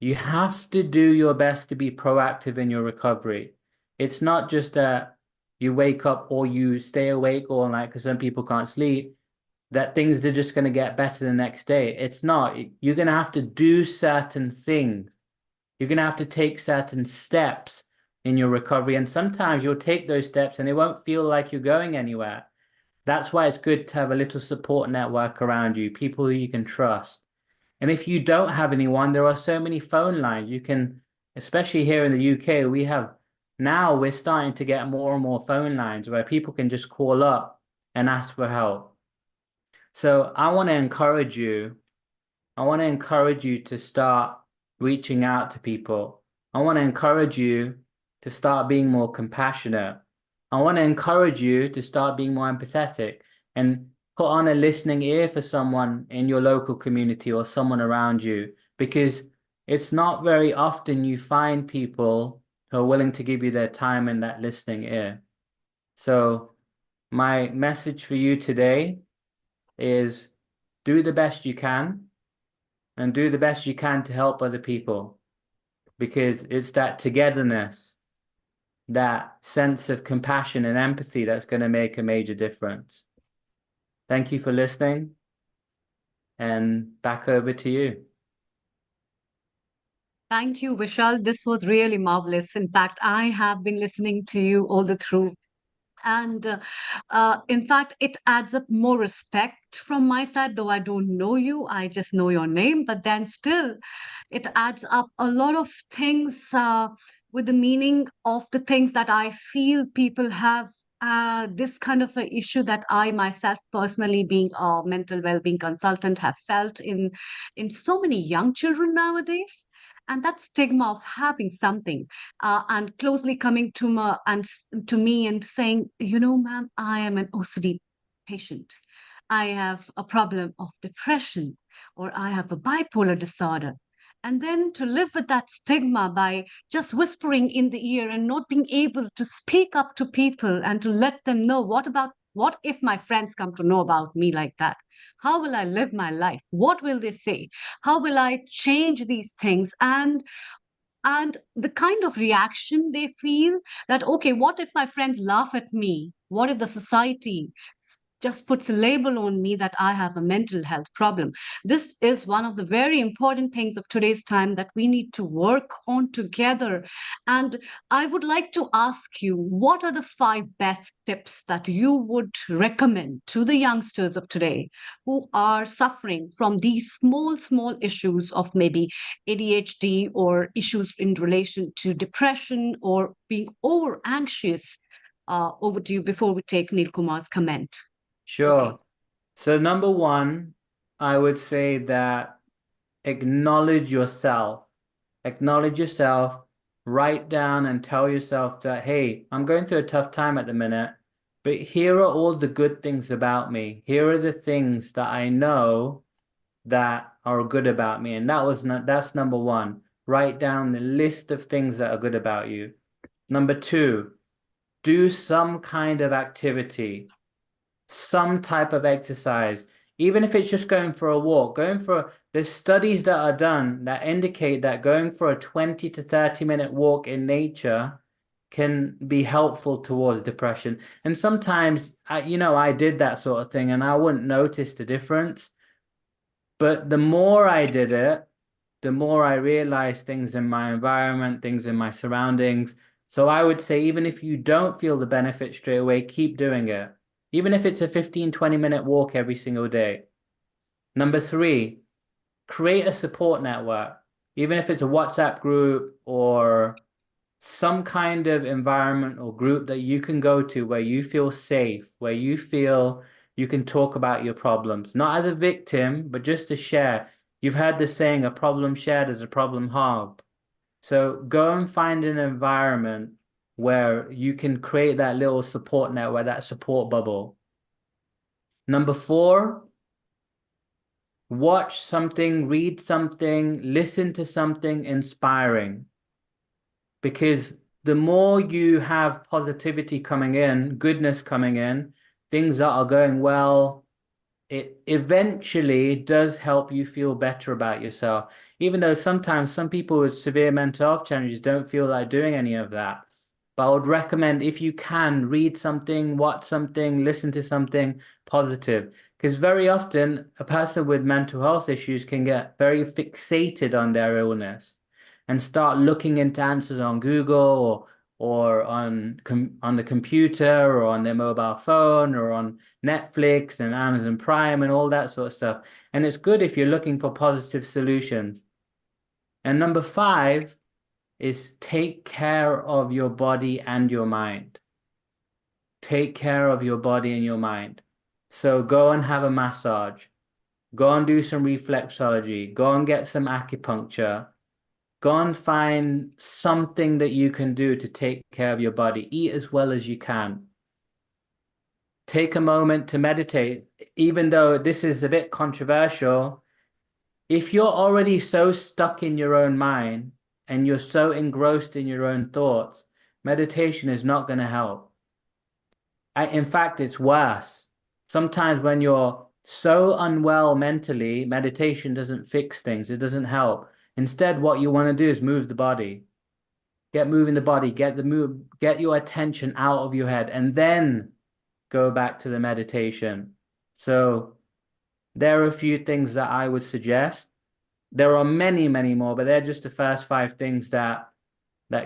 you have to do your best to be proactive in your recovery. It's not just that you wake up or you stay awake all night, because some people can't sleep, that things are just going to get better the next day. It's not. You're going to have to do certain things. You're going to have to take certain steps in your recovery. And sometimes you'll take those steps and it won't feel like you're going anywhere. That's why it's good to have a little support network around you, people who you can trust. And if you don't have anyone, there are so many phone lines. You can, especially here in the UK, we're starting to get more and more phone lines where people can just call up and ask for help. So I want to encourage you. I want to encourage you to start reaching out to people. I want to encourage you to start being more compassionate. I want to encourage you to start being more empathetic and put on a listening ear for someone in your local community or someone around you, because it's not very often you find people who are willing to give you their time and that listening ear. So my message for you today is do the best you can, and do the best you can to help other people, because it's that togetherness, that sense of compassion and empathy that's going to make a major difference. Thank you for listening, and back over to you. Thank you, Vishal. This was really marvelous. In fact, I have been listening to you all the through. And in fact, it adds up more respect from my side, though I don't know you, I just know your name. But then still, it adds up a lot of things with the meaning of the things that I feel people have. This kind of a issue that I myself personally, being a mental well-being consultant, have felt in so many young children nowadays. And that stigma of having something and closely coming to me and saying, you know, ma'am, I am an OCD patient. I have a problem of depression, or I have a bipolar disorder. And then to live with that stigma by just whispering in the ear and not being able to speak up to people and to let them know, what if my friends come to know about me like that? How will I live my life? What will they say? How will I change these things? And the kind of reaction they feel, that okay, what if my friends laugh at me? What if the society just puts a label on me that I have a mental health problem? This is one of the very important things of today's time that we need to work on together. And I would like to ask you, what are the 5 best tips that you would recommend to the youngsters of today who are suffering from these small issues of maybe ADHD or issues in relation to depression or being over anxious? Over to you before we take Neil Kumar's comment. Sure. So number one, I would say that acknowledge yourself. Acknowledge yourself, write down and tell yourself that, hey, I'm going through a tough time at the minute, but here are all the good things about me. Here are the things that I know that are good about me. And that's number one. Write down the list of things that are good about you. Number two, do some kind of activity, some type of exercise, even if it's just going for a walk, there's studies that are done that indicate that going for a 20 to 30 minute walk in nature can be helpful towards depression. And sometimes, I did that sort of thing and I wouldn't notice the difference. But the more I did it, the more I realized things in my environment, things in my surroundings. So I would say, even if you don't feel the benefit straight away, keep doing it. Even if it's a 15, 20-minute walk every single day. Number three, create a support network. Even if it's a WhatsApp group or some kind of environment or group that you can go to where you feel safe, where you feel you can talk about your problems, not as a victim, but just to share. You've heard the saying, a problem shared is a problem halved. So go and find an environment where you can create that little support network, that support bubble. Number four, watch something, read something, listen to something inspiring. Because the more you have positivity coming in, goodness coming in, things that are going well, it eventually does help you feel better about yourself. Even though sometimes some people with severe mental health challenges don't feel like doing any of that. But I would recommend, if you can, read something, watch something, listen to something positive. Because very often a person with mental health issues can get very fixated on their illness and start looking into answers on Google or on the computer or on their mobile phone or on Netflix and Amazon Prime and all that sort of stuff. And it's good if you're looking for positive solutions. And number five is take care of your body and your mind. Take care of your body and your mind. So go and have a massage. Go and do some reflexology. Go and get some acupuncture. Go and find something that you can do to take care of your body. Eat as well as you can. Take a moment to meditate, even though this is a bit controversial. If you're already so stuck in your own mind and you're so engrossed in your own thoughts, meditation is not going to help. In fact, it's worse. Sometimes when you're so unwell mentally, meditation doesn't fix things. It doesn't help. Instead, what you want to do is move the body. Get moving the body, get your attention out of your head, and then go back to the meditation. So there are a few things that I would suggest. There are many, many more, but they're just the first 5 things that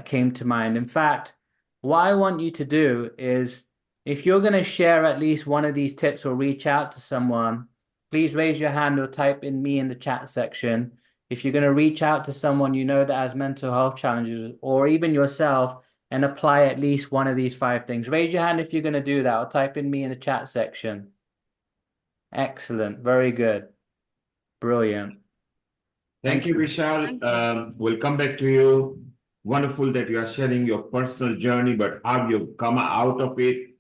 came to mind. In fact, what I want you to do is, if you're going to share at least one of these tips or reach out to someone, please raise your hand or type in me in the chat section. If you're going to reach out to someone you know that has mental health challenges, or even yourself, and apply at least one of these 5 things. Raise your hand if you're going to do that, or type in me in the chat section. Excellent. Very good. Brilliant. Thank you, Vishal. We'll come back to you. Wonderful that you are sharing your personal journey, but how you've come out of it.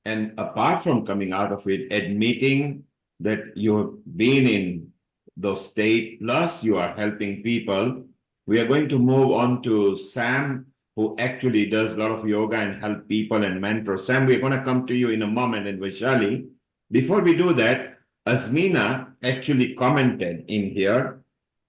And apart from coming out of it, admitting that you've been in those state, plus you are helping people. We are going to move on to Sam, who actually does a lot of yoga and help people and mentor. Sam, we're going to come to you in a moment, and Vaishali. Before we do that, Azmina actually commented in here,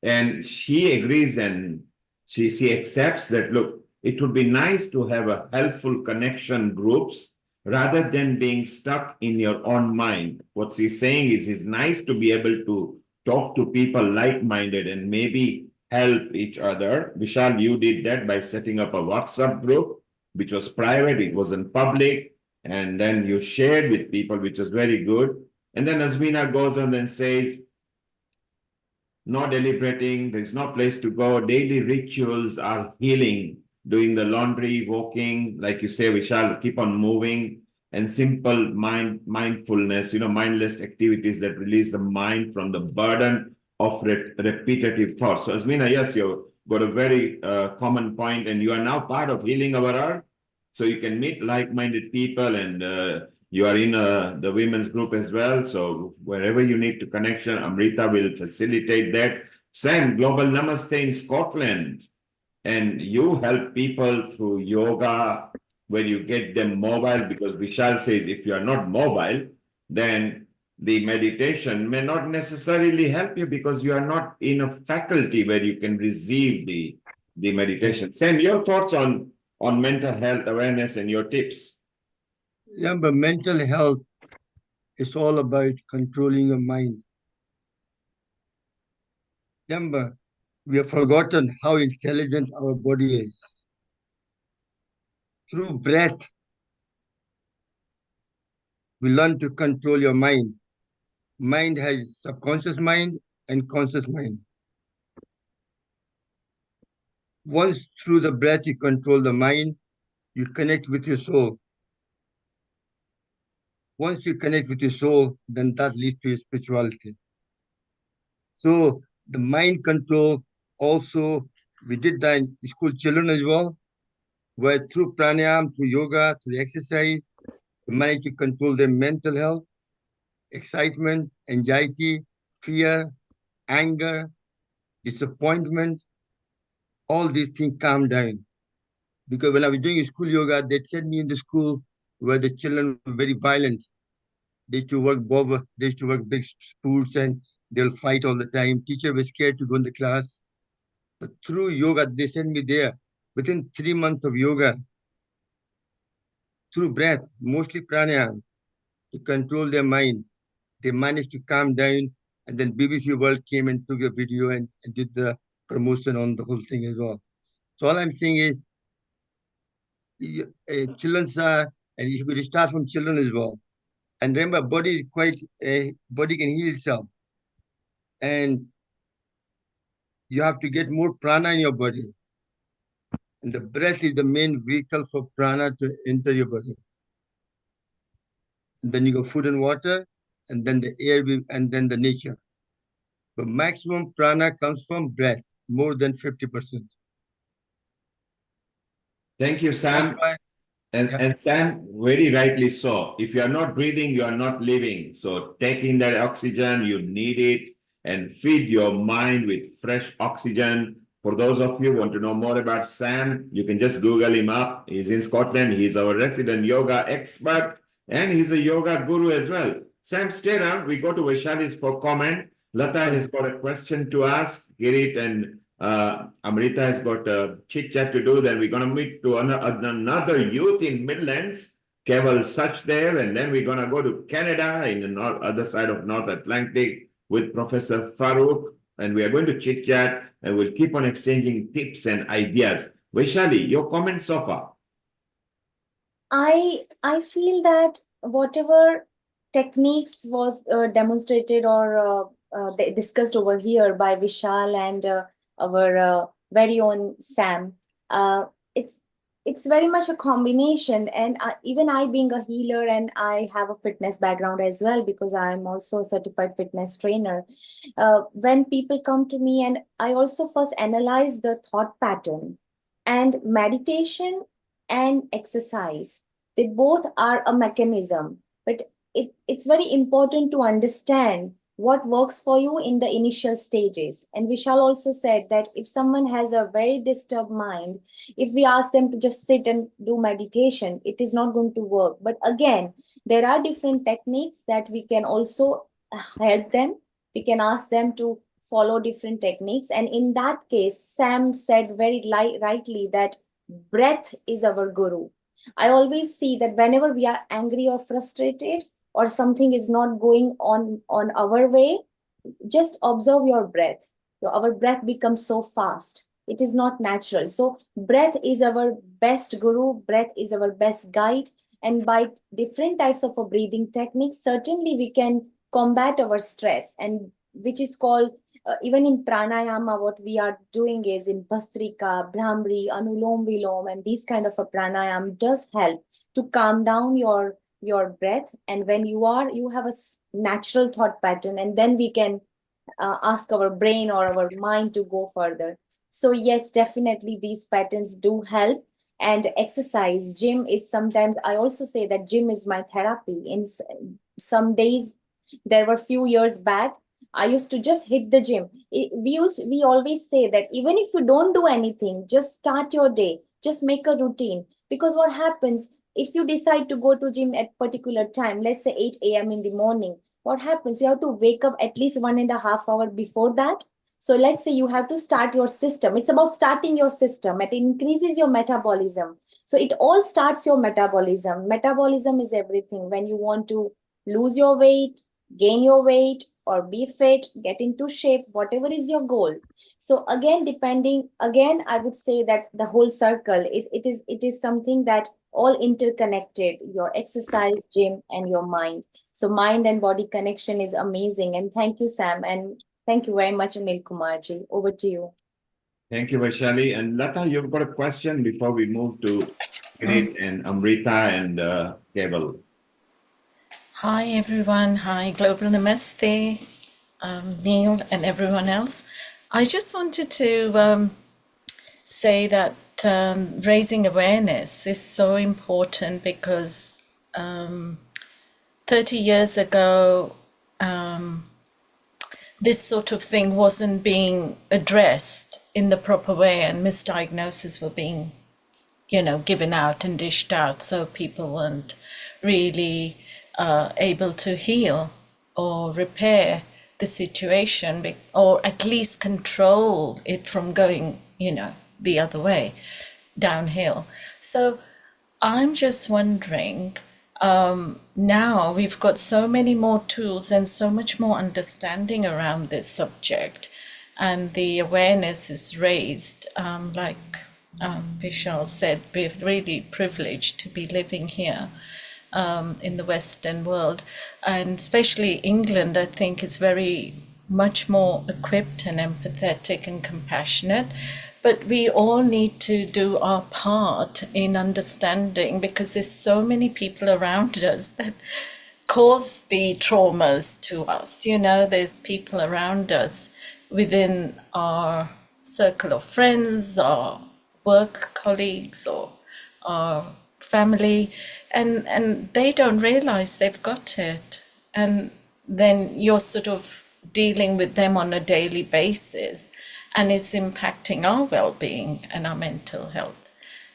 and she agrees and she accepts that, look, it would be nice to have a helpful connection groups rather than being stuck in your own mind. What she's saying is it's nice to be able to talk to people like-minded and maybe help each other. Vishal, you did that by setting up a WhatsApp group, which was private, it wasn't public, and then you shared with people, which was very good. And then Azmina goes on and says, no deliberating, there's no place to go, daily rituals are healing, doing the laundry, walking, like you say, Vishal, keep on moving. and simple mindfulness, mindless activities that release the mind from the burden of repetitive thoughts. So Asmina, yes, you've got a very common point, and you are now part of Healing Our Earth. So you can meet like-minded people, and you are in the women's group as well. So wherever you need to connection, Amrita will facilitate that. Sam, Global Namaste in Scotland. And you help people through yoga where you get them mobile, because Vishal says if you are not mobile, then the meditation may not necessarily help you because you are not in a faculty where you can receive the meditation. Sam, your thoughts on mental health awareness and your tips? Remember, mental health is all about controlling your mind. Remember, we have forgotten how intelligent our body is. Through breath, we learn to control your mind. Mind has subconscious mind and conscious mind. Once through the breath you control the mind, you connect with your soul. Once you connect with your soul, then that leads to your spirituality. So the mind control also, we did that in school children as well, where through pranayama, through yoga, through exercise, we manage to control their mental health, excitement, anxiety, fear, anger, disappointment, all these things calm down. Because when I was doing school yoga, they sent me in the school where the children were very violent. They used to work they used to work big sports, and they'll fight all the time. Teacher was scared to go in the class. But through yoga, they sent me there. Within 3 months of yoga, through breath, mostly pranayama, to control their mind, they managed to calm down. And then BBC World came and took a video and did the promotion on the whole thing as well. So all I'm saying is, children's are, and you could start from children as well. And remember, body is body can heal itself. And you have to get more prana in your body. And the breath is the main vehicle for prana to enter your body. And then you go food and water, and then the air, and then the nature. But maximum prana comes from breath, more than 50%. Thank you, Sam. And Sam, very rightly so. If you are not breathing, you are not living. So take in that oxygen, you need it, and feed your mind with fresh oxygen. For those of you who want to know more about Sam, you can just Google him up. He's in Scotland. He's our resident yoga expert, and he's a yoga guru as well. Sam, stay around. We go to Vaishali's for comment. Lata has got a question to ask. Girit and Amrita has got a chit chat to do. Then we're going to meet to another youth in Midlands, Keval Sachdale, and then we're going to go to Canada in the other side of North Atlantic with Professor Farooq, and we are going to chit chat and we'll keep on exchanging tips and ideas. Vaishali, your comments so far? I feel that whatever techniques was demonstrated or discussed over here by Vishal and our very own Sam, it's very much a combination. And even I, being a healer, and I have a fitness background as well, because I'm also a certified fitness trainer. When people come to me, and I also first analyze the thought pattern, and meditation and exercise, they both are a mechanism, but it's very important to understand what works for you in the initial stages. And Vishal also said that if someone has a very disturbed mind, if we ask them to just sit and do meditation, it is not going to work. But again, there are different techniques that we can also help them. We can ask them to follow different techniques. And in that case, Sam said very rightly that breath is our guru. I always see that whenever we are angry or frustrated, or something is not going on our way, just observe your breath. Our breath becomes so fast. It is not natural. So breath is our best guru. Breath is our best guide. And by different types of breathing techniques, certainly we can combat our stress, and which is called, even in pranayama, what we are doing is in Bhastrika, Brahmari, Anulom Vilom, and these kind of a pranayama does help to calm down your your breath, and when you have a natural thought pattern, and then we can ask our brain or our mind to go further. So yes, definitely these patterns do help. And exercise, gym is sometimes, I also say that gym is my therapy. In some days, there were few years back, I used to just hit the gym. We always say that even if you don't do anything, just start your day, just make a routine. Because what happens, if you decide to go to gym at particular time, let's say 8 a.m. in the morning, what happens, you have to wake up at least 1.5 hours before that. So let's say you have to start your system. It's about starting your system. It increases your metabolism. So it all starts your metabolism. Metabolism is everything. When you want to lose your weight, gain your weight, or be fit, get into shape, whatever is your goal. So again, I would say that the whole circle, it is something that all interconnected, your exercise, gym, and your mind. So mind and body connection is amazing. And thank you, Sam. And thank you very much, Anil Kumarji. Over to you. Thank you, Vaishali. And Lata, you've got a question before we move to Kirit and Amrita and Keval. Hi, everyone. Hi, Global Namaste, Neil, and everyone else. I just wanted to say that raising awareness is so important because 30 years ago, this sort of thing wasn't being addressed in the proper way, and misdiagnoses were being, given out and dished out, so people weren't really able to heal or repair the situation, or at least control it from going, the other way, downhill. So I'm just wondering, now we've got so many more tools and so much more understanding around this subject, and the awareness is raised. Like Vishal said, we're really privileged to be living here in the Western world, and especially England, I think, is very much more equipped and empathetic and compassionate. But we all need to do our part in understanding, because there's so many people around us that cause the traumas to us. There's people around us within our circle of friends, our work colleagues, or our family, and they don't realize they've got it. And then you're sort of dealing with them on a daily basis, and it's impacting our well-being and our mental health.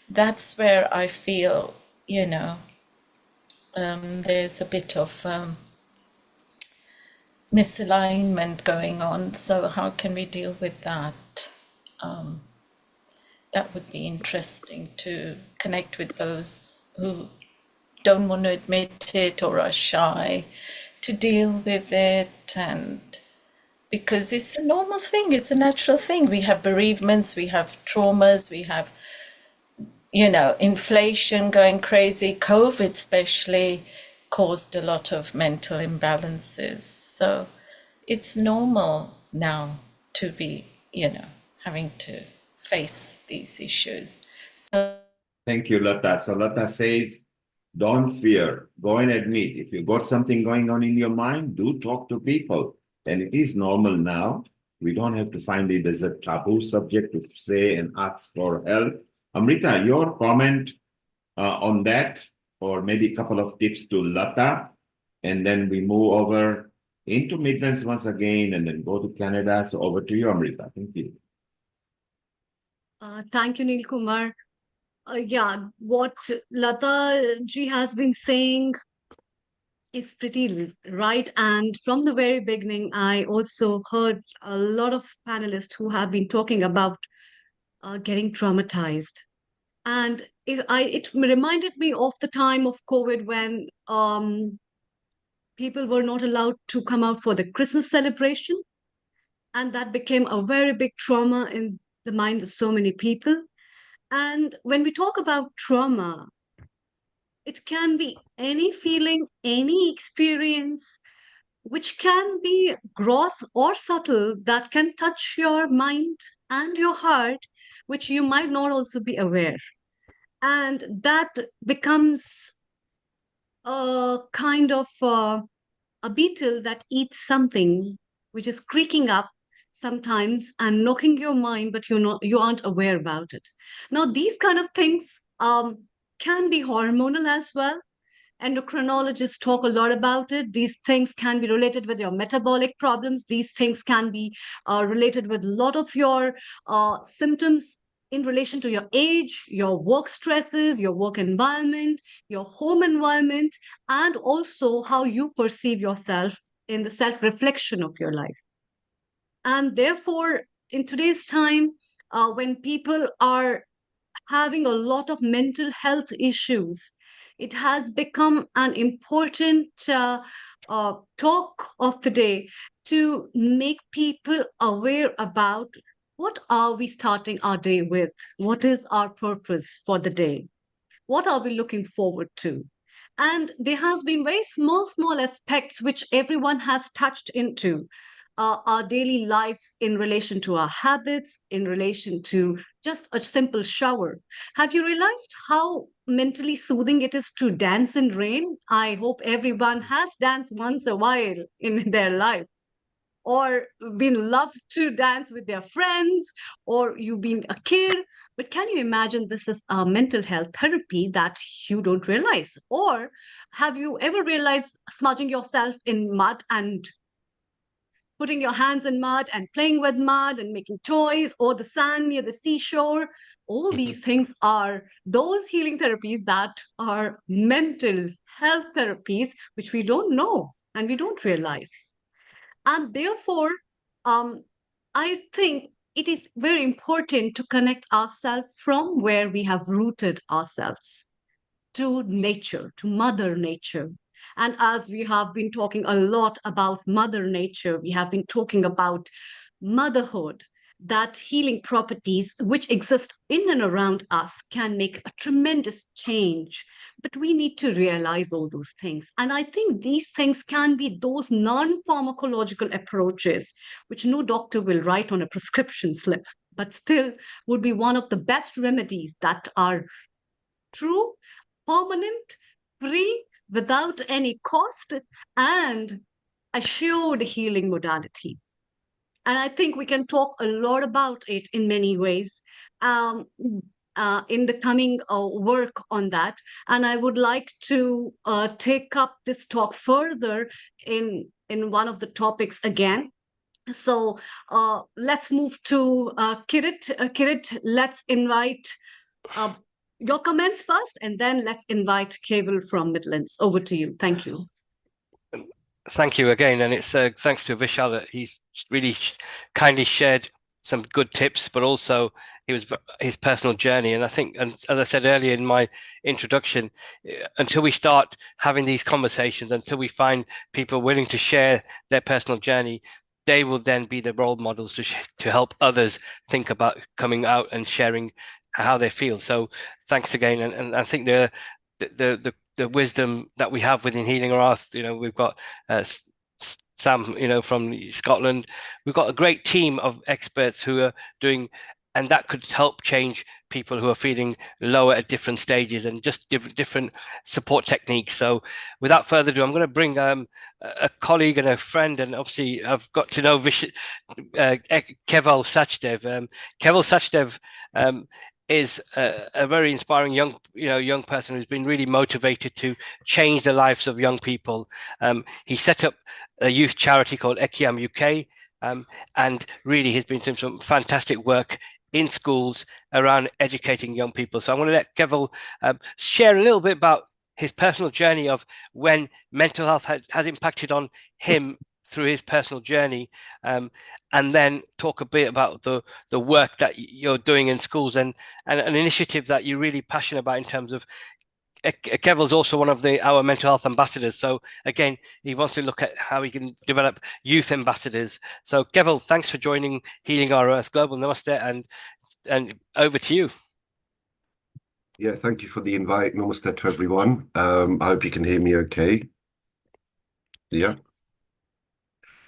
That's where I feel, there's a bit of misalignment going on. So how can we deal with that? That would be interesting to connect with those who don't want to admit it or are shy to deal with it. And because it's a normal thing, it's a natural thing. We have bereavements, we have traumas, we have, inflation going crazy. COVID especially caused a lot of mental imbalances. So it's normal now to be, having to face these issues. So Thank you, Lata. So Lata says, don't fear. Go and admit. If you've got something going on in your mind, do talk to people. And it is normal now. We don't have to find it as a taboo subject to say and ask for help. Amrita, your comment on that, or maybe a couple of tips to Lata, and then we move over into Midlands once again, and then go to Canada. So over to you, Amrita. Thank you. Thank you, Neil Kumar. Yeah, what Lata ji has been saying is pretty right. And from the very beginning, I also heard a lot of panelists who have been talking about getting traumatized. And it reminded me of the time of COVID when people were not allowed to come out for the Christmas celebration. And that became a very big trauma in the minds of so many people. And when we talk about trauma, it can be any feeling, any experience, which can be gross or subtle, that can touch your mind and your heart, which you might not also be aware. And that becomes a kind of a beetle that eats something which is creaking up sometimes and knocking your mind, but you aren't aware about it. Now, these kind of things can be hormonal as well. Endocrinologists talk a lot about it. These things can be related with your metabolic problems. These things can be related with a lot of your symptoms in relation to your age, your work stresses, your work environment, your home environment, and also how you perceive yourself in the self reflection of your life. And therefore, in today's time, when people are having a lot of mental health issues, it has become an important talk of the day to make people aware about what are we starting our day with, what is our purpose for the day, what are we looking forward to. And there has been very small aspects which everyone has touched into our daily lives in relation to our habits, in relation to just a simple shower. Have you realized how mentally soothing it is to dance in rain? I hope everyone has danced once a while in their life, or been loved to dance with their friends, or you've been a kid. But can you imagine this is a mental health therapy that you don't realize? Or have you ever realized smudging yourself in mud and putting your hands in mud and playing with mud and making toys, or the sand near the seashore? All these things are those healing therapies that are mental health therapies, which we don't know and we don't realize. And therefore, I think it is very important to connect ourselves from where we have rooted ourselves to nature, to Mother Nature. And as we have been talking a lot about Mother Nature, we have been talking about motherhood, that healing properties which exist in and around us can make a tremendous change. But we need to realize all those things. And I think these things can be those non pharmacological approaches, which no doctor will write on a prescription slip, but still would be one of the best remedies that are true, permanent, free, without any cost, and assured healing modalities. And I think we can talk a lot about it in many ways in the coming work on that. And I would like to take up this talk further in one of the topics again. So let's move to Kirit. Kirit, let's invite your comments first, and then let's invite Cable from Midlands. Over to you. Thank you. Thank you again, and it's thanks to Vishal that he's really kindly shared some good tips, but also his personal journey. And I think, and as I said earlier in my introduction, until we start having these conversations, until we find people willing to share their personal journey, they will then be the role models to help others think about coming out and sharing how they feel. So thanks again, and I think the wisdom that we have within Healing Our Earth, we've got Sam, from Scotland. We've got a great team of experts who are doing, and that could help change people who are feeling lower at different stages, and just different support techniques. So without further ado, I'm going to bring a colleague and a friend, and obviously I've got to know Keval Sachdev. Keval Sachdev is a very inspiring young person who's been really motivated to change the lives of young people. He set up a youth charity called Ekiam UK, and really has been doing some fantastic work in schools around educating young people. So I'm going to let Keval share a little bit about his personal journey of when mental health has impacted on him through his personal journey, and then talk a bit about the work that you're doing in schools and an initiative that you're really passionate about in terms of. Keval's also one of our mental health ambassadors. So again, he wants to look at how he can develop youth ambassadors. So Keval, thanks for joining Healing Our Earth Global. Namaste, and over to you. Yeah, thank you for the invite. Namaste to everyone. I hope you can hear me okay. Yeah.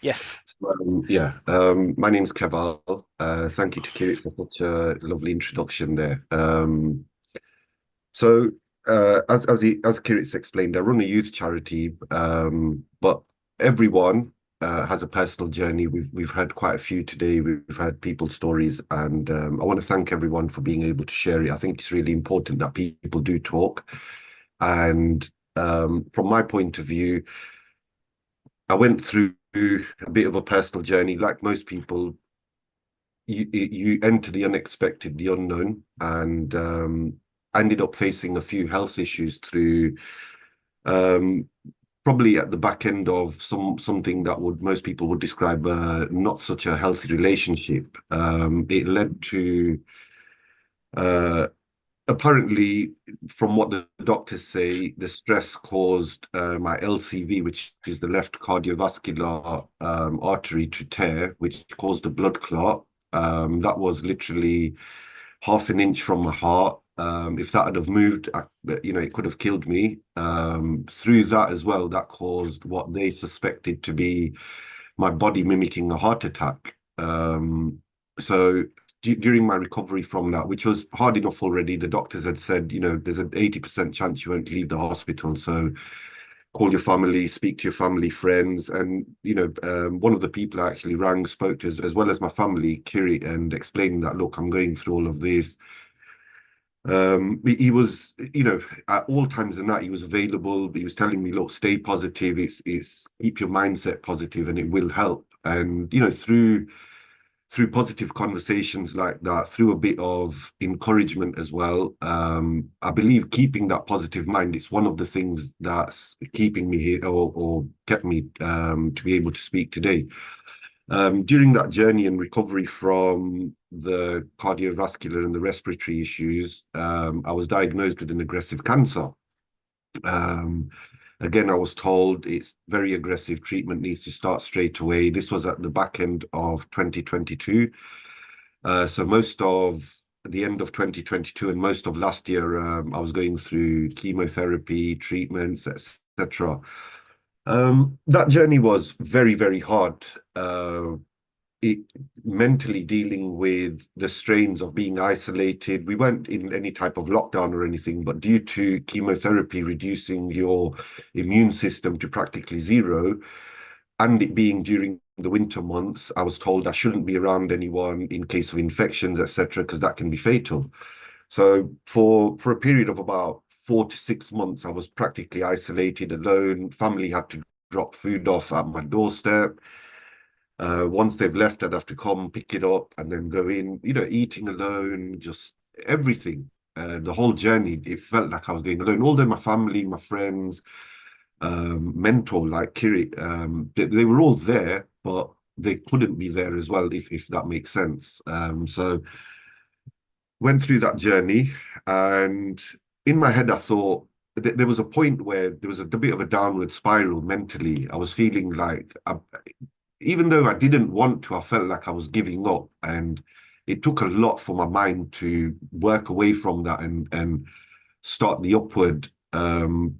Yes. My name is Keval. Thank you to Kirit for such a lovely introduction there. So as Kirit's explained, I run a youth charity, but everyone has a personal journey. We've heard quite a few today. We've heard people's stories, and I want to thank everyone for being able to share it. I think it's really important that people do talk. And from my point of view, I went through a bit of a personal journey. Like most people, you enter the unexpected, the unknown, and I ended up facing a few health issues through probably at the back end of something that most people would describe not such a healthy relationship. It led to apparently, from what the doctors say, the stress caused my LCV, which is the left cardiovascular artery, to tear, which caused a blood clot. That was literally half an inch from my heart. If that had have moved, it could have killed me. Through that as well, that caused what they suspected to be my body mimicking a heart attack. So during my recovery from that, which was hard enough already, the doctors had said, there's an 80% chance you won't leave the hospital. So call your family, speak to your family, friends. And, one of the people I actually rang, spoke to, as well as my family, Kiri, and explaining that, look, I'm going through all of this. He was, at all times in that, he was available. He was telling me, look, stay positive. It's keep your mindset positive and it will help. And, through positive conversations like that, through a bit of encouragement as well, I believe keeping that positive mind, it's one of the things that's keeping me here or kept me to be able to speak today. During that journey and recovery from the cardiovascular and the respiratory issues, I was diagnosed with an aggressive cancer. Again, I was told it's very aggressive, treatment needs to start straight away. This was at the back end of 2022. So most of the end of 2022 and most of last year, I was going through chemotherapy, treatments, etc. That journey was very, very hard. Mentally dealing with the strains of being isolated. We weren't in any type of lockdown or anything, but due to chemotherapy reducing your immune system to practically zero, and it being during the winter months, I was told I shouldn't be around anyone in case of infections, etc., because that can be fatal. So for a period of about 4 to 6 months, I was practically isolated, alone. Family had to drop food off at my doorstep. Once they've left, I'd have to come pick it up and then go in, eating alone, just everything. The whole journey, it felt like I was going alone. Although my family, my friends, mentor like Kiri, they were all there, but they couldn't be there as well, if that makes sense. So went through that journey, and in my head, I thought there was a point where there was a bit of a downward spiral mentally. I was feeling like, even though I didn't want to, I felt like I was giving up, and it took a lot for my mind to work away from that and start the upward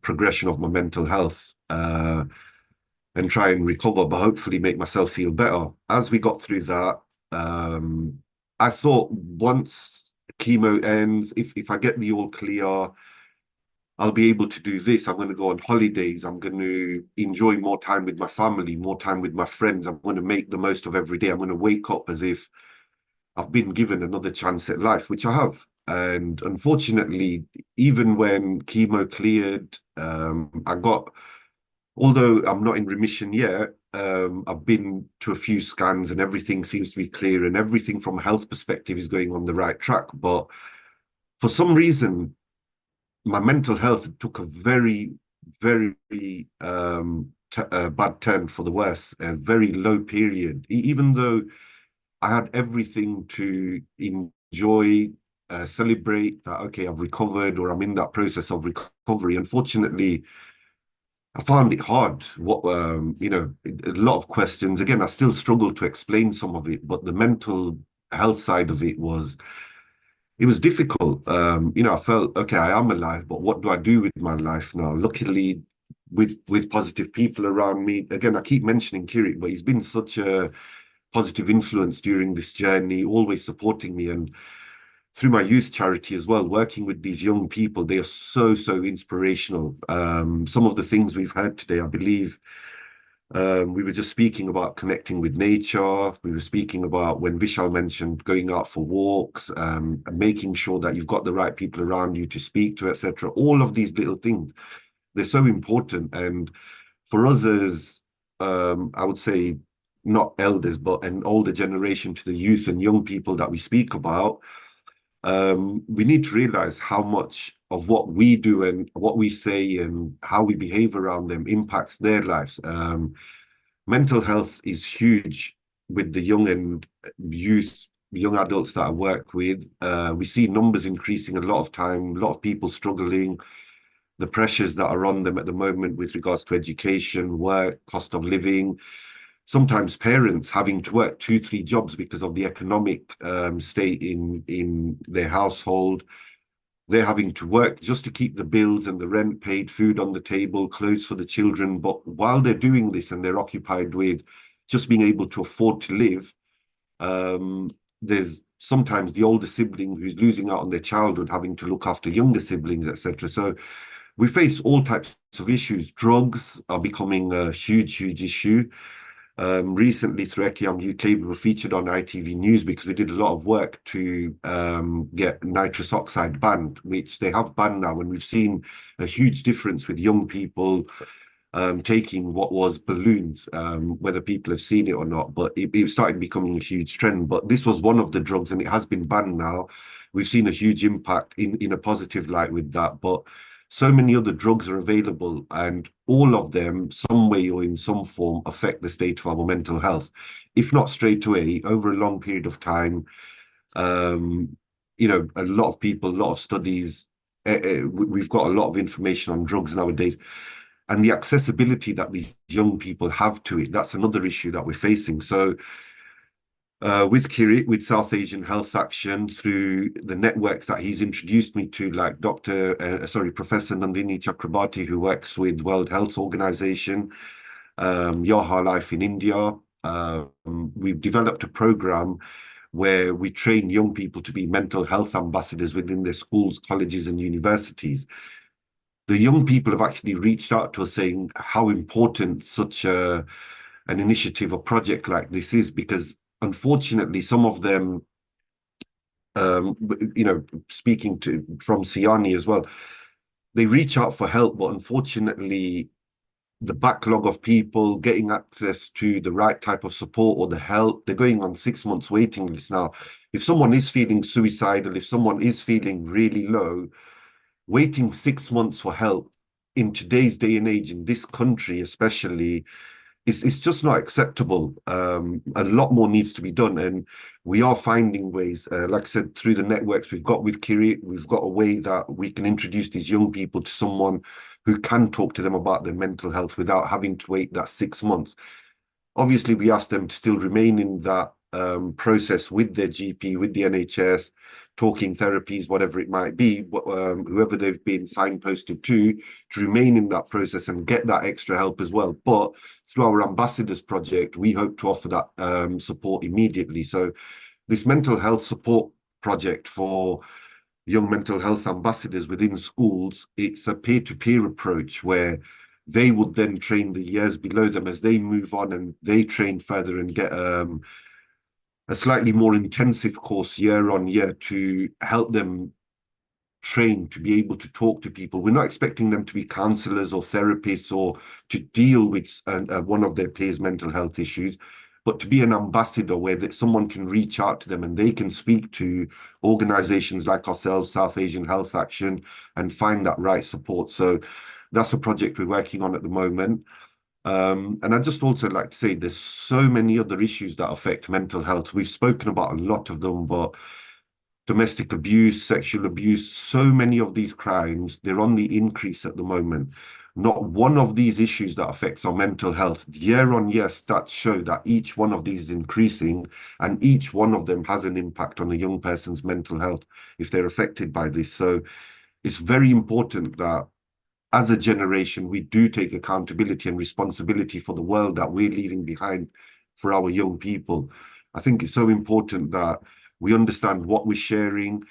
progression of my mental health and try and recover, but hopefully make myself feel better. As we got through that, I thought once chemo ends, if I get the all clear, I'll be able to do this. I'm going to go on holidays. I'm going to enjoy more time with my family, more time with my friends. I'm going to make the most of every day. I'm going to wake up as if I've been given another chance at life, which I have. And unfortunately, even when chemo cleared, although I'm not in remission yet, I've been to a few scans and everything seems to be clear and everything from a health perspective is going on the right track. But for some reason, my mental health took a very, very bad turn for the worse, a very low period. Even though I had everything to enjoy, celebrate that, okay, I've recovered or I'm in that process of recovery. Unfortunately, I found it hard. A lot of questions. Again, I still struggle to explain some of it, but the mental health side of it was difficult. I felt, okay, I am alive, but what do I do with my life now? Luckily, with positive people around me. Again, I keep mentioning Kirit, but he's been such a positive influence during this journey, always supporting me. And through my youth charity as well, working with these young people. They are so, so inspirational. Some of the things we've heard today, I believe, we were just speaking about connecting with nature. We were speaking about, when Vishal mentioned going out for walks, and making sure that you've got the right people around you to speak to, etc. All of these little things, they're so important. And for us as, I would say, not elders, but an older generation, to the youth and young people that we speak about, we need to realize how much of what we do and what we say and how we behave around them impacts their lives. Mental health is huge with the young and youth, young adults that I work with. We see numbers increasing a lot of time, a lot of people struggling, the pressures that are on them at the moment with regards to education, work, cost of living. Sometimes parents having to work 2-3 jobs because of the economic state in their household. They're having to work just to keep the bills and the rent paid, food on the table, clothes for the children. But while they're doing this and they're occupied with just being able to afford to live, there's sometimes the older sibling who's losing out on their childhood, having to look after younger siblings, etc. So we face all types of issues. Drugs are becoming a huge, huge issue. Recently, through Ekiam UK, we were featured on ITV News because we did a lot of work to get nitrous oxide banned, which they have banned now. And we've seen a huge difference with young people taking what was balloons, whether people have seen it or not, but it started becoming a huge trend. But this was one of the drugs and it has been banned now. We've seen a huge impact in a positive light with that. But so many other drugs are available, and all of them, some way or in some form, affect the state of our mental health. If not straight away, over a long period of time. You know, a lot of people, a lot of studies, we've got a lot of information on drugs nowadays. And the accessibility that these young people have to it, that's another issue that we're facing. So with Kirit, with South Asian Health Action, through the networks that he's introduced me to, like Professor Nandini Chakrabarti, who works with World Health Organization, Yaha Life in India, we've developed a program where we train young people to be mental health ambassadors within their schools, colleges, and universities. The young people have actually reached out to us saying how important such an initiative or project like this is, because unfortunately, some of them, you know, speaking from Siani as well, they reach out for help, but unfortunately, the backlog of people getting access to the right type of support or the help, they're going on 6 months waiting list now. If someone is feeling suicidal, if someone is feeling really low, waiting 6 months for help in today's day and age, in this country especially, it's just not acceptable. A lot more needs to be done, and we are finding ways. Like I said, through the networks we've got with Kirit, we've got a way that we can introduce these young people to someone who can talk to them about their mental health without having to wait that 6 months. Obviously, we ask them to still remain in that process with their GP, with the NHS, talking therapies, whatever it might be, whoever they've been signposted to remain in that process and get that extra help as well. But through our ambassadors project, we hope to offer that support immediately. So this mental health support project for young mental health ambassadors within schools, it's a peer-to-peer approach where they would then train the years below them as they move on and they train further and get a slightly more intensive course year on year to help them train to be able to talk to people. We're not expecting them to be counselors or therapists or to deal with one of their peers' mental health issues, but to be an ambassador where someone can reach out to them and they can speak to organizations like ourselves, South Asian Health Action, and find that right support. So that's a project we're working on at the moment. And I just also like to say there's so many other issues that affect mental health. We've spoken about a lot of them, but domestic abuse, sexual abuse, so many of these crimes, they're on the increase at the moment. Not one of these issues that affects our mental health. Year on year stats show that each one of these is increasing, and each one of them has an impact on a young person's mental health if they're affected by this. So it's very important that as a generation, we do take accountability and responsibility for the world that we're leaving behind for our young people. I think it's so important that we understand what we're sharing,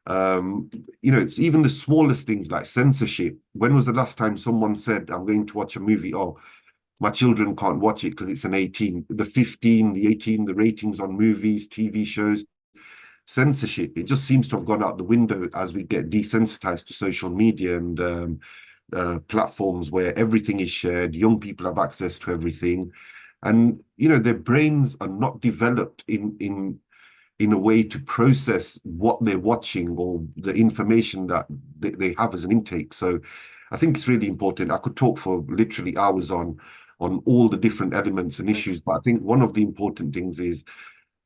You know, it's even the smallest things like censorship. When was the last time someone said, I'm going to watch a movie? Oh, my children can't watch it because it's an 18. The 15, the 18, the ratings on movies, TV shows, censorship. It just seems to have gone out the window as we get desensitized to social media and platforms where everything is shared. Young people have access to everything. And, you know, their brains are not developed in a way to process what they're watching or the information that they have as an intake. So I think it's really important. I could talk for literally hours on all the different elements and issues, but I think one of the important things is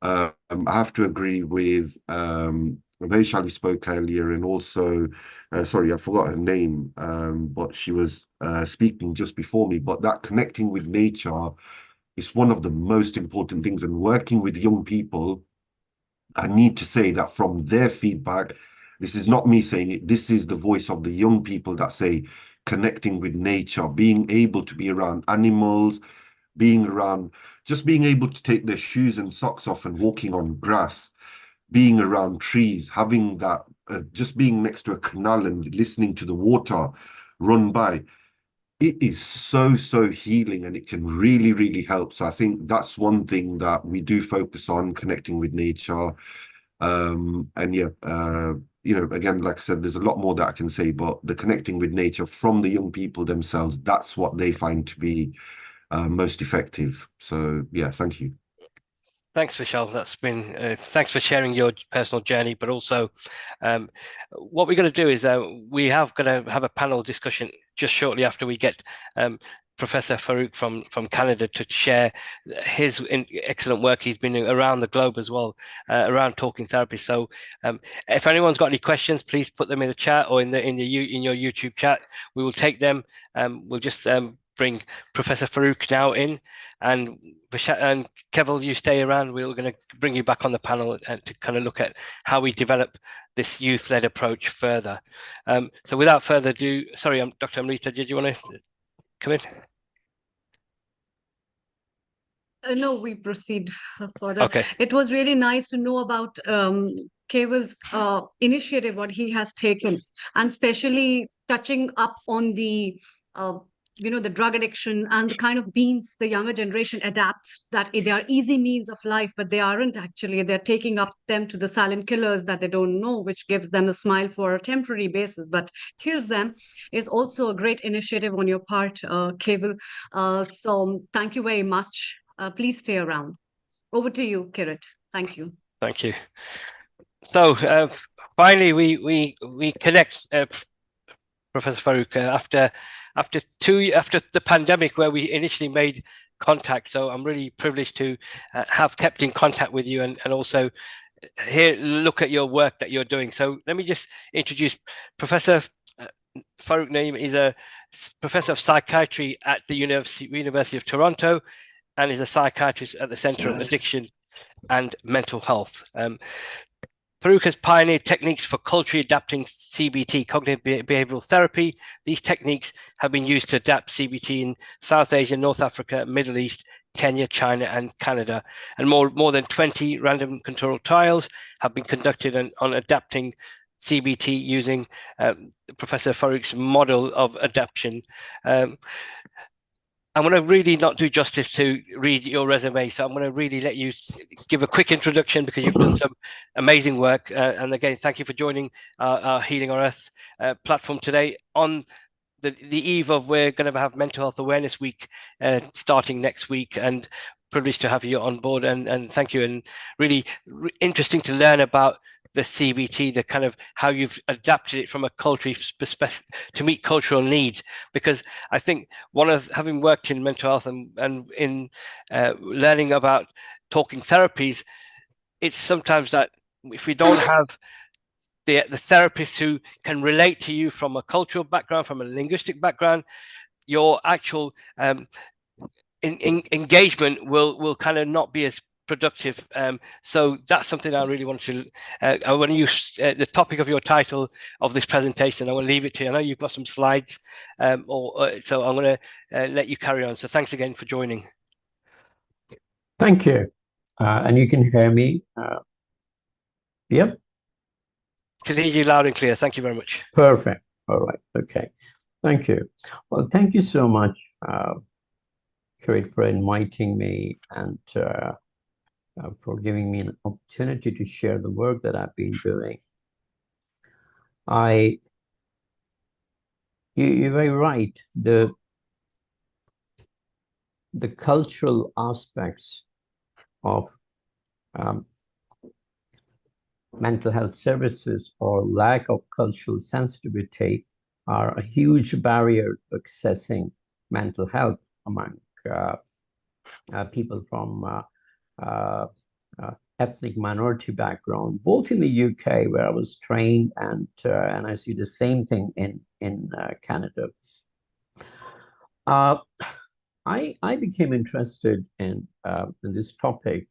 I have to agree with Vaishali spoke earlier, and also, sorry, I forgot her name, but she was speaking just before me, but that connecting with nature is one of the most important things, and working with young people, I need to say that from their feedback, this is not me saying it, this is the voice of the young people that say connecting with nature, being able to be around animals, being around, just being able to take their shoes and socks off and walking on grass, being around trees, having that, just being next to a canal and listening to the water run by. It is so healing, and it can really, really help. So I think that's one thing that we do focus on, connecting with nature. And yeah, you know, again, like I said, there's a lot more that I can say, but the connecting with nature from the young people themselves, that's what they find to be most effective. So yeah, thank you. Thanks, Vishal. That's been thanks for sharing your personal journey, but also what we're going to do is we have going to have a panel discussion just shortly after we get Professor Farouk from Canada to share his excellent work. He's been around the globe as well, around talking therapy. So if anyone's got any questions, please put them in the chat or in your YouTube chat. We will take them. We'll just bring Professor Farouk now in, and Keval, you stay around. We're going to bring you back on the panel to kind of look at how we develop this youth-led approach further. So without further ado, sorry, Dr. Amrita, did you want to come in? No, we proceed further. Okay. It was really nice to know about Keval's initiative, what he has taken, and especially touching up on the the drug addiction and the kind of means the younger generation adapts, that they are easy means of life, but they aren't actually. They're taking up them to the silent killers that they don't know, which gives them a smile for a temporary basis, but kills them, is also a great initiative on your part, Keval. So thank you very much. Please stay around. Over to you, Kirit. Thank you. Thank you. So finally, we connect, Professor Farouk, after the pandemic, where we initially made contact. So I'm really privileged to have kept in contact with you, and also look at your work that you're doing. So let me just introduce Professor Farouk Naeem. Is a professor of psychiatry at the University of Toronto, and is a psychiatrist at the Center of Addiction and Mental Health. Farouk has pioneered techniques for culturally adapting CBT, cognitive behavioral therapy. These techniques have been used to adapt CBT in South Asia, North Africa, Middle East, Kenya, China, and Canada. And more than 20 random controlled trials have been conducted on adapting CBT using Professor Farouk's model of adaptation. I'm going to really not do justice to read your resume, so I'm going to really let you give a quick introduction, because you've done some amazing work. And again, thank you for joining our Healing on Earth platform today on the eve of, we're going to have Mental Health Awareness Week starting next week, and privileged to have you on board. And thank you, and really interesting to learn about the CBT, the kind of how you've adapted it from a cultural perspective to meet cultural needs. Because I think one of, having worked in mental health and in learning about talking therapies, it's sometimes that if we don't have the therapists who can relate to you from a cultural background, from a linguistic background, your actual engagement will kind of not be as productive. So that's something I really want to, I want to use the topic of your title of this presentation. I want to leave it to you. I know you've got some slides, so I'm going to let you carry on. So thanks again for joining. Thank you. And you can hear me. Yep. Can hear you loud and clear. Thank you very much. Perfect. All right. Okay. Thank you. Well, thank you so much, Kirit, for inviting me and for giving me an opportunity to share the work that I've been doing. You're very right. The cultural aspects of mental health services or lack of cultural sensitivity are a huge barrier to accessing mental health among people from ethnic minority background, both in the UK where I was trained and I see the same thing in Canada. I became interested in this topic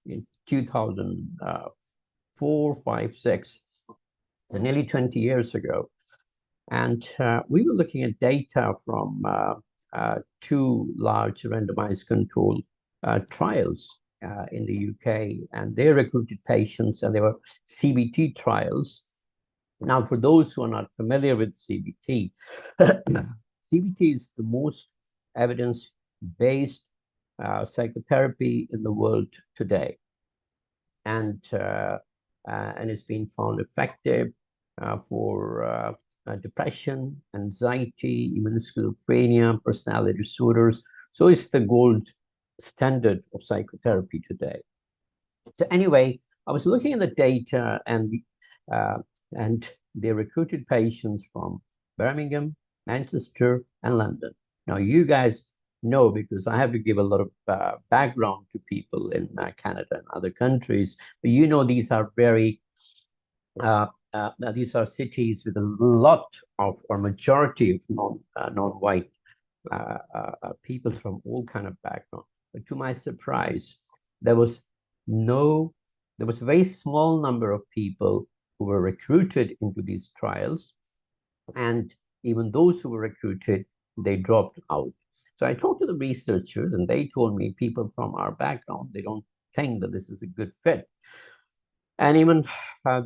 in 2004, 5, 6, so nearly 20 years ago. And we were looking at data from two large randomized control trials in the UK, and they recruited patients, and they were CBT trials. Now, for those who are not familiar with CBT, CBT is the most evidence-based psychotherapy in the world today, and it's been found effective for depression, anxiety, even schizophrenia, personality disorders. So it's the gold standard of psychotherapy today. So anyway, I was looking at the data, and they recruited patients from Birmingham, Manchester, and London. Now, you guys know, because I have to give a lot of background to people in Canada and other countries, but you know these are very these are cities with a lot of, or majority of non-white people from all kind of background. But to my surprise, there was a very small number of people who were recruited into these trials, and even those who were recruited, they dropped out. So I talked to the researchers, and they told me people from our background, they don't think that this is a good fit. And even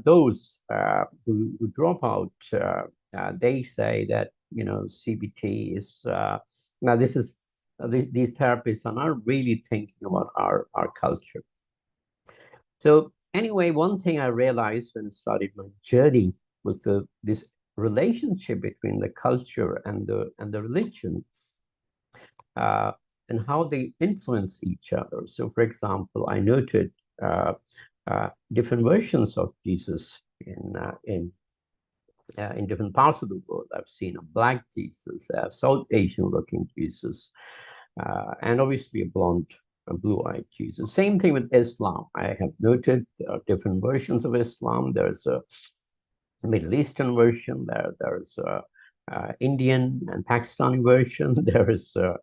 those who drop out, they say that, you know, CBT is, now this is, these therapists are not really thinking about our culture. So anyway, one thing I realized when I started my journey was this relationship between the culture and the religion, and how they influence each other. So, for example, I noted different versions of Jesus in different parts of the world. I've seen a black Jesus, a South Asian-looking Jesus, and obviously a blonde, a blue-eyed Jesus. Same thing with Islam. I have noted there are different versions of Islam. There's a Middle Eastern version. There's a Indian and Pakistani version. There is a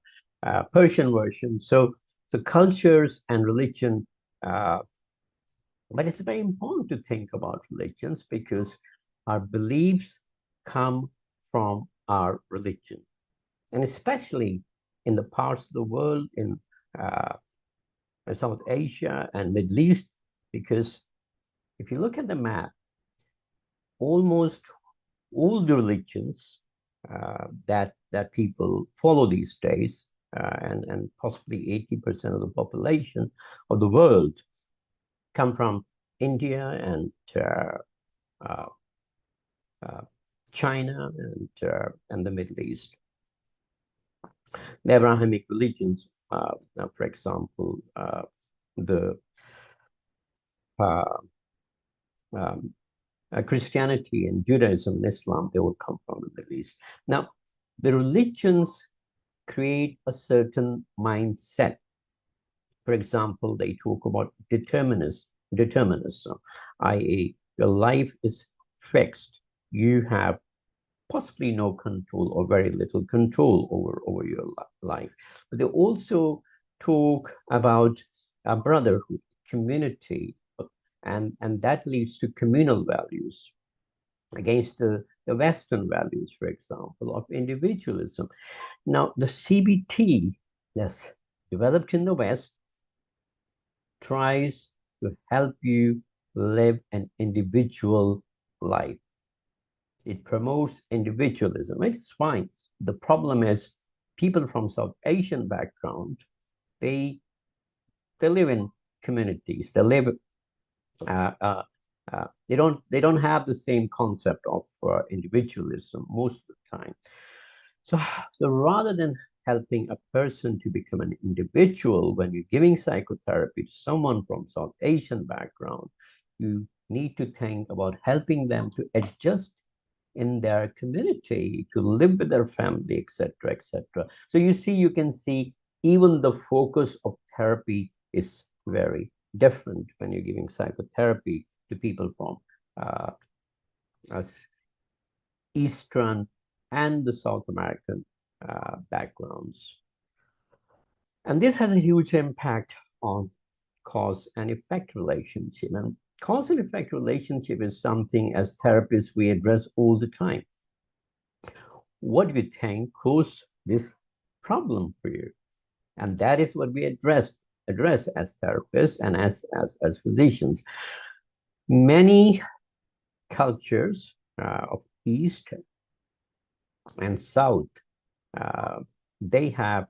Persian version. So cultures and religion. But it's very important to think about religions, because our beliefs come from our religion, and especially in the parts of the world in South Asia and Middle East, because if you look at the map, almost all the religions that people follow these days, and possibly 80% of the population of the world, come from India and China and the Middle East. The Abrahamic religions, for example, Christianity and Judaism and Islam, they will come from the Middle East. Now, the religions create a certain mindset. For example, they talk about determinism, i.e., your life is fixed. You have possibly no control or very little control over your life. But they also talk about brotherhood, community, and that leads to communal values against the Western values, for example, of individualism. Now, the CBT that's developed in the West tries to help you live an individual life. It promotes individualism. It's fine. The problem is people from South Asian background, they live in communities. They live they don't have the same concept of individualism most of the time. So rather than helping a person to become an individual, when you're giving psychotherapy to someone from South Asian background, you need to think about helping them to adjust in their community, to live with their family, etc., etc. So you can see even the focus of therapy is very different when you're giving psychotherapy to people from Eastern and the South American backgrounds. And this has a huge impact on cause and effect relationship. And cause and effect relationship is something as therapists we address all the time. What do you think caused this problem for you? And that is what we address as therapists and as physicians. Many cultures of East and South, they have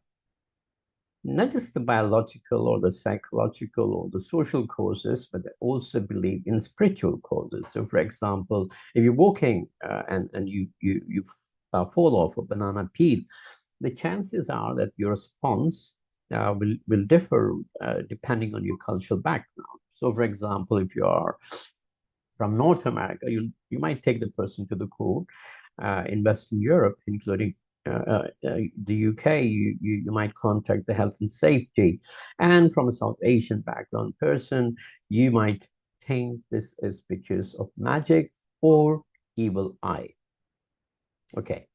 not just the biological or the psychological or the social causes, but they also believe in spiritual causes. So, for example, if you're walking and you fall off a banana peel, the chances are that your response will differ depending on your cultural background. So, for example, if you are from North America, you might take the person to the court. In Western Europe, including the UK, you might contact the health and safety. And from a South Asian background person, you might think this is because of magic or evil eye. Okay.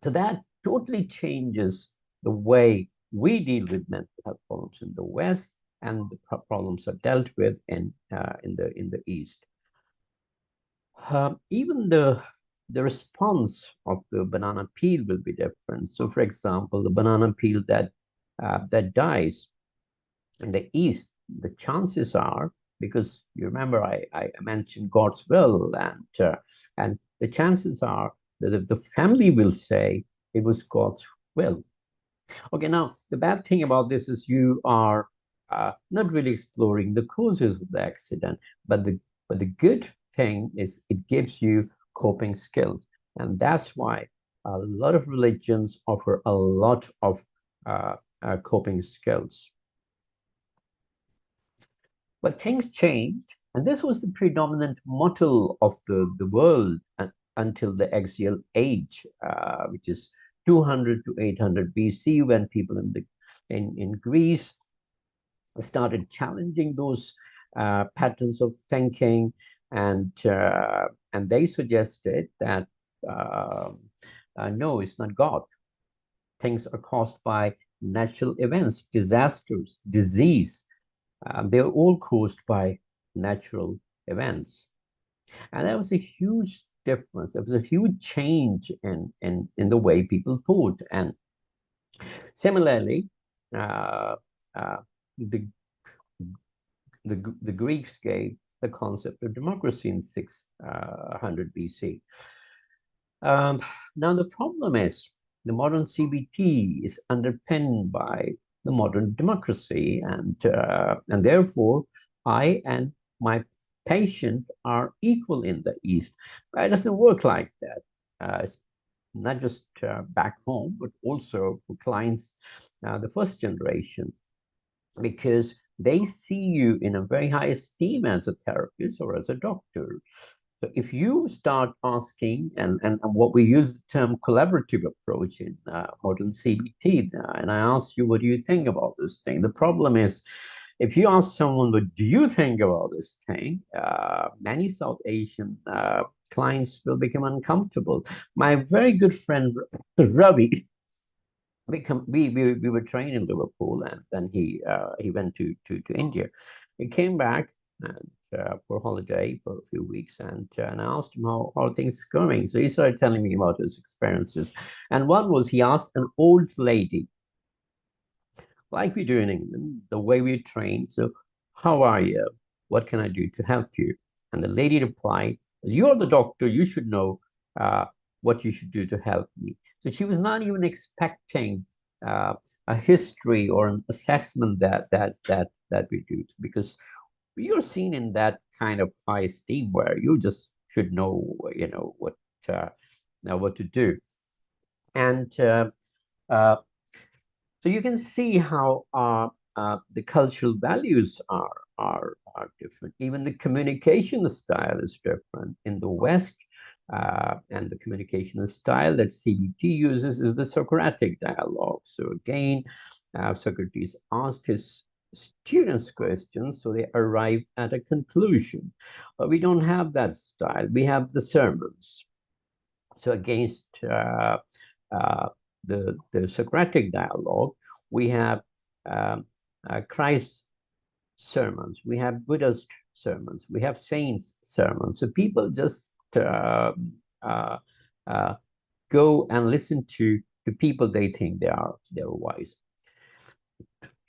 So that totally changes the way we deal with mental health problems in the West, and the problems are dealt with in the East. Even the response of the banana peel will be different. So, for example, the banana peel that dies in the East, the chances are, because you remember I mentioned God's will, and the chances are that if the family will say it was God's will. Okay, now the bad thing about this is you are not really exploring the causes of the accident, but the good thing is it gives you coping skills, and that's why a lot of religions offer a lot of coping skills. But things changed, and this was the predominant motto of the world until the axial age, which is 200 to 800 BC, when people in Greece started challenging those patterns of thinking, and they suggested that no, it's not God. Things are caused by natural events, disasters, disease. They're all caused by natural events. And that was a huge difference. There was a huge change in the way people thought. And similarly, the Greeks gave the concept of democracy in 600 BC. Now the problem is the modern CBT is underpinned by the modern democracy, and therefore I and my patient are equal in the East. But it doesn't work like that. It's not just back home, but also for clients, the first generation, because they see you in a very high esteem as a therapist or as a doctor. So if you start asking, and what we use the term collaborative approach in modern CBT, and I ask you, what do you think about this thing? The problem is, if you ask someone, what do you think about this thing? Many South Asian clients will become uncomfortable. My very good friend, Ravi, we were trained in Liverpool, and then he went to India. He came back and for holiday for a few weeks, and I asked him how things going. So he started telling me about his experiences, and one was he asked an old lady, like we do in England, the way we train. So, how are you? What can I do to help you? And the lady replied You're the doctor, you should know what you should do to help me. So she was not even expecting a history or an assessment that we do, because you're seen in that kind of high esteem where you just should know, what to do. And so you can see how the cultural values are different. Even the communication style is different. In the West, and the communication style that CBT uses is the Socratic dialogue. So again, Socrates asked his students questions, so they arrive at a conclusion. But we don't have that style. We have the sermons. So against the Socratic dialogue, we have Christ's sermons, we have Buddha's sermons, we have saints' sermons. So people just go and listen to the people they think they're wise.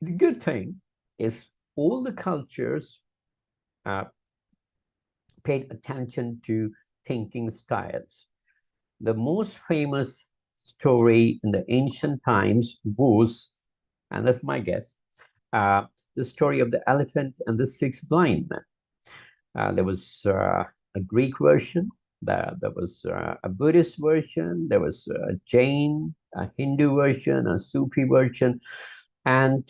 The good thing is all the cultures paid attention to thinking styles. The most famous story in the ancient times was, and that's my guess, the story of the elephant and the six blind men. There was a Greek version, there was a Buddhist version, there was a Jain, a Hindu version, a Sufi version, and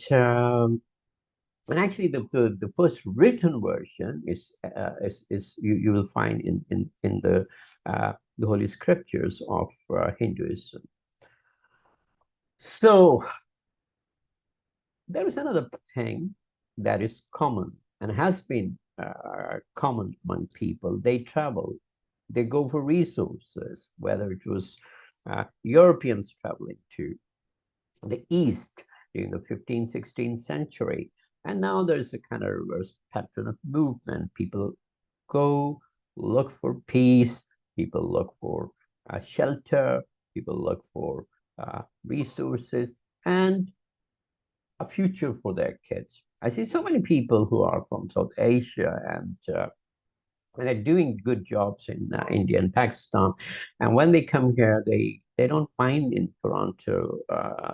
actually the first written version is you will find in the Holy Scriptures of Hinduism. So there is another thing that is common and has been common among people. They travel, they go for resources, whether it was Europeans traveling to the East during the 15th, 16th century. And now there's a kind of reverse pattern of movement. People go look for peace, people look for shelter, people look for resources and a future for their kids. I see so many people who are from South Asia and they're doing good jobs in India and Pakistan. And when they come here, they don't find in Toronto,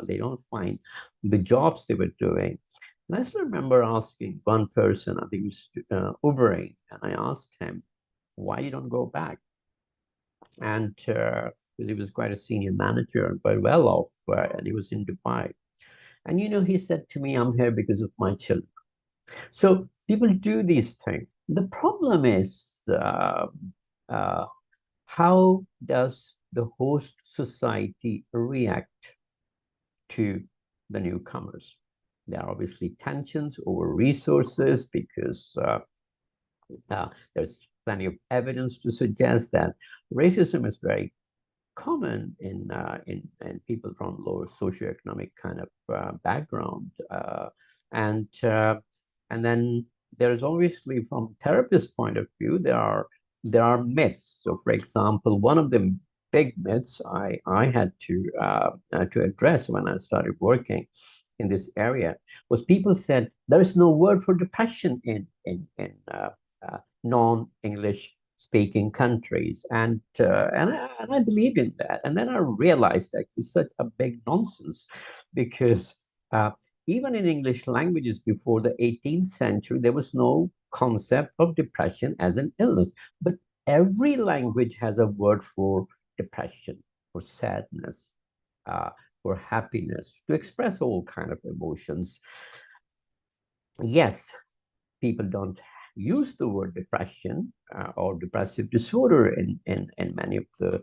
they don't find the jobs they were doing. And I still remember asking one person, I think it was Ubering, and I asked him, why you don't go back? And because he was quite a senior manager and quite well off, and he was in Dubai. And he said to me, I'm here because of my children. So people do these things. The problem is, how does the host society react to the newcomers? There are obviously tensions over resources because there's plenty of evidence to suggest that racism is very common in people from lower socioeconomic kind of background, and then there's obviously from therapist point of view there are myths. So, for example, one of the big myths I had to address when I started working in this area was people said there is no word for depression in non-English speaking countries, and I believed in that. And then I realized that it's such a big nonsense, because even in English languages before the 18th century, there was no concept of depression as an illness. But every language has a word for depression, for sadness, for happiness, to express all kind of emotions. Yes, people don't use the word depression or depressive disorder in many of the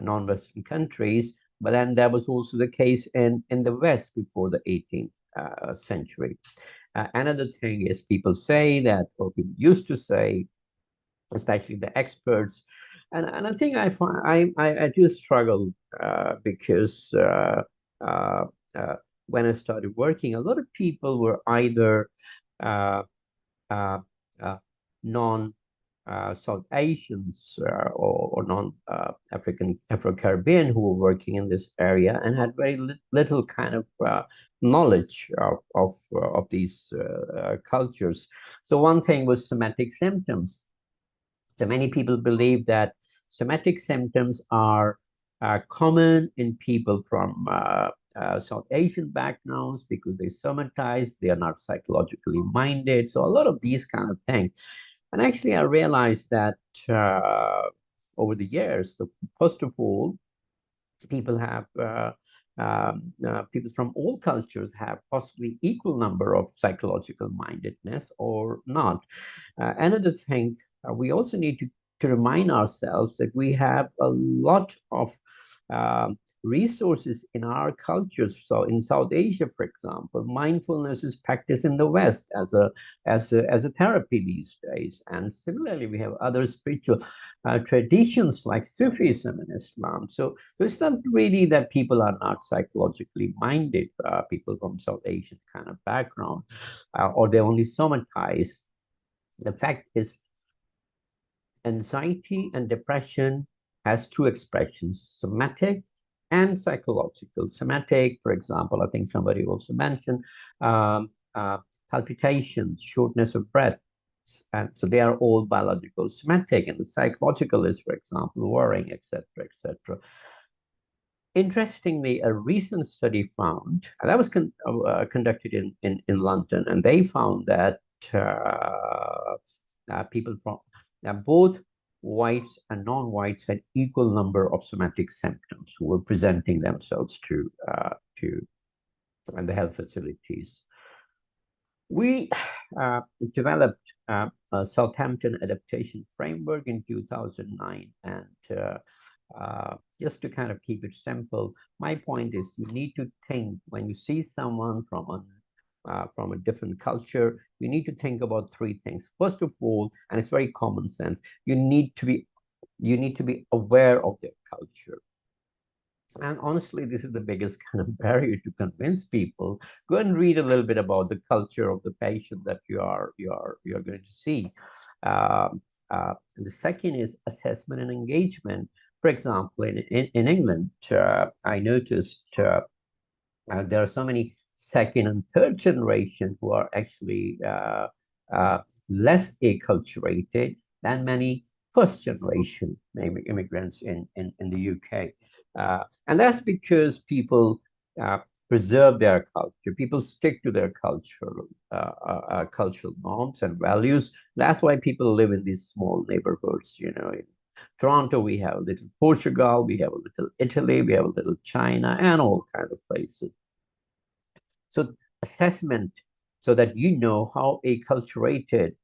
non-Western countries, but then that was also the case in the West before the 18th century. Another thing is people say that, or people used to say, especially the experts, and I think I find I do struggle because when I started working, a lot of people were either non South Asians or non-African, Afro-Caribbean who were working in this area and had very little kind of knowledge of these cultures. So one thing was somatic symptoms. So many people believe that somatic symptoms are common in people from South Asian backgrounds because they somatize, they are not psychologically minded. So a lot of these kind of things. And actually, I realized that over the years, first of all, people have people from all cultures have possibly equal number of psychological mindedness or not. Another thing, we also need to remind ourselves that we have a lot of resources in our cultures. So in South Asia, for example, mindfulness is practiced in the West as a therapy these days. And similarly, we have other spiritual traditions like Sufism in Islam. So it's not really that people are not psychologically minded, people from South Asian kind of background, or they only somatize. The fact is, anxiety and depression has two expressions, somatic and psychological. Somatic, for example, I think somebody also mentioned, palpitations, shortness of breath. And so they are all biological. Somatic, and the psychological is, for example, worrying, etc., etc. Interestingly, a recent study found, and that was conducted in London, and they found that people from both whites and non-whites had equal number of somatic symptoms who were presenting themselves to the health facilities. We developed a Southampton adaptation framework in 2009, and just to kind of keep it simple, my point is you need to think when you see someone from a different culture, you need to think about three things. First of all, and it's very common sense, you need to be aware of their culture. And honestly, this is the biggest kind of barrier to convince people. Go and read a little bit about the culture of the patient that you are going to see. And the second is assessment and engagement. For example, in England, I noticed there are so many second and third generation who are actually less acculturated than many first generation immigrants in the UK. And that's because people preserve their culture. People stick to their cultural norms and values. That's why people live in these small neighborhoods. You know, in Toronto, we have a little Portugal, we have a little Italy, we have a little China, and all kind of places. So assessment, so that you know how acculturated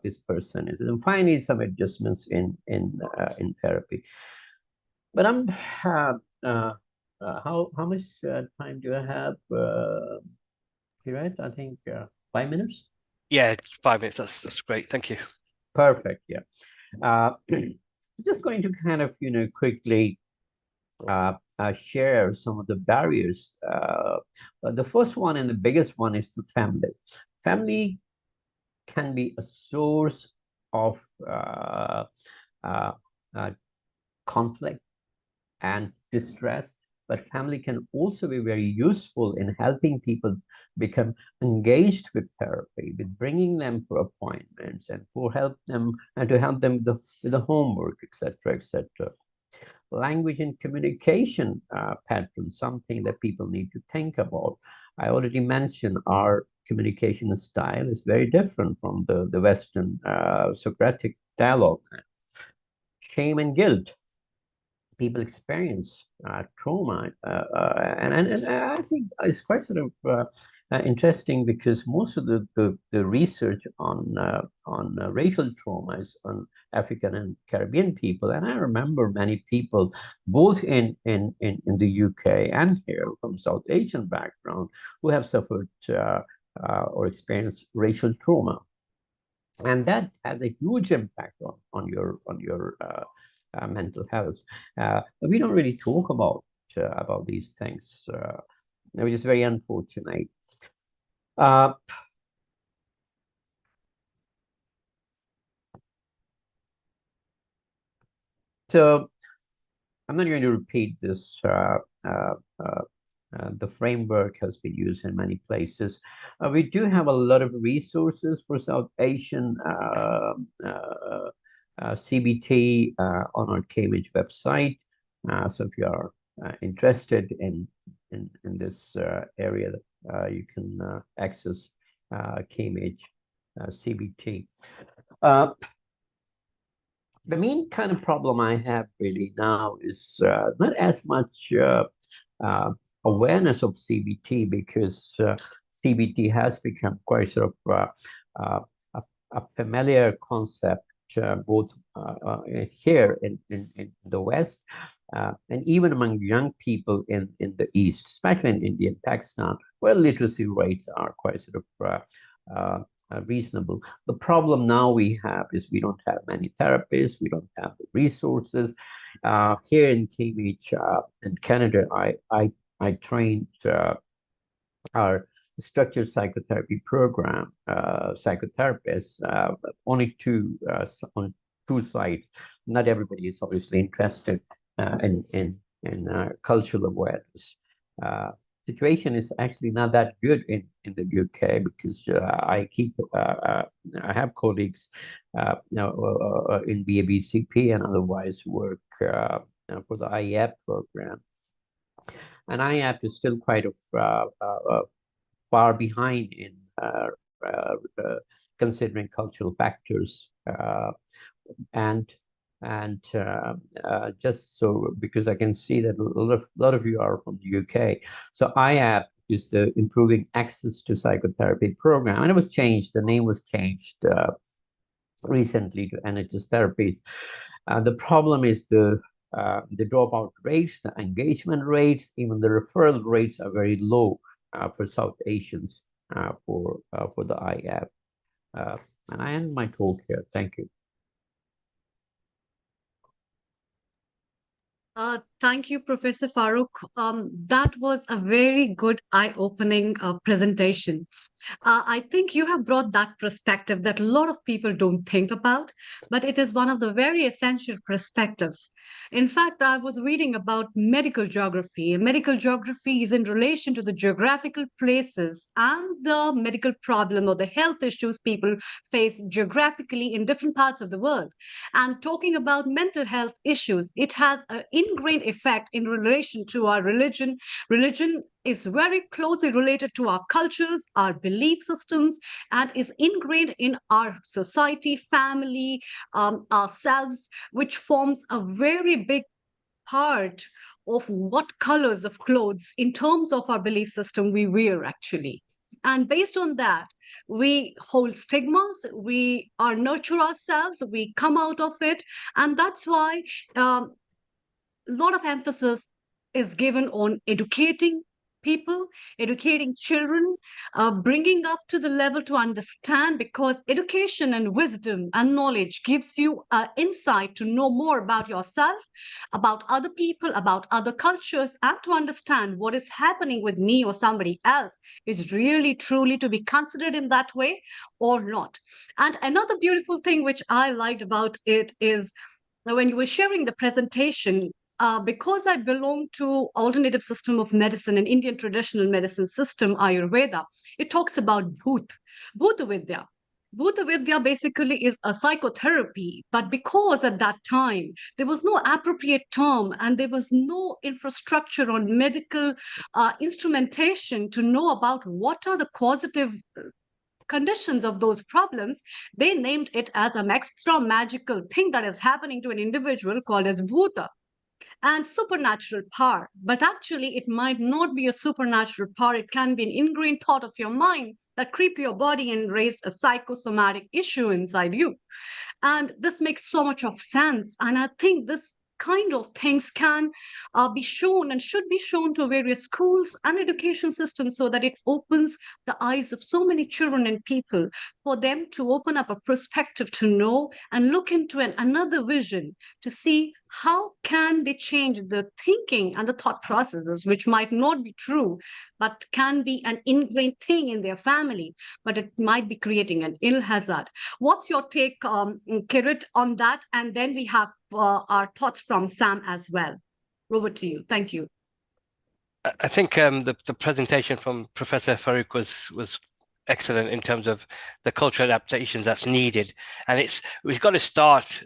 this person is, and finally some adjustments in therapy. But how much time do I have? Right, I think 5 minutes. Yeah, 5 minutes. That's great. Thank you. Perfect. Yeah. Just going to kind of quickly share some of the barriers. The first one and the biggest one is the family. Family can be a source of conflict and distress, but family can also be very useful in helping people become engaged with therapy, with bringing them for appointments and to help them with the homework, etc., etc. Language and communication patterns, something that people need to think about. I already mentioned our communication style is very different from the Western Socratic dialogue. Shame and guilt. People experience trauma, and I think it's quite sort of interesting because most of the research on racial trauma is on African and Caribbean people, and I remember many people both in the UK and here from South Asian background who have suffered or experienced racial trauma, and that has a huge impact on your mental health. We don't really talk about these things, which is very unfortunate. So I'm not going to repeat this. The framework has been used in many places. We do have a lot of resources for South Asian CBT on our Cambridge website. So if you are interested in this area, you can access Cambridge CBT. The main kind of problem I have really now is not as much awareness of CBT, because CBT has become quite sort of a familiar concept both here in the West and even among young people in the East, especially in India and Pakistan, where literacy rates are quite sort of reasonable. The problem now we have is we don't have many therapists, we don't have the resources. Here in Cambridge, in Canada, I trained our structured psychotherapy program psychotherapists only on two sites. Not everybody is obviously interested in cultural awareness. Situation is actually not that good in the UK, because I have colleagues in BABCP and otherwise work for the IEP program, and IEP is still quite far behind in considering cultural factors, and just so, because I can see that a lot of you are from the UK. So IAP is the Improving Access to Psychotherapy program, and it was changed. The name was changed recently to NHS Therapies. The problem is the dropout rates, the engagement rates, even the referral rates are very low for South Asians for the IAP. And I end my talk here. Thank you. Thank you, Professor Farooq. That was a very good eye-opening presentation. I think you have brought that perspective that a lot of people don't think about, but it is one of the very essential perspectives. In fact, I was reading about medical geography. Medical geography is in relation to the geographical places and the medical problem or the health issues people face geographically in different parts of the world. And talking about mental health issues, it has an ingrained effect in relation to our religion. Religion is very closely related to our cultures, our belief systems, and is ingrained in our society, family, ourselves, which forms a very big part of what colors of clothes in terms of our belief system we wear actually. And based on that, we hold stigmas, we nurture ourselves, we come out of it. And that's why a lot of emphasis is given on educating people, educating children, bringing up to the level to understand, because education and wisdom and knowledge gives you insight to know more about yourself, about other people, about other cultures, and to understand what is happening with me or somebody else is really truly to be considered in that way or not. And another beautiful thing which I liked about it is when you were sharing the presentation, because I belong to alternative system of medicine and Indian traditional medicine system, Ayurveda, it talks about Bhuta Vidya. Bhuta Vidya basically is a psychotherapy, but because at that time there was no appropriate term and there was no infrastructure on medical instrumentation to know about what are the causative conditions of those problems, they named it as an extra magical thing that is happening to an individual called as Bhuta and supernatural power. But actually, it might not be a supernatural power. It can be an ingrained thought of your mind that creep your body and raised a psychosomatic issue inside you. And this makes so much of sense. And I think this kind of things can be shown and should be shown to various schools and education systems so that it opens the eyes of so many children and people for them to open up a perspective to know and look into another vision to see how can they change the thinking and the thought processes, which might not be true, but can be an ingrained thing in their family, but it might be creating an ill hazard. What's your take, Kirit, on that? And then we have our thoughts from Sam as well. Over to you. Thank you. I think the presentation from Professor Farooq was excellent in terms of the cultural adaptations that's needed, and we've got to start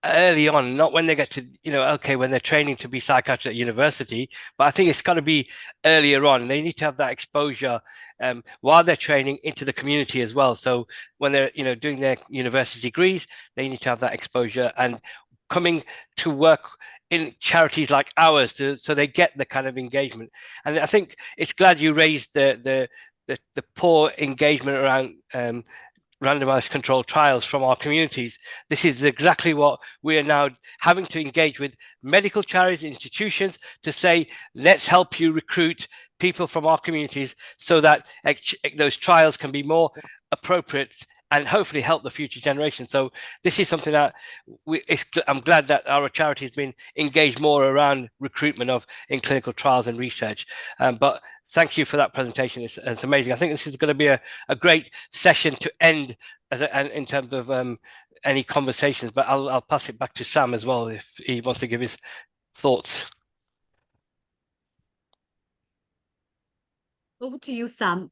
early on, not when they get to, okay, when they're training to be psychiatrists at university, but I think it's got to be earlier on. They need to have that exposure while they're training into the community as well. So when they're, doing their university degrees, they need to have that exposure and coming to work in charities like ours so they get the kind of engagement. And I think it's glad you raised the poor engagement around randomized controlled trials from our communities. This is exactly what we are now having to engage with medical charities, institutions to say, let's help you recruit people from our communities so that those trials can be more appropriate and hopefully help the future generation. So this is something that I'm glad that our charity has been engaged more around recruitment in clinical trials and research. But thank you for that presentation. It's amazing. I think this is going to be a great session to end in terms of any conversations, but I'll pass it back to Sam as well if he wants to give his thoughts. Over to you, Sam.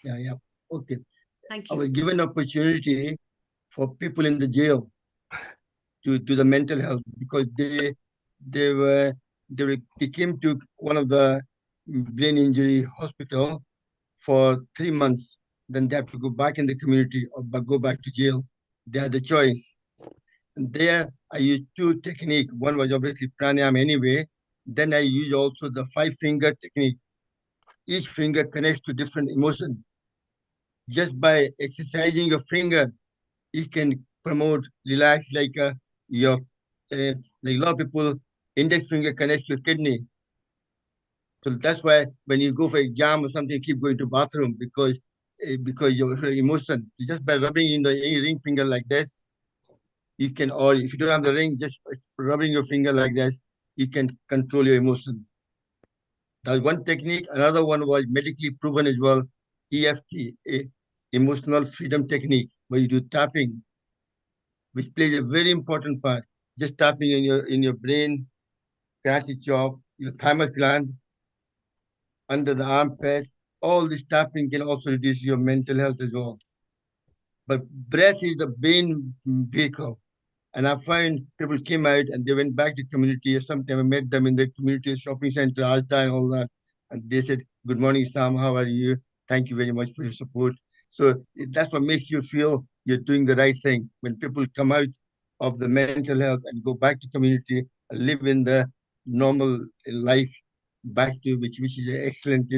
Yeah. Okay. Thank I you. was given opportunity for people in the jail to do the mental health because they came to one of the brain injury hospital for 3 months. Then they have to go back in the community or go back to jail. They had the choice. And there I used 2 techniques. One was obviously pranayama anyway. Then I use also the 5-finger technique. Each finger connects to different emotion. Just by exercising your finger, it can promote relax like like a lot of people, index finger connects to your kidney. So that's why when you go for exam or something, keep going to bathroom because your emotion. So just by rubbing in the ring finger like this, you can, or if you don't have the ring, just rubbing your finger like this, you can control your emotion. That's one technique. Another one was medically proven as well, EFT, emotional freedom technique, where you do tapping, which plays a very important part. Just tapping in your brain, creative jaw, your thymus gland, under the armpit. All this tapping can also reduce your mental health as well. But breath is the main vehicle. And I find people came out and they went back to community. Sometimes I met them in the community shopping center, Alta and all that. And they said, "Good morning, Sam. How are you? Thank you very much for your support." So that's what makes you feel you're doing the right thing. When people come out of the mental health and go back to community and live in the normal life back to which is excellent,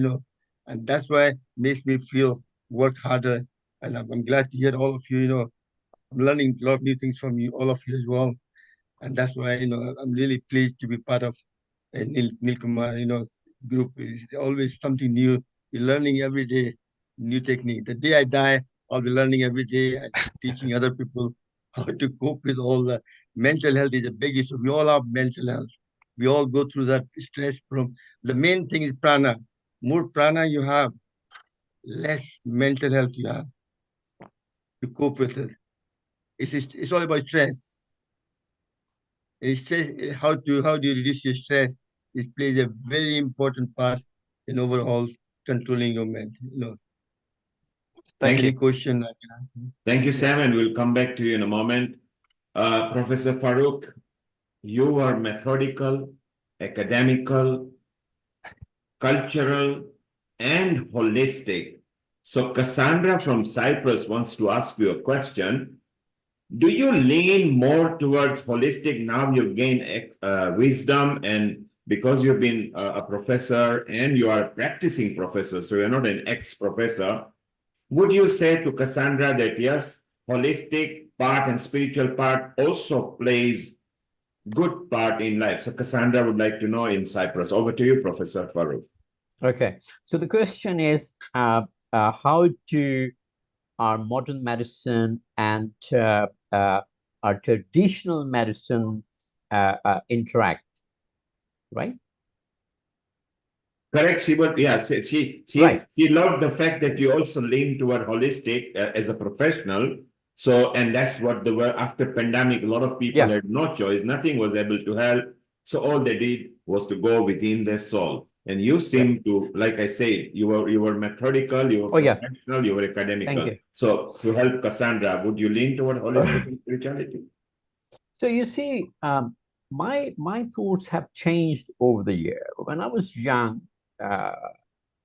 and that's why it makes me feel work harder. And I'm glad to hear all of you, I'm learning a lot of new things from you, all of you as well. And that's why, I'm really pleased to be part of Neil Kumar, group. Is always something new. You're learning every day, new technique. The day I die, I'll be learning every day and teaching other people how to cope with all the mental health is a big issue. We all have mental health. We all go through that stress from the main thing is prana. More prana you have, less mental health you have to cope with it. It's all about stress. Stress, how do you reduce your stress? It plays a very important part in overall controlling your mental. Thank you. Any question I can answer? Thank you, Sam, and we'll come back to you in a moment. Professor Farooq, you are methodical, academical, cultural, and holistic. So Cassandra from Cyprus wants to ask you a question. Do you lean more towards holistic now you've gained wisdom, and because you've been a professor and you are a practicing professor, so you're not an ex-professor, would you say to Cassandra that yes, holistic part and spiritual part also plays good part in life? So Cassandra would like to know in Cyprus. Over to you, Professor Farooq. Okay, so the question is, how do our modern medicine and our traditional medicine interact, right? Correct, she loved the fact that you also lean toward holistic as a professional. So, and that's what the word after pandemic, a lot of people had no choice, nothing was able to help. So all they did was to go within their soul. And you seem to, like I said, you were methodical, you were professional, you were academical. Thank you. So to help Cassandra, would you lean toward holistic spirituality? So you see, my thoughts have changed over the year. When I was young,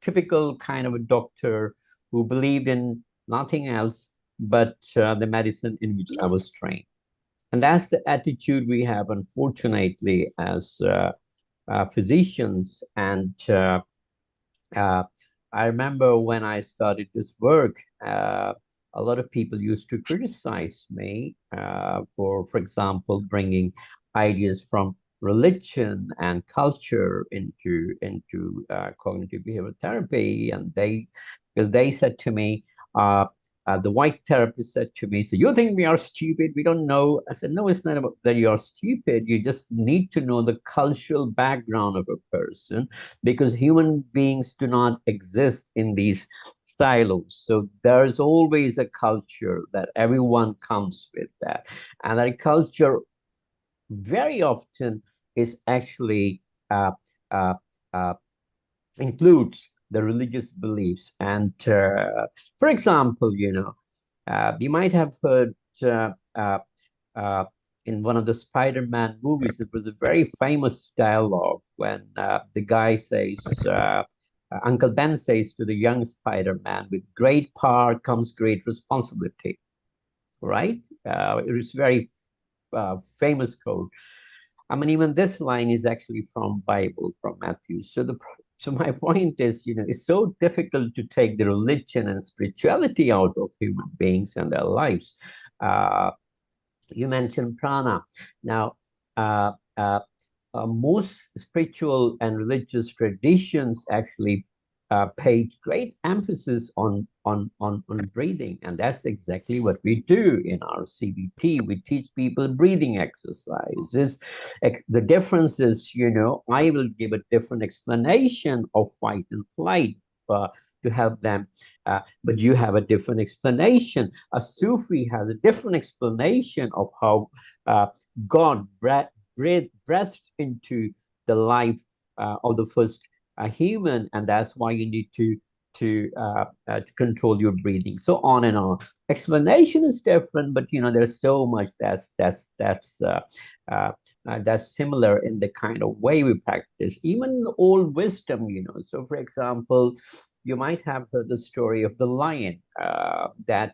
typical kind of a doctor who believed in nothing else but the medicine in which I was trained. And that's the attitude we have, unfortunately, as physicians. And I remember when I started this work, a lot of people used to criticize me for example, bringing ideas from religion and culture into cognitive behavioral therapy, and because they said to me, the white therapist said to me, so you think we are stupid? We don't know. I said, no, it's not about that you're stupid. You just need to know the cultural background of a person, because human beings do not exist in these silos. So there's always a culture that everyone comes with that. And that culture very often is actually includes the religious beliefs. And for example, you might have heard in one of the Spider-Man movies, it was a very famous dialogue when the guy says, Uncle Ben says to the young Spider-Man, with great power comes great responsibility, right? It is very famous quote. I mean, even this line is actually from Bible, from Matthew. So my point is, it's so difficult to take the religion and spirituality out of human beings and their lives. You mentioned prana. Now, most spiritual and religious traditions actually paid great emphasis on breathing, and that's exactly what we do in our CBT. We teach people breathing exercises. The difference is, I will give a different explanation of fight and flight to help them, but you have a different explanation. A Sufi has a different explanation of how God breathed into the life of the first human, and that's why you need to control your breathing, so on and on. Explanation is different, but there's so much that's similar in the kind of way we practice, even old wisdom. So for example, you might have heard the story of the lion that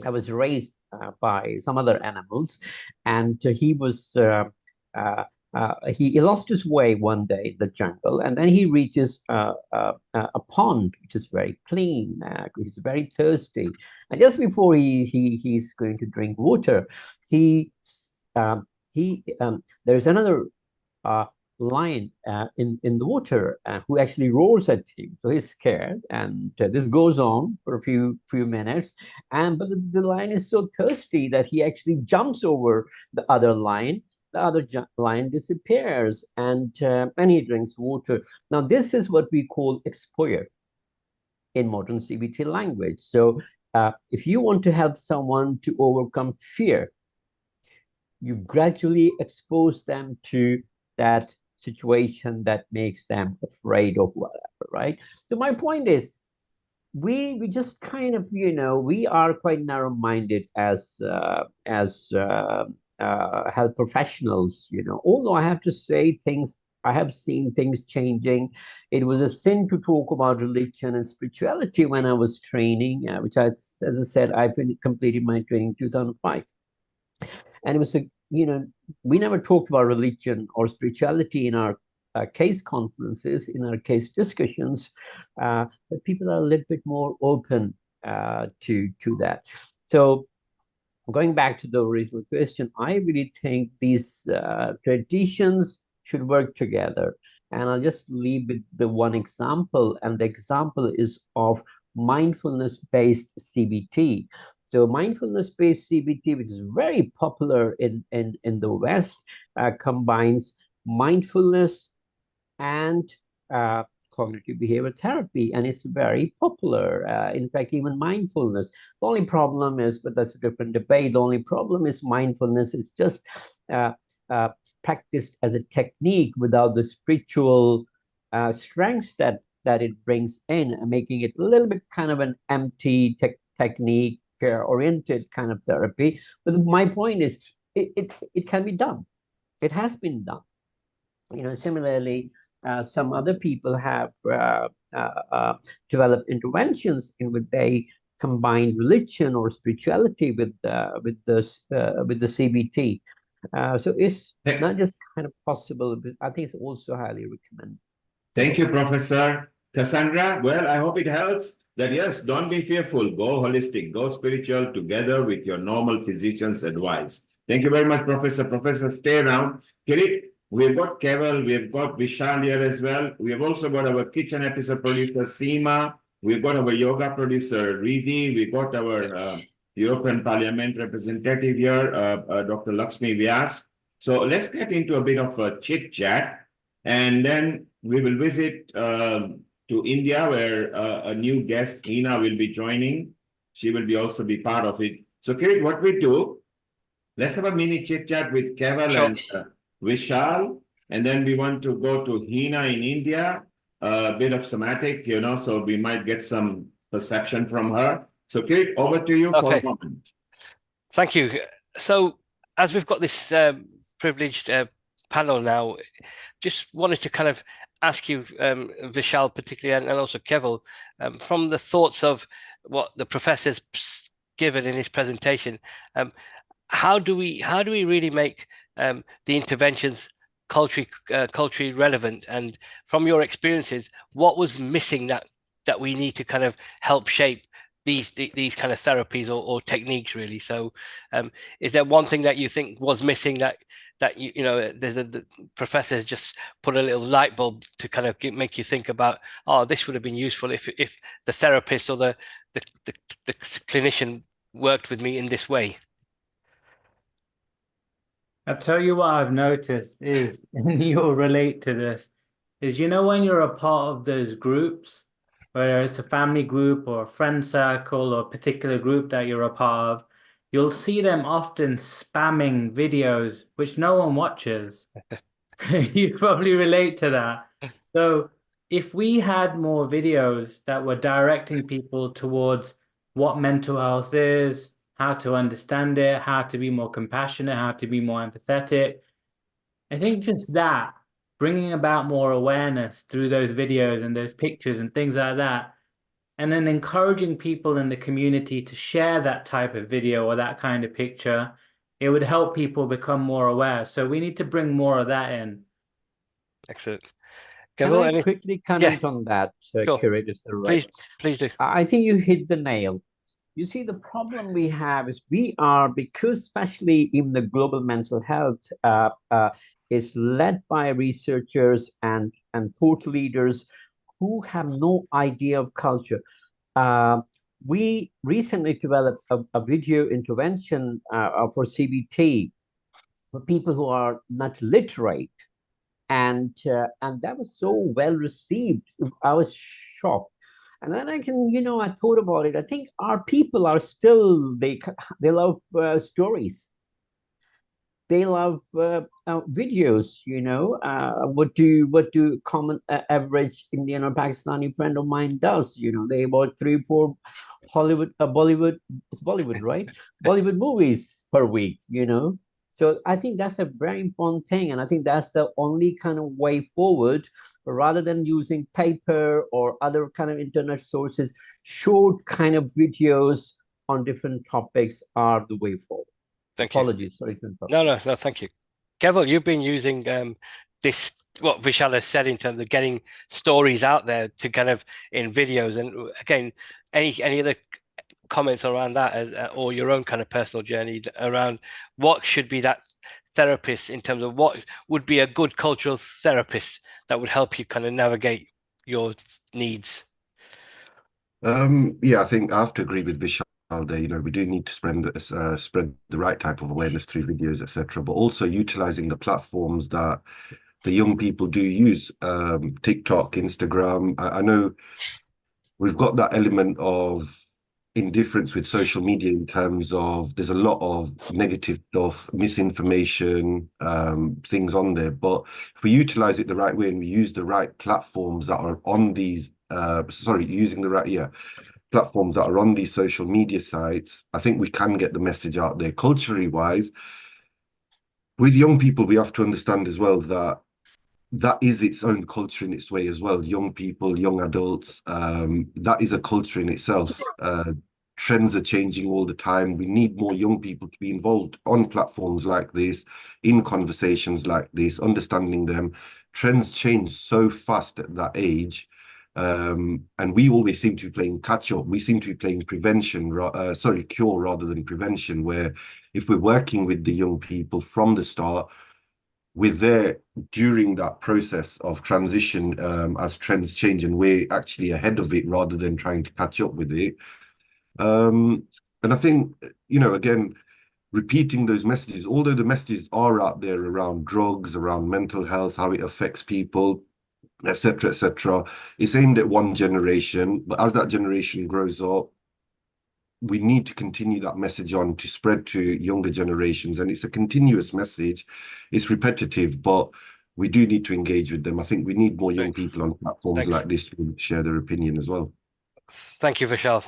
I was raised by some other animals, and he was he lost his way one day in the jungle, and then he reaches a pond which is very clean. He's very thirsty, and just before he's going to drink water, there's another lion in the water who actually roars at him. So he's scared, and this goes on for a few minutes. But the lion is so thirsty that he actually jumps over the other lion. The other lion disappears, and he drinks water. Now, this is what we call exposure in modern CBT language. So if you want to help someone to overcome fear, you gradually expose them to that situation that makes them afraid of whatever, right? So my point is, we just kind of, we are quite narrow-minded as health professionals, although I have to say I have seen things changing. It was a sin to talk about religion and spirituality when I was training, which as I said, I completed my training in 2005. And it was we never talked about religion or spirituality in our case conferences, in our case discussions, but people are a little bit more open to that. So going back to the original question, I really think these traditions should work together. And I'll just leave with the one example, and the example is of mindfulness-based CBT. So mindfulness-based CBT, which is very popular in the West, combines mindfulness and cognitive behavioral therapy, and it's very popular. In fact, even mindfulness. The only problem is, but that's a different debate, the only problem is mindfulness is just practiced as a technique without the spiritual strengths that it brings in, and making it a little bit kind of an empty technique oriented kind of therapy. But my point is, it can be done. It has been done. Similarly, some other people have developed interventions in which they combine religion or spirituality with the CBT. So it's not just kind of possible, but I think it's also highly recommended. Thank you, Professor. Cassandra, well, I hope it helps that yes, don't be fearful. Go holistic, go spiritual together with your normal physician's advice. Thank you very much, Professor. Professor, stay around. Kirit, we've got Keval, we've got Vishal here as well. We have also got our kitchen episode producer, Seema. We've got our yoga producer, Riddhi. We've got our European Parliament representative here, Dr. Lakshmi Vyas. So let's get into a bit of a chit chat, and then we will visit to India, where a new guest, Hina, will be joining. She will also be part of it. So, Kirit, what we do, let's have a mini chit chat with Keval and Vishal, and then we want to go to Hina in India, a bit of somatic, so we might get some perception from her. So, Kirit, over to you for a moment. Thank you. So, as we've got this privileged panel now, just wanted to kind of ask you, Vishal particularly, and also Keval, from the thoughts of what the professor's given in his presentation, how do we really make the interventions culturally relevant? And from your experiences, what was missing that we need to kind of help shape these kind of therapies or techniques, really? So is there one thing that you think was missing that the professors just put a little light bulb to kind of make you think about, oh, this would have been useful if the therapist or the clinician worked with me in this way? I'll tell you what I've noticed is, and you'll relate to this, is when you're a part of those groups, whether it's a family group or a friend circle or a particular group that you're a part of, you'll see them often spamming videos which no one watches. You probably relate to that. So if we had more videos that were directing people towards what mental health is, how to understand it, how to be more compassionate, how to be more empathetic, I think just that, bringing about more awareness through those videos and those pictures and things like that, and then encouraging people in the community to share that type of video or that kind of picture, it would help people become more aware. So we need to bring more of that in. Excellent. Can I quickly comment on that, Kirit? Is that right? Please do. I think you hit the nail. You see, the problem we have is because especially in the global mental health is led by researchers and thought leaders who have no idea of culture. We recently developed a video intervention for CBT for people who are not literate. And that was so well received. I was shocked. And then I thought about it. I think our people are still, they love stories. They love videos, what do common average Indian or Pakistani friend of mine does, they watch 3-4 Bollywood, right? Bollywood movies per week, So I think that's a very important thing. And I think that's the only kind of way forward, rather than using paper or other kind of internet sources. Short kind of videos on different topics are the way forward. Apologies, sorry to interrupt. No, thank you. Keval, you've been using this, what Vishal has said, in terms of getting stories out there to kind of in videos. And again, any other comments around that, or your own kind of personal journey around what should be that therapist, in terms of what would be a good cultural therapist that would help you kind of navigate your needs? I think I have to agree with Vishal there. We do need to spread the right type of awareness through videos, etc., but also utilizing the platforms that the young people do use, TikTok, Instagram. I know we've got that element of indifference with social media in terms of there's a lot of negative stuff, misinformation, things on there. But if we utilize it the right way and we use the right platforms that are on these, using the right, platforms that are on these social media sites, I think we can get the message out there. Culturally wise, with young people, we have to understand as well that that is its own culture in its way as well. Young people, young adults, that is a culture in itself. Trends are changing all the time. We need more young people to be involved on platforms like this, in conversations like this, understanding them. Trends change so fast at that age. And we always seem to be playing catch up. We seem to be playing cure rather than prevention, where if we're working with the young people from the start, we're there during that process of transition as trends change, and we're actually ahead of it rather than trying to catch up with it. And I think, again, repeating those messages, although the messages are out there around drugs, around mental health, how it affects people, etc., it's aimed at one generation, but as that generation grows up, we need to continue that message on to spread to younger generations. And it's a continuous message. It's repetitive, but we do need to engage with them. I think we need more young people on platforms like this to share their opinion as well. Thank you, Vishal.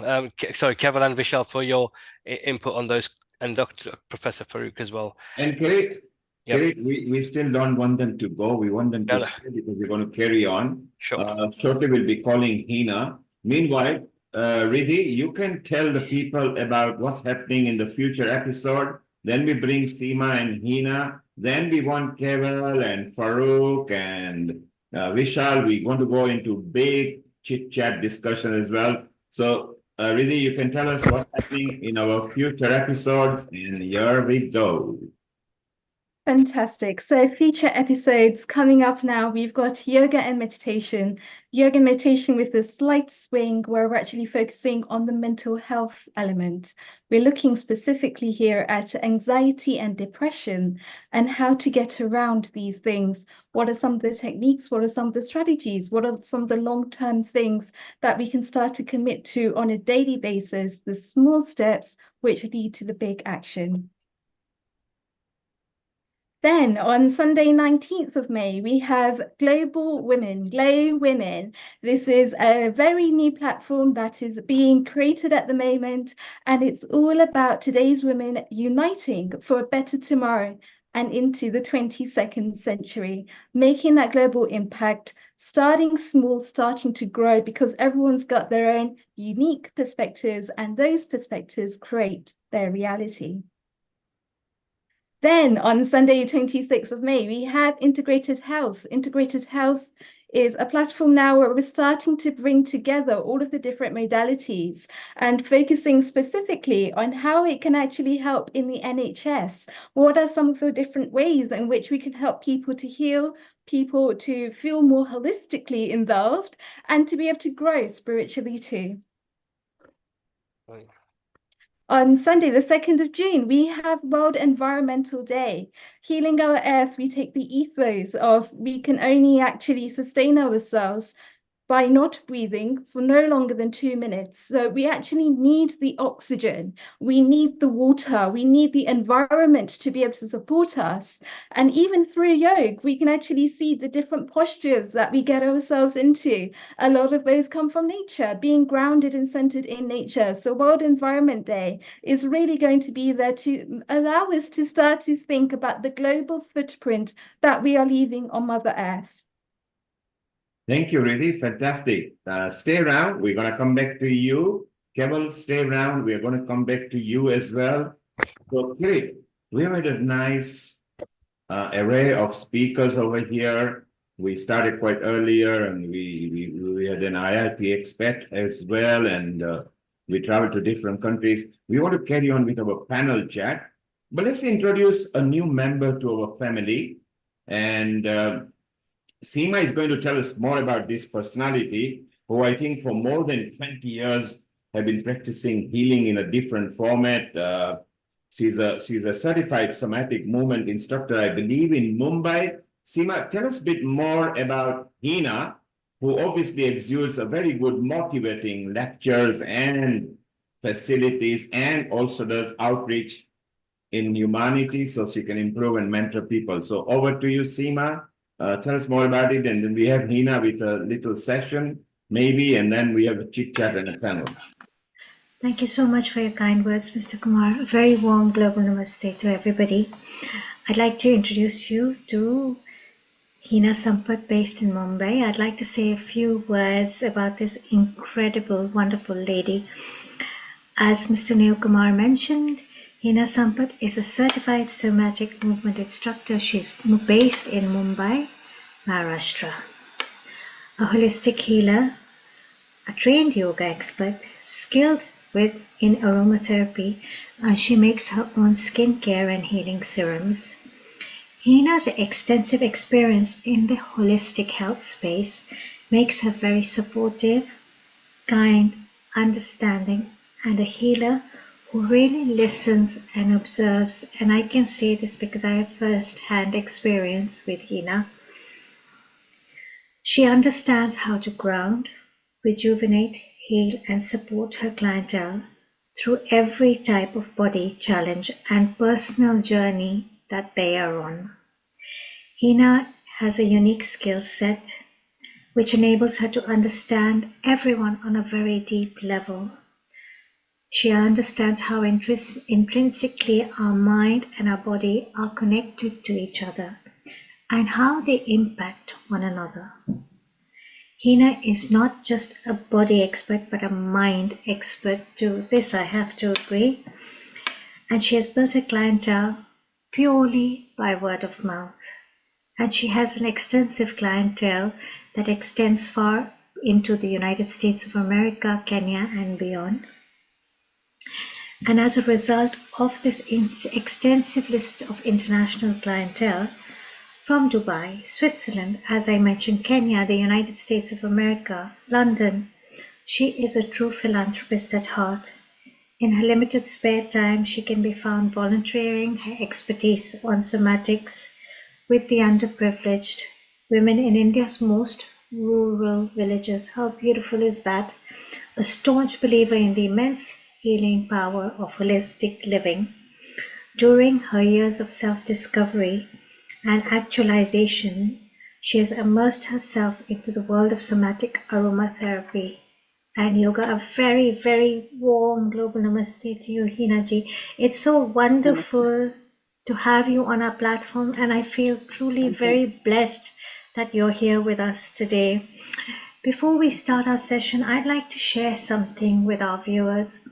Sorry, Kevin and Vishal, for your input on those, and Dr. Professor Farooq as well. And Kirit, we still don't want them to go. We want them to stay because we're going to carry on. Sure. Shortly, we'll be calling Hina. Meanwhile, Riddhi, you can tell the people about what's happening in the future episode. Then we bring Seema and Hina. Then we want Keval and Farooq and Vishal. We want to go into big chit-chat discussion as well. So, Riddhi, you can tell us what's happening in our future episodes, and here we go. Fantastic. So future episodes coming up now, we've got yoga and meditation. Yoga and meditation with a slight swing where we're actually focusing on the mental health element. We're looking specifically here at anxiety and depression and how to get around these things. What are some of the techniques? What are some of the strategies? What are some of the long-term things that we can start to commit to on a daily basis, the small steps which lead to the big action? Then on Sunday, 19th of May, we have Global Women, Glow Women. This is a very new platform that is being created at the moment, and it's all about today's women uniting for a better tomorrow and into the 22nd century, making that global impact, starting small, starting to grow, because everyone's got their own unique perspectives, and those perspectives create their reality. Then on Sunday, 26th of May, we have Integrated Health. Integrated Health is a platform now where we're starting to bring together all of the different modalities and focusing specifically on how it can actually help in the NHS. What are some of the different ways in which we can help people to heal, people to feel more holistically involved, and to be able to grow spiritually too. Right. On Sunday, the 2nd of June, we have World Environmental Day. Healing our earth, we take the ethos of we can only actually sustain ourselves by not breathing for no longer than 2 minutes. So we actually need the oxygen, we need the water, we need the environment to be able to support us. And even through yoga, we can actually see the different postures that we get ourselves into. A lot of those come from nature, being grounded and centered in nature. So World Environment Day is really going to be there to allow us to start to think about the global footprint that we are leaving on Mother Earth. Thank you, Riddhi. Fantastic. Stay around. We're going to come back to you. Keval, stay around. We're going to come back to you as well. So, Kirit, we have had a nice array of speakers over here. We started quite earlier, and we had an IIT expat as well, and we traveled to different countries. We want to carry on with our panel chat, but let's introduce a new member to our family. And Seema is going to tell us more about this personality, who I think for more than 20 years have been practicing healing in a different format. She's a certified somatic movement instructor, I believe, in Mumbai. Seema, tell us a bit more about Hina, who obviously exudes a very good motivating lectures and facilities and also does outreach in humanity so she can improve and mentor people. So over to you, Seema. Tell us more about it, and then we have Hina with a little session, maybe, and then we have a chit chat and a panel. Thank you so much for your kind words, Mr. Kumar. A very warm global namaste to everybody. I'd like to introduce you to Hina Sampath, based in Mumbai. I'd like to say a few words about this incredible, wonderful lady. As Mr. Neil Kumar mentioned, Hina Sampath is a certified somatic movement instructor. She's based in Mumbai, Maharashtra. A holistic healer, a trained yoga expert, skilled in aromatherapy, she makes her own skincare and healing serums. Hina's extensive experience in the holistic health space makes her very supportive, kind, understanding, and a healer who really listens and observes. And I can say this because I have first-hand experience with Hina. She understands how to ground, rejuvenate, heal, and support her clientele through every type of body challenge and personal journey that they are on. Hina has a unique skill set which enables her to understand everyone on a very deep level. She understands how intrinsically our mind and our body are connected to each other and how they impact one another. Hina is not just a body expert, but a mind expert too. This I have to agree. And she has built a clientele purely by word of mouth. And she has an extensive clientele that extends far into the United States of America, Kenya, and beyond. And as a result of this extensive list of international clientele, from Dubai, Switzerland, as I mentioned, Kenya, the United States of America, London, she is a true philanthropist at heart. In her limited spare time, she can be found volunteering her expertise on somatics with the underprivileged, women in India's most rural villages. How beautiful is that? A staunch believer in the immense healing power of holistic living. During her years of self-discovery and actualization, she has immersed herself into the world of somatic aromatherapy and yoga. A very, very warm global namaste to you, Hina ji. It's so wonderful to have you on our platform, and I feel truly very blessed that you're here with us today. Before we start our session, I'd like to share something with our viewers.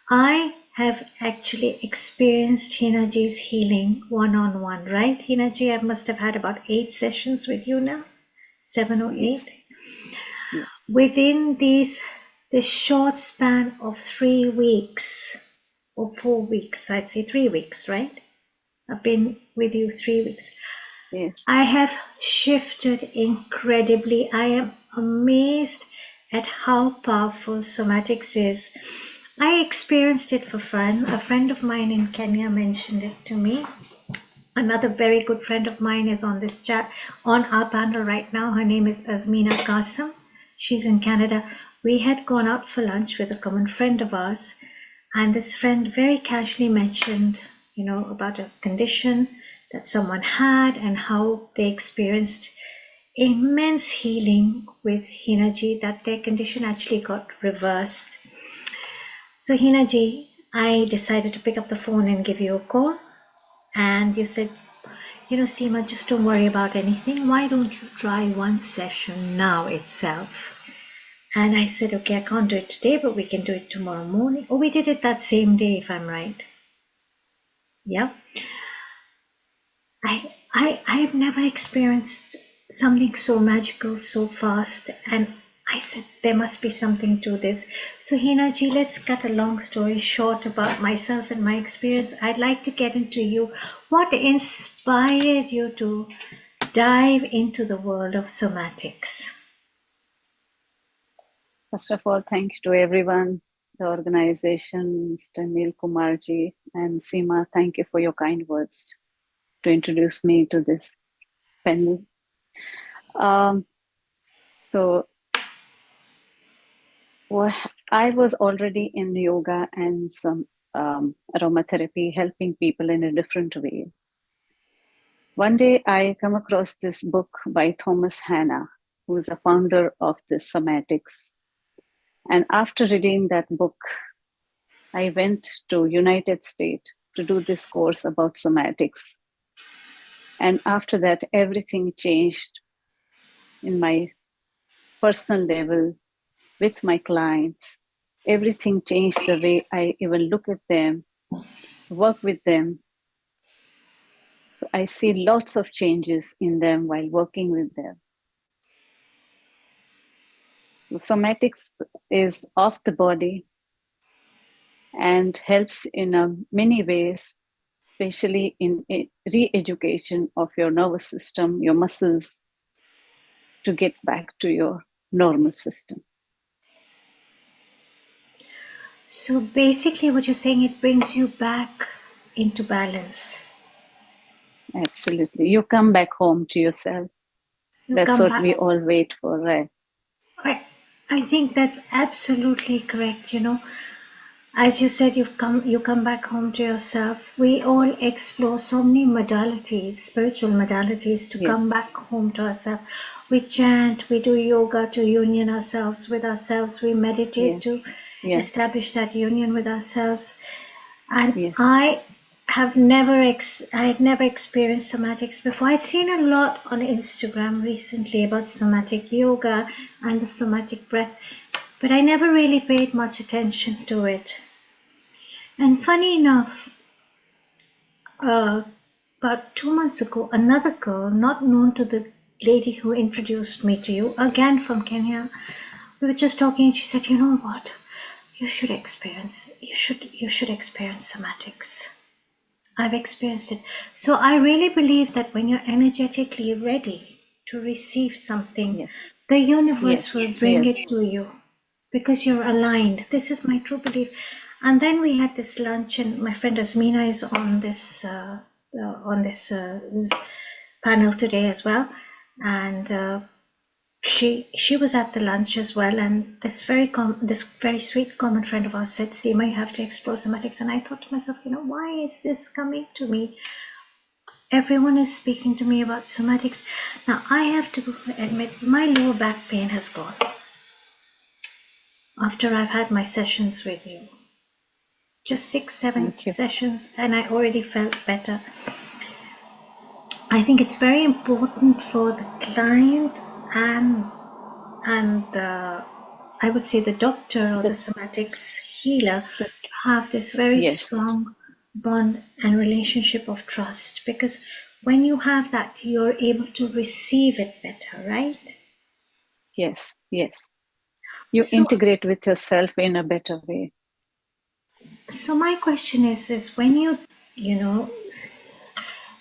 I have actually experienced Hina ji's healing one-on-one, right? Hina ji, I must have had about 8 sessions with you now, 7 or 8. Yeah. Within this short span of 3 weeks, or 4 weeks, I'd say 3 weeks, right? I've been with you 3 weeks. Yes. I have shifted incredibly. I am amazed at how powerful somatics is. I experienced it for fun. A friend of mine in Kenya mentioned it to me. Another very good friend of mine is on this chat, on our panel right now. Her name is Azmina Qasim. She's in Canada. We had gone out for lunch with a common friend of ours, and this friend very casually mentioned, about a condition that someone had and how they experienced immense healing with Hina ji, that their condition actually got reversed. So Hina ji, I decided to pick up the phone and give you a call. And you said, Seema, just don't worry about anything. Why don't you try one session now itself? And I said, okay, I can't do it today, but we can do it tomorrow morning. Oh, we did it that same day, if I'm right. Yeah. I've never experienced something so magical so fast, and I said there must be something to this. So Hina ji, let's cut a long story short about myself and my experience. I'd like to get into you. What inspired you to dive into the world of somatics? First of all, thanks to everyone, the organization, Mr. Neil Kumar ji and Seema. Thank you for your kind words to introduce me to this panel. I was already in yoga and some aromatherapy, helping people in a different way. One day I come across this book by Thomas Hanna, who is a founder of the somatics. And after reading that book, I went to United States to do this course about somatics. And after that, everything changed in my personal level with my clients. Everything changed the way I even look at them, work with them. So I see lots of changes in them while working with them. So somatics is of the body and helps in many ways, especially in re-education of your nervous system, your muscles, to get back to your normal system. So basically what you're saying, it brings you back into balance. Absolutely. You come back home to yourself. That's what we all wait for, right? I think that's absolutely correct. You know, as you said, you come back home to yourself. We all explore so many modalities, spiritual modalities, to come back home to ourselves. We chant, we do yoga to union ourselves with ourselves. We meditate to establish that union with ourselves. And I had never experienced somatics before. I'd seen a lot on Instagram recently about somatic yoga and the somatic breath, but I never really paid much attention to it. And funny enough, about 2 months ago, another girl, not known to the lady who introduced me to you, again from Kenya, we were just talking, and she said, "You know what? You should experience somatics." I've experienced it. So I really believe that when you're energetically ready to receive something, the universe will bring it to you because you're aligned. This is my true belief. And then we had this lunch, and my friend Asmina is on this panel today as well, and she was at the lunch as well, and this very sweet common friend of ours said, "Seema, you have to explore somatics." And I thought to myself, you know, why is this coming to me? Everyone is speaking to me about somatics. Now I have to admit, my lower back pain has gone after I've had my sessions with you. Just 6-7 sessions, and I already felt better. I think it's very important for the client and the, I would say, the doctor or the somatics healer have this very strong bond and relationship of trust, because when you have that, you're able to receive it better, right? Yes. You integrate with yourself in a better way. So my question is when you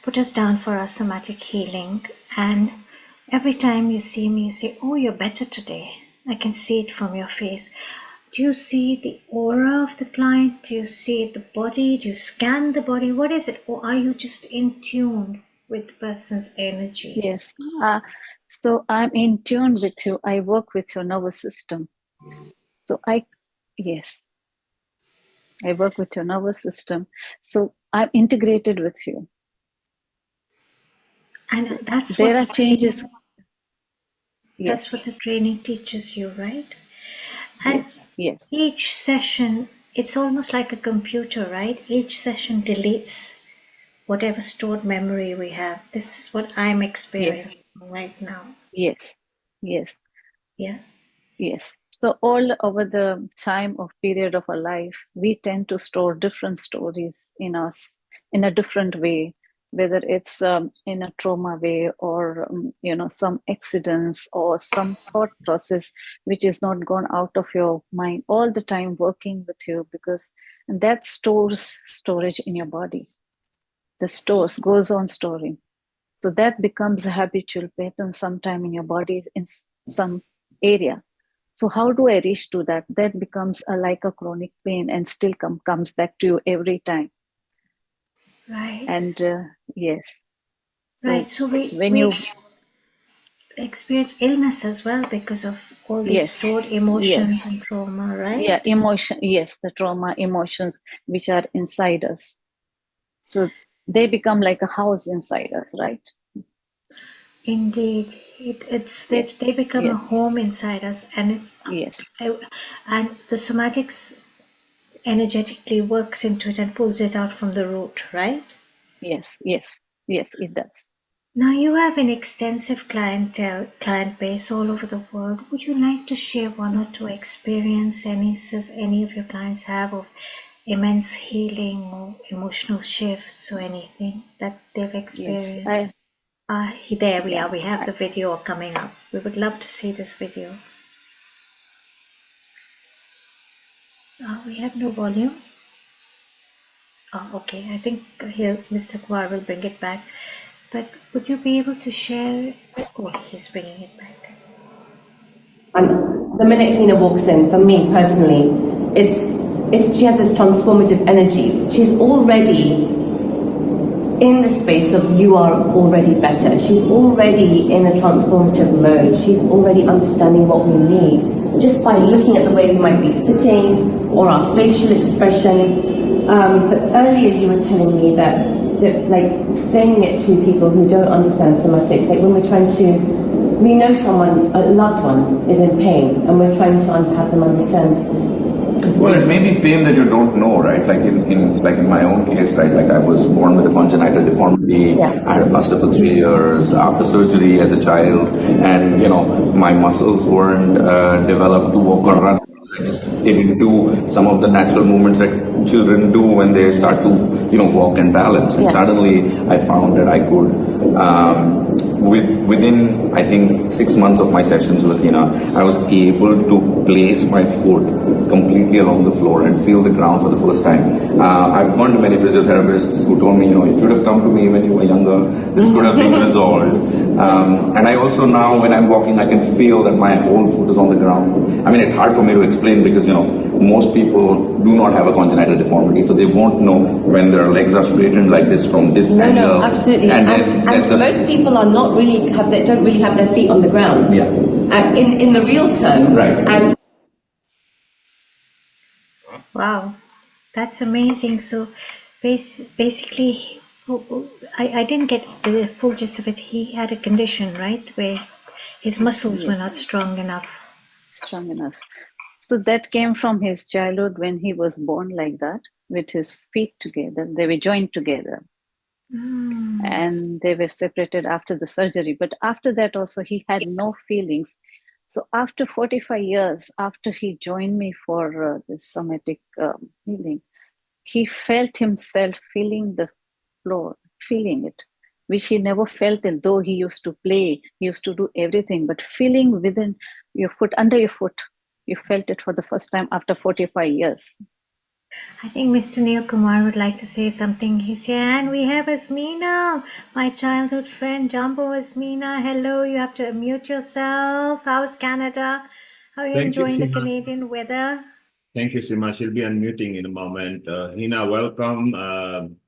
put us down for our somatic healing, and every time you see me, you say, "Oh, you're better today. I can see it from your face." Do you see the aura of the client? Do you see the body? Do you scan the body? What is it? Or are you just in tune with the person's energy? Yes. So I'm in tune with you. I work with your nervous system. So I work with your nervous system. So I'm integrated with you. And so that's there what are changes. That's what the training teaches you, right? And yes. Each session, it's almost like a computer, right? Each session deletes whatever stored memory we have. This is what I'm experiencing right now. Yes. Yeah. Yes. So all over the time of period of our life, we tend to store different stories in us in a different way, whether it's in a trauma way or some accidents or some thought process which is not gone out of your mind, all the time working with you, because that stores storage in your body. The stores goes on storing. So that becomes a habitual pattern sometime in your body in some area. So how do I reach to that? That becomes like a chronic pain and still comes back to you every time. Right. And yes. Right. So when you experience illness as well because of all these Yes, stored emotions yes. and trauma, right? Yeah, emotion, yes, the trauma, emotions which are inside us. So they become like a house inside us, right? Indeed, it's Yes, they become a yes, home inside us, and yes, and the somatics energetically works into it and pulls it out from the root, right? yes, yes, yes, it does. Now you have an extensive client base all over the world. Would you like to share one or two experiences any of your clients have of immense healing or emotional shifts or anything that they've Yes, experienced? There we are. yeah, We have the video coming up. We would love to see this video. We have no volume. Oh, okay. I think here Mr. Kwar will bring it back. But would you be able to share? Oh, he's bringing it back. And the minute Hina walks in, for me personally, it's she has this transformative energy. She's already in the space of you are already better. She's already in a transformative mode. She's already understanding what we need just by looking at the way we might be sitting or our facial expression. But earlier you were telling me that like explaining it to people who don't understand somatics, like when we're trying to, we know someone, a loved one is in pain and we're trying to have them understand. Well, it may be pain that you don't know, right? Like in my own case, right? Like I was born with a congenital deformity. I had a plaster for 3 years after surgery as a child, and my muscles weren't developed to walk or run. I just didn't do some of the natural movements that children do when they start to walk and balance. And suddenly I found that I could. Within I think 6 months of my sessions with I was able to place my foot completely along the floor and feel the ground for the first time. I've gone to many physiotherapists who told me, if you'd have come to me when you were younger, this could have been resolved. And I also now, when I'm walking, I can feel that my whole foot is on the ground. I mean, it's hard for me to explain because, most people do not have a congenital deformity, so they won't know when their legs are straightened like this from this angle. No, absolutely. And most people are not really don't really have their feet on the ground. Yeah. In the real term. Right. And Wow, that's amazing. So basically, I didn't get the full gist of it. He had a condition, right, where his muscles were not strong enough. Strong enough. So that came from his childhood when he was born like that, with his feet together. They were joined together. And they were separated after the surgery. But after that also, he had no feelings. So after 45 years, after he joined me for the somatic healing, he felt himself feeling the floor, feeling it, which he never felt. And though he used to play, he used to do everything, but feeling within your foot, under your foot, you felt it for the first time after 45 years. I think Mr. Neil Kumar would like to say something. He's here, and we have Asmina, my childhood friend, Jumbo Asmina. Hello, you have to unmute yourself. How's Canada? How are you Thank you, enjoying the Sima. Canadian weather? Thank you, Sima. She'll be unmuting in a moment. Hina, welcome.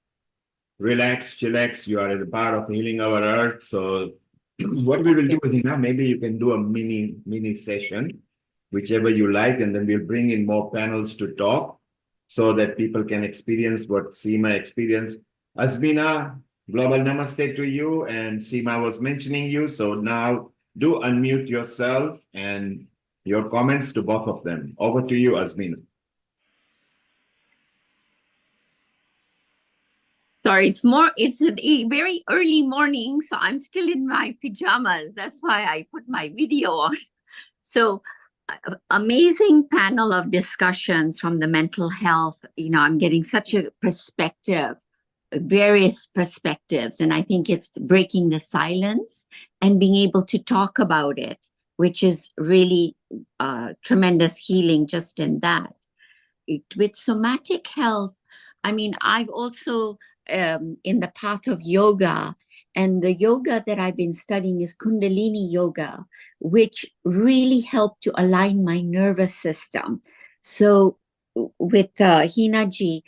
Relax, chillax. You are a part of Healing Our Earth. So what we will do, Hina, maybe you can do a mini session, whichever you like, and then we'll bring in more panels to talk so that people can experience what Seema experienced. Asmina, global namaste to you, and Seema was mentioning you. So now do unmute yourself and your comments to both of them. Over to you, Asmina. Sorry, it's a very early morning, so I'm still in my pajamas. That's why I put my video on. So amazing panel of discussions from the mental health. I'm getting such a perspective, various perspectives, and I think it's breaking the silence and being able to talk about it, which is really tremendous healing just in that. With somatic health, I mean, I've also in the path of yoga, and the yoga that I've been studying is Kundalini yoga, which really helped to align my nervous system. So with Hinaji,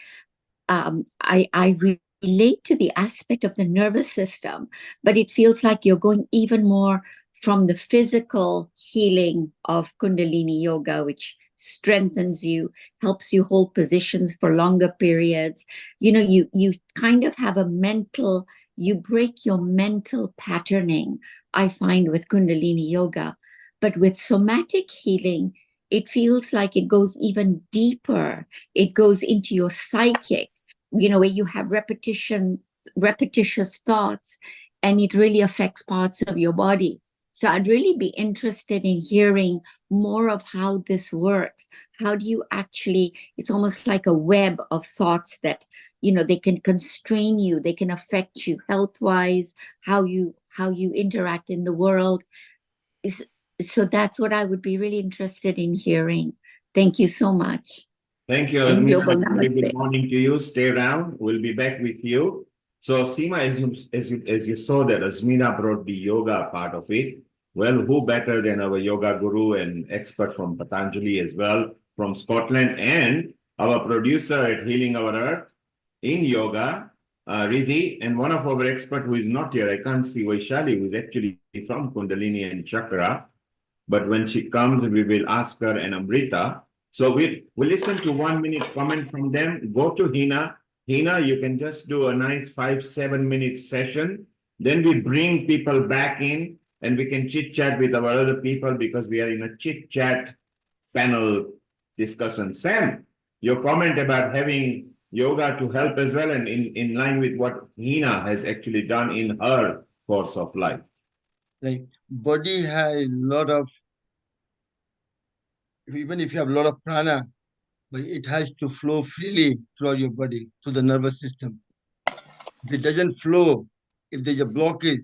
I relate to the aspect of the nervous system, but it feels like you're going even more from the physical healing of Kundalini Yoga, which strengthens you, helps you hold positions for longer periods. You kind of have you break your mental patterning, I find, with Kundalini Yoga. But with somatic healing, it feels like it goes even deeper. It goes into your psychic, where you have repetitious thoughts, and it really affects parts of your body. So I'd really be interested in hearing more of how this works. How do you actually, it's almost like a web of thoughts that, they can constrain you, they can affect you health-wise, how you interact in the world. So that's what I would be really interested in hearing. Thank you so much. Thank you, And global Azmina. Very good namaste. morning to you. Stay around. We'll be back with you. So, Seema, as you saw that Azmina brought the yoga part of it. Well, who better than our yoga guru and expert from Patanjali as well, from Scotland, and our producer at Healing Our Earth in yoga, Riddhi, and one of our experts who is not here, I can't see, Vaishali, who is actually from Kundalini and Chakra. But when she comes, we will ask her, and Amrita. So we'll listen to 1 minute comment from them. Go to Hina. Hina, you can just do a nice 5-7 minute session. Then we bring people back in and we can chit chat with our other people because we are in a chit chat panel discussion. Sam, your comment about having yoga to help as well, and in line with what Hina has actually done in her course of life. Like body has a lot of, even if you have a lot of prana, but it has to flow freely throughout your body, through the nervous system. If it doesn't flow, if there's a blockage,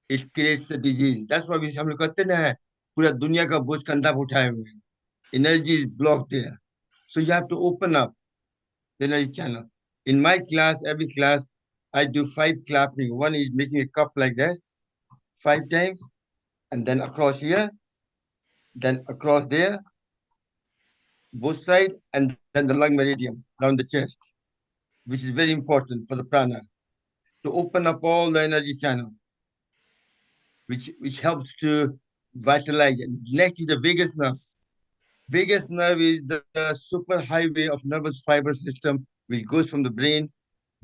it creates a disease. That's why हम लोग कहते हैं पूरा दुनिया का बोझ कंधा पे उठाए हुए हैं. Energy is blocked there. So you have to open up the energy channel. In my class, every class, I do 5 clapping. One is making a cup like this 5 times, and then across here, then across there, both sides, and then the lung meridian around the chest, which is very important for the prana, to open up all the energy channel, which helps to vitalize it. Next is the vagus nerve. Vagus nerve is the super highway of nervous fiber system, which goes from the brain,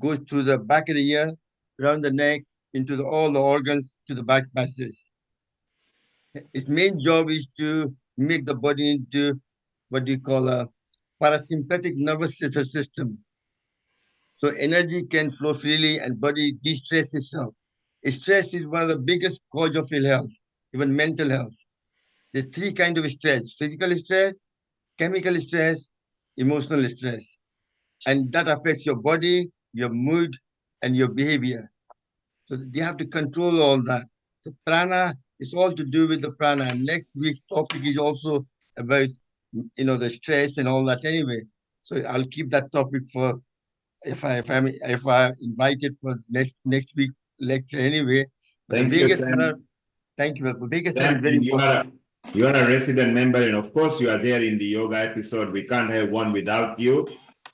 goes through the back of the ear, around the neck, into all the organs, to the back passage. Its main job is to make the body into what we call a parasympathetic nervous system. So energy can flow freely and body de-stress itself. Stress is one of the biggest cause of ill health, even mental health. There's 3 kinds of stress: physical stress, chemical stress, emotional stress. And that affects your body, your mood, and your behavior. So you have to control all that. So prana is all to do with the prana. And next week's topic is also about, the stress and all that anyway. So I'll keep that topic for if I invited for next week lecture anyway. But Thank the you, biggest Sam. thank you. The biggest Sam, is very and important. you are a resident member, and of course you are there in the yoga episode. We can't have one without you.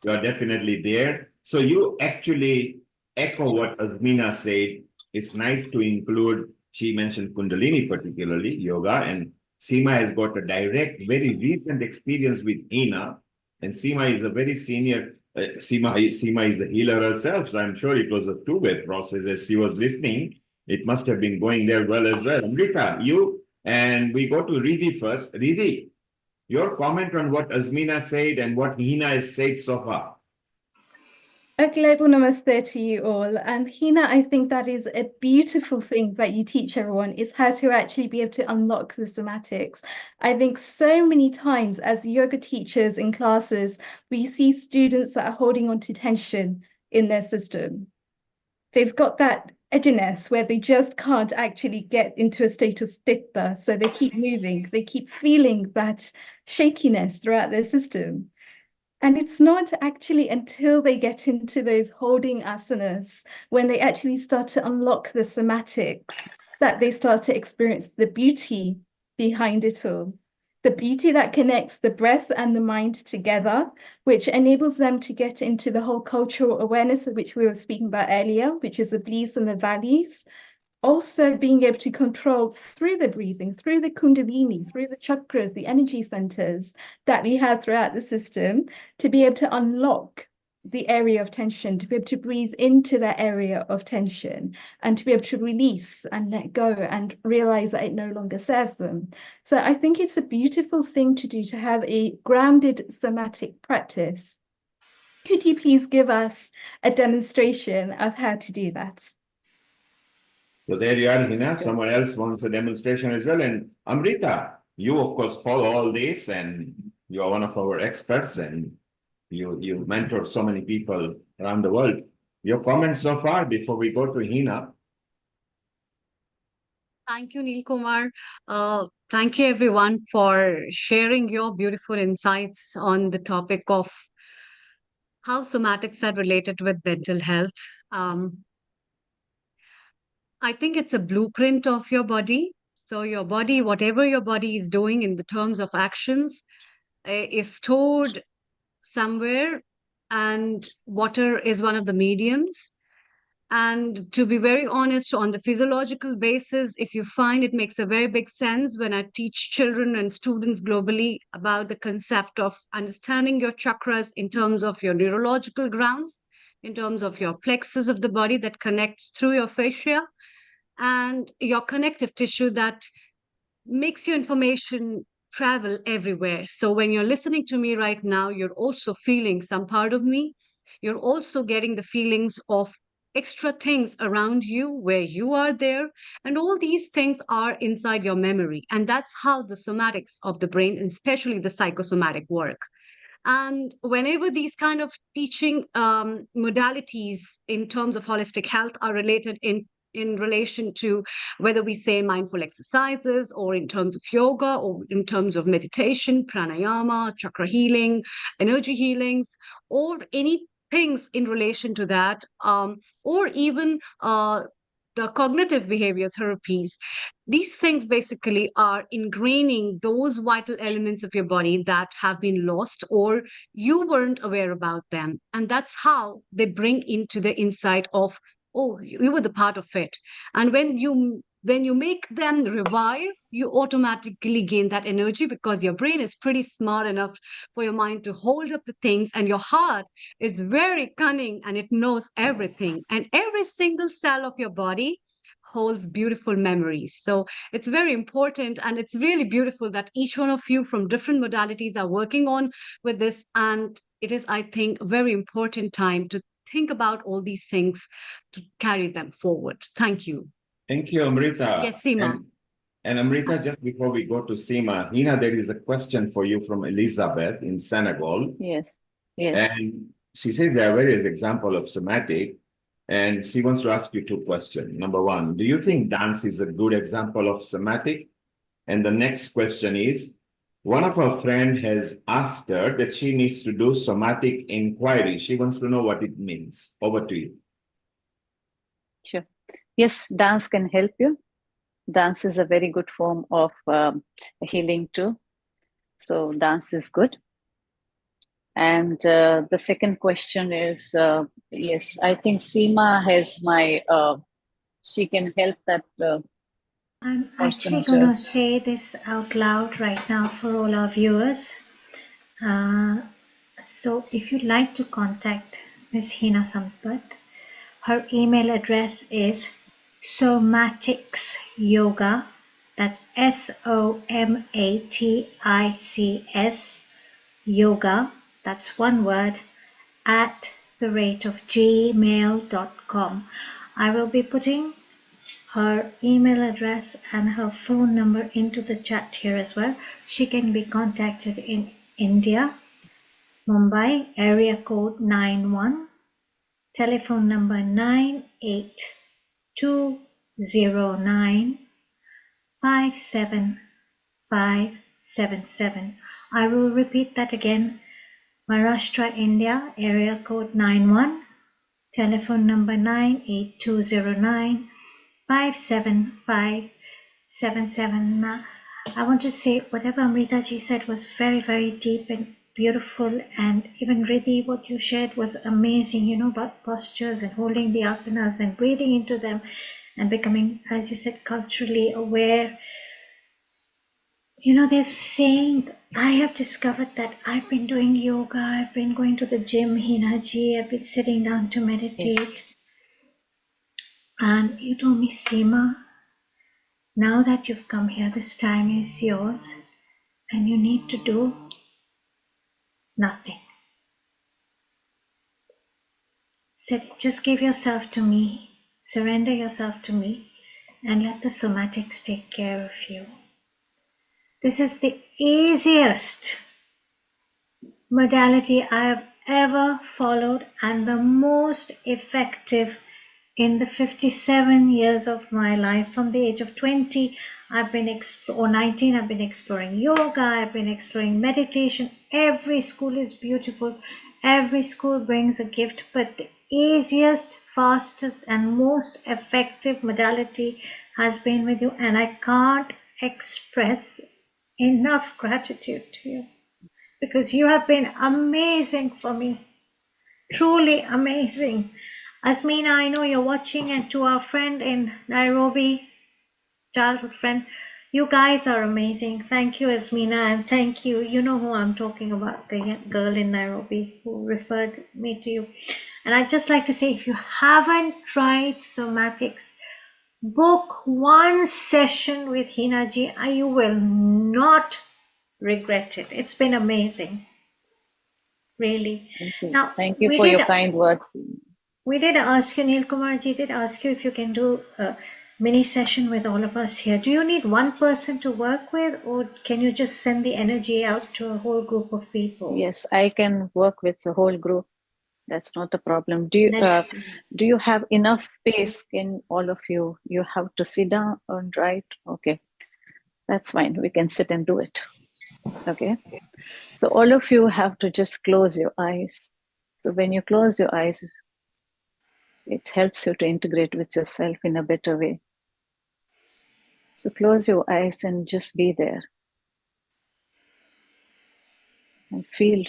You are definitely there. So you actually echo what Azmina said. It's nice to include, she mentioned Kundalini particularly, yoga, and Seema has got a direct, very recent experience with Hina, and Seema is a very senior, Seema is a healer herself, so I'm sure it was a two-way process as she was listening. It must have been going there well as well. Amrita, you, and we go to Riddhi first. Riddhi, your comment on what Azmina said and what Hina has said so far. A global namaste to you all. And Hina, I think that is a beautiful thing that you teach everyone, is how to actually be able to unlock the somatics. I think so many times as yoga teachers in classes, we see students that are holding on to tension in their system. They've got that edginess where they just can't actually get into a state of stitha. So they keep moving, they keep feeling that shakiness throughout their system. And it's not actually until they get into those holding asanas, when they actually start to unlock the somatics, that they start to experience the beauty behind it all. The beauty that connects the breath and the mind together, which enables them to get into the whole cultural awareness of which we were speaking about earlier, which is the beliefs and the values also being able to control through the breathing, through the kundalini, through the chakras, the energy centers that we have throughout the system, to be able to unlock the area of tension, to be able to breathe into that area of tension, and to be able to release and let go and realize that it no longer serves them. So I think it's a beautiful thing to do, to have a grounded somatic practice. Could you please give us a demonstration of how to do that? So there you are, Hina. Someone else wants a demonstration as well. And Amrita, you of course follow all this, and you are one of our experts, and you mentor so many people around the world. Your comments so far before we go to Hina? Thank you, Neil Kumar. Thank you, everyone, for sharing your beautiful insights on the topic of how somatics are related with mental health. I think it's a blueprint of your body. So your body, whatever your body is doing in the terms of actions, is stored somewhere, and water is one of the mediums. And to be very honest, on the physiological basis, if you find, it makes a very big sense when I teach children and students globally about the concept of understanding your chakras in terms of your neurological grounds, in terms of your plexus of the body that connects through your fascia, and your connective tissue that makes your information travel everywhere. So when you're listening to me right now, you're also feeling some part of me. You're also getting the feelings of extra things around you where you are there. And all these things are inside your memory. And that's how the somatics of the brain, and especially the psychosomatic, work. And whenever these kind of teaching modalities in terms of holistic health are related in relation to whether we say mindful exercises, or in terms of yoga, or in terms of meditation, pranayama, chakra healing, energy healings, or any things in relation to that, or even the cognitive behavior therapies. These things basically are ingraining those vital elements of your body that have been lost, or you weren't aware about them. And that's how they bring into the insight of, oh, you were the part of it. And when you make them revive, you automatically gain that energy, because your brain is pretty smart enough for your mind to hold up the things, and your heart is very cunning and it knows everything. And every single cell of your body holds beautiful memories. So it's very important, and it's really beautiful that each one of you from different modalities are working on with this. And it is, I think, a very important time to think about all these things to carry them forward. Thank you. Thank you, Amrita. Yes, Seema. And Amrita, just before we go to Seema, Hina, there is a question for you from Elizabeth in Senegal. Yes. Yes. And she says there are various examples of somatic, and she wants to ask you two questions. Number one, do you think dance is a good example of somatic? And the next question is, one of her friends has asked her that she needs to do somatic inquiry. She wants to know what it means. Over to you. Sure. Yes, dance can help you. Dance is a very good form of healing too. So dance is good. And the second question is, yes, I think Seema has she can help that I'm person actually as going well. to say this out loud right now for all our viewers. So if you'd like to contact Ms. Hina Sampath, her email address is somaticsyoga, that's SOMATICS yoga, that's one word, @gmail.com. I will be putting her email address and her phone number into the chat here as well. She can be contacted in India, Mumbai, area code 91, telephone number 98209 57577. I will repeat that again. Maharashtra, India, area code 91, telephone number 98209 57577. I want to say whatever Amrita ji said was very, very deep and beautiful, and even Riddhi, what you shared was amazing, about postures and holding the asanas and breathing into them. and becoming, as you said, culturally aware. There's a saying I have discovered that I've been doing yoga, I've been going to the gym, Hinaji, I've been sitting down to meditate. And you told me, Seema, now that you've come here, this time is yours, and you need to do nothing. Said, just give yourself to me, surrender yourself to me, and let the somatics take care of you. This is the easiest modality I have ever followed and the most effective in the 57 years of my life. From the age of 20, or 19, I've been exploring yoga, I've been exploring meditation. Every school is beautiful. Every school brings a gift, but the easiest, fastest, and most effective modality has been with you. And I can't express enough gratitude to you because you have been amazing for me. Truly amazing. Asmina, I know you're watching, and to our friend in Nairobi, childhood friend, you guys are amazing. Thank you, Asmina, and thank you. You know who I'm talking about, the girl in Nairobi who referred me to you. And I'd just like to say, if you haven't tried somatics, book one session with Hinaji, and you will not regret it. It's been amazing. Really. Now, Thank you for your kind words. We did ask you, Neil Kumarji did ask you if you can do a mini session with all of us here. Do you need one person to work with, or can you just send the energy out to a whole group of people? Yes, I can work with the whole group. That's not a problem. Do you have enough space in all of you? You have to sit down and write? Okay, that's fine. We can sit and do it. Okay. So all of you have to just close your eyes. So when you close your eyes, it helps you to integrate with yourself in a better way. So close your eyes and just be there. And feel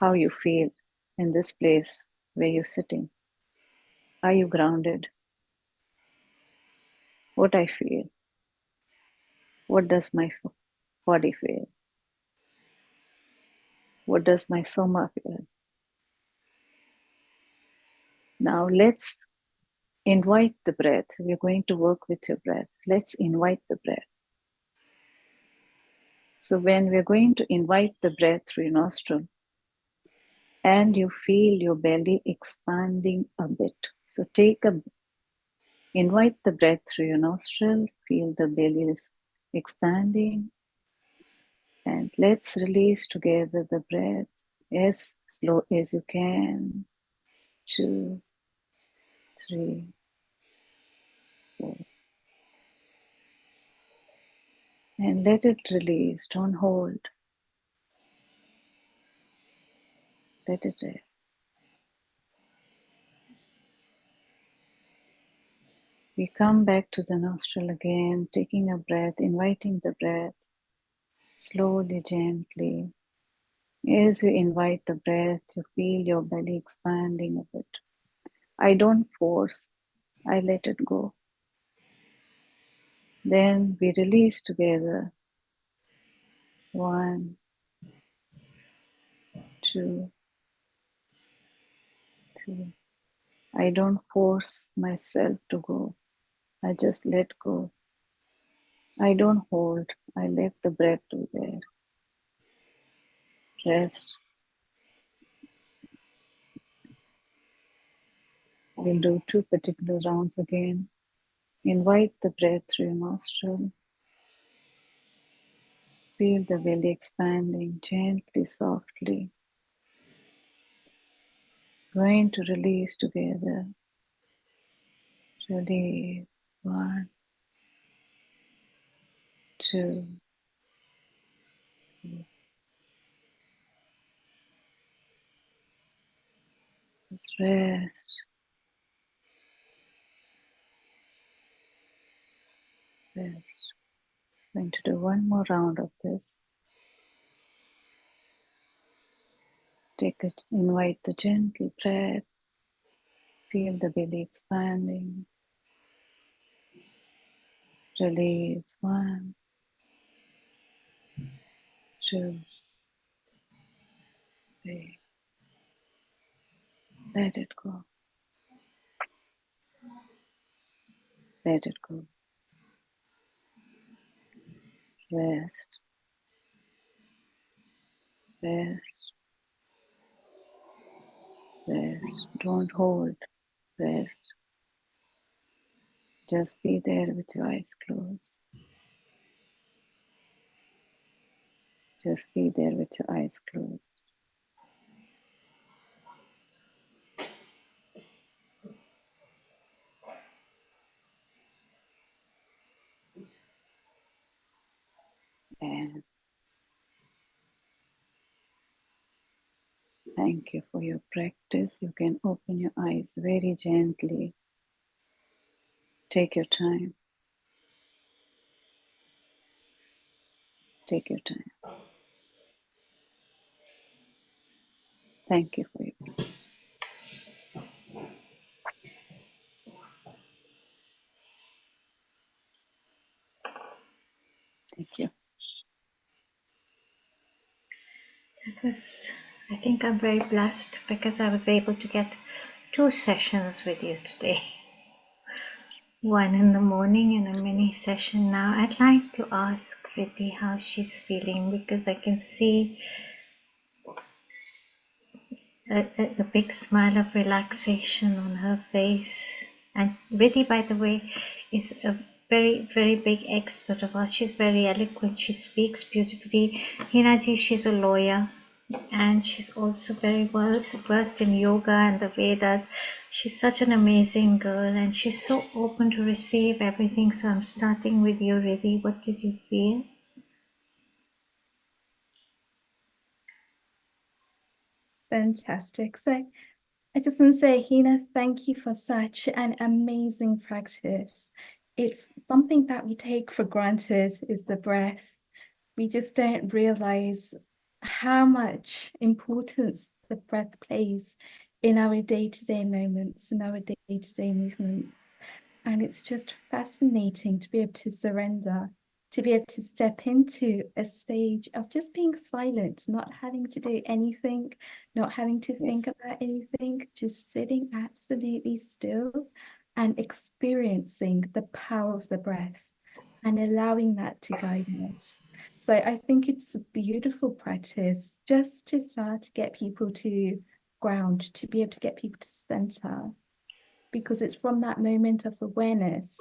how you feel in this place where you're sitting. Are you grounded? What I feel? What does my body feel? What does my soma feel? Now let's invite the breath. We're going to work with your breath. Let's invite the breath. So when we're going to invite the breath through your nostril, and you feel your belly expanding a bit. So invite the breath through your nostril, feel the belly is expanding, and let's release together the breath as slow as you can. 2, 3, 4. And let it release, don't hold. Let it rest. We come back to the nostril again, taking a breath, inviting the breath, slowly, gently. As you invite the breath, you feel your belly expanding a bit. I don't force, I let it go. Then we release together. 1, 2, 3. I don't force myself to go. I just let go. I don't hold. I let the breath do there. Rest. We'll do 2 particular rounds again. Invite the breath through your nostril. Feel the belly expanding gently, softly. Going to release together. Release. 1, 2, 3. Just rest. Rest. Going to do 1 more round of this. Take it, invite the gentle breath. Feel the belly expanding. Release. 1, 2, 3. Let it go. Let it go. Rest. Rest. Rest. Don't hold. Rest. Just be there with your eyes closed. Just be there with your eyes closed. And thank you for your practice. You can open your eyes very gently. Take your time. Take your time. Thank you for your practice. Thank you. I think I'm very blessed because I was able to get 2 sessions with you today. One in the morning and a mini session now. I'd like to ask Riddhi how she's feeling because I can see a big smile of relaxation on her face. And Riddhi, by the way, is a very, very big expert of ours. She's very eloquent. She speaks beautifully. Hinaji, she's a lawyer. And she's also very well versed in yoga and the Vedas. She's such an amazing girl and she's so open to receive everything. So I'm starting with you, Riddhi. What did you feel? Fantastic. So I just want to say, Hina, thank you for such an amazing practice. It's something that we take for granted is the breath. We just don't realize how much importance the breath plays in our day-to-day moments, in our day-to-day movements. And it's just fascinating to be able to surrender, to be able to step into a stage of just being silent, not having to do anything, not having to think about anything, just sitting absolutely still and experiencing the power of the breath and allowing that to guide us. So I think it's a beautiful practice just to start to get people to ground, to be able to get people to center, because it's from that moment of awareness,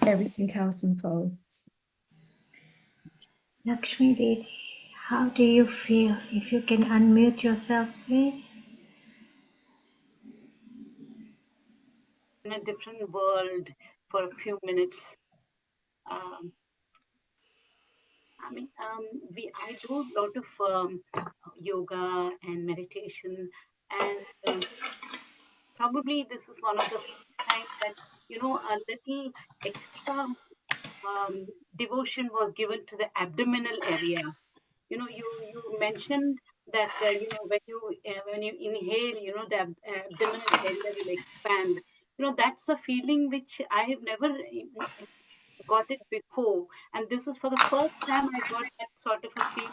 everything else unfolds. Lakshmi Devi, how do you feel? If you can unmute yourself, please. In a different world for a few minutes. I do a lot of yoga and meditation, and probably this is one of the first time that a little extra devotion was given to the abdominal area. You mentioned that when you inhale, the abdominal area will expand. That's the feeling which I have never got it before, and this is for the first time I got that sort of a feeling,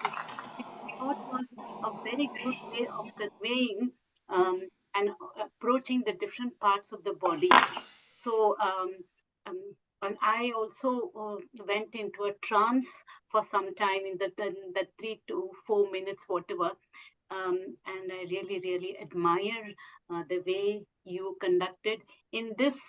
which I thought was a very good way of conveying and approaching the different parts of the body. So and I also went into a trance for some time in the 3 to 4 minutes, whatever. And I really, really admire the way you conducted in this,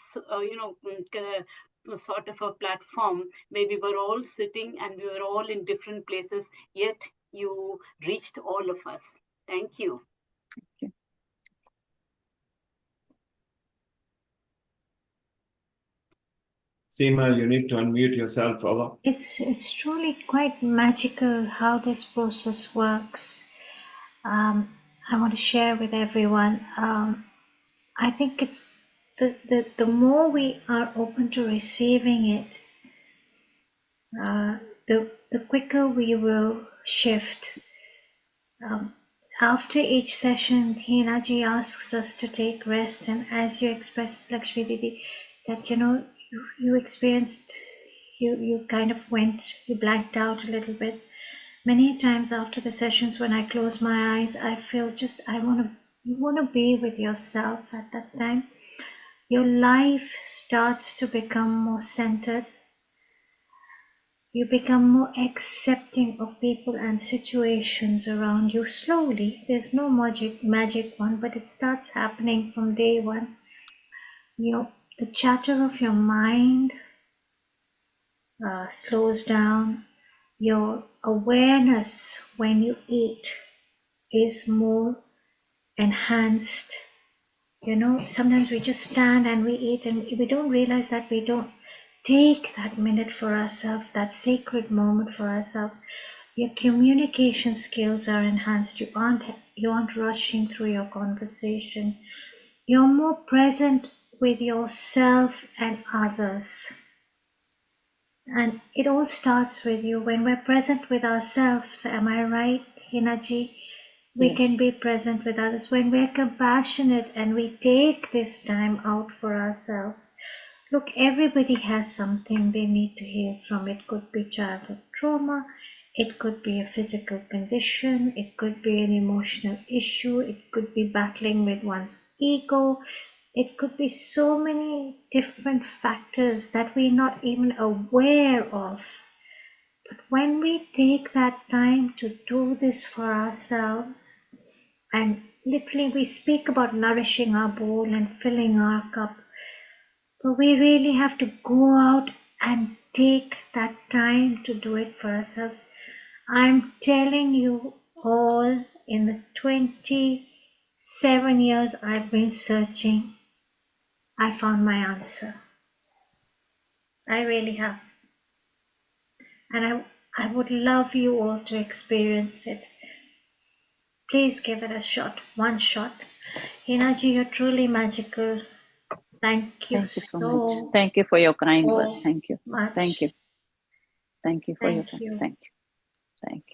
sort of a platform where we were all sitting and we were all in different places, yet you reached all of us. Thank you. Seema, you need to unmute yourself, over. It's truly quite magical how this process works. I want to share with everyone. I think it's the more we are open to receiving it, the quicker we will shift. after each session, Hinaji asks us to take rest, and as you expressed, Lakshmi Didi, that you experienced, you kind of you blanked out a little bit. Many times after the sessions, when I close my eyes, I feel you want to be with yourself at that time. Your life starts to become more centered. You become more accepting of people and situations around you slowly. There's no magic one, but it starts happening from day one. The chatter of your mind slows down. Your awareness when you eat is more enhanced. Sometimes we just stand and we eat and we don't realize that we don't take that minute for ourselves, that sacred moment for ourselves. Your communication skills are enhanced. You aren't rushing through your conversation. You're more present with yourself and others. And it all starts with you. When we're present with ourselves, am I right, Hinaji? We Yes. can be present with others. When we're compassionate and we take this time out for ourselves. Look, everybody has something they need to heal from. It could be childhood trauma, it could be a physical condition, it could be an emotional issue, it could be battling with one's ego, it could be so many different factors that we're not even aware of. But when we take that time to do this for ourselves, and literally we speak about nourishing our bowl and filling our cup, but we really have to go out and take that time to do it for ourselves. I'm telling you all, in the 27 years I've been searching, I found my answer. I really have. And I would love you all to experience it. Please give it a shot, one shot. Hinaji, you're truly magical. Thank you Thank you so much. so, Thank you for your kind words. so Thank you. much. Thank you. Thank you for your Thank time. you. Thank you. Thank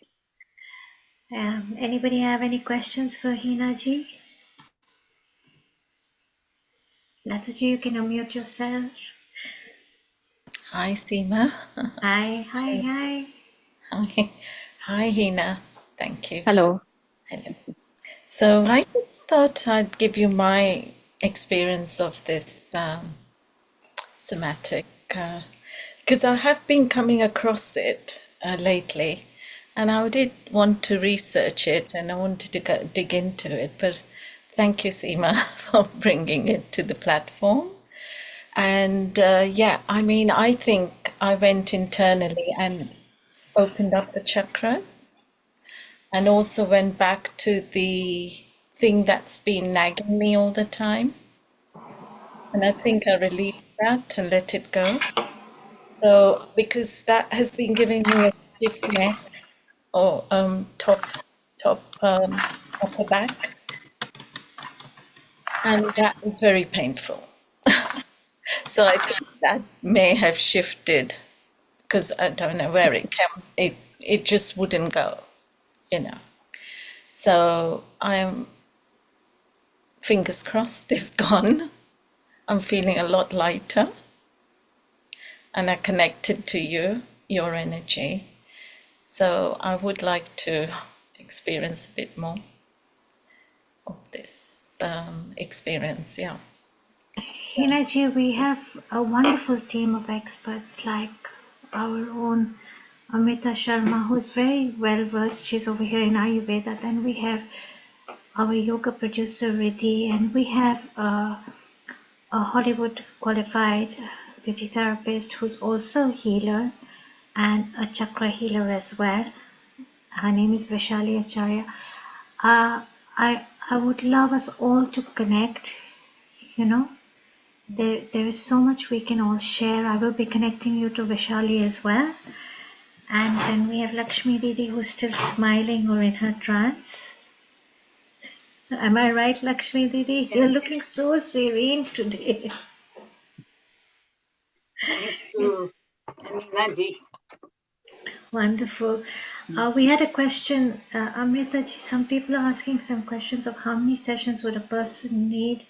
you. Anybody have any questions for Hinaji? Lataji, you can unmute yourself. Hi, Seema. Hi. Hi. Hi, Hina. Thank you. Hello. Hello. So I just thought I'd give you my experience of this somatic, because I have been coming across it lately, and I did want to research it and I wanted to dig into it. But thank you, Seema, for bringing it to the platform. And yeah, I mean, I think I went internally and opened up the chakras and also went back to the thing that's been nagging me all the time. And I think I released that and let it go. So, because that has been giving me a stiff neck or upper back, and that is very painful. So I think that may have shifted because I don't know where it came. It just wouldn't go, you know. So I'm fingers crossed it's gone. I'm feeling a lot lighter, and I connected to you, your energy. So I would like to experience a bit more of this experience. Yeah. Hinaji, we have a wonderful team of experts like our own Amrita Sharma, who's very well versed. She's over here in Ayurveda. Then we have our yoga producer Riddhi, and we have a Hollywood qualified beauty therapist who's also a healer and a chakra healer as well. Her name is Vaishali Acharya. I would love us all to connect. There is so much we can all share. I will be connecting you to Vaishali as well. And then we have Lakshmi Didi, who's still smiling or in her trance. Am I right, Lakshmi Didi? You're looking so serene today. Thanks to Ninaji. Wonderful. We had a question, Amrita ji, some people are asking some questions of how many sessions would a person need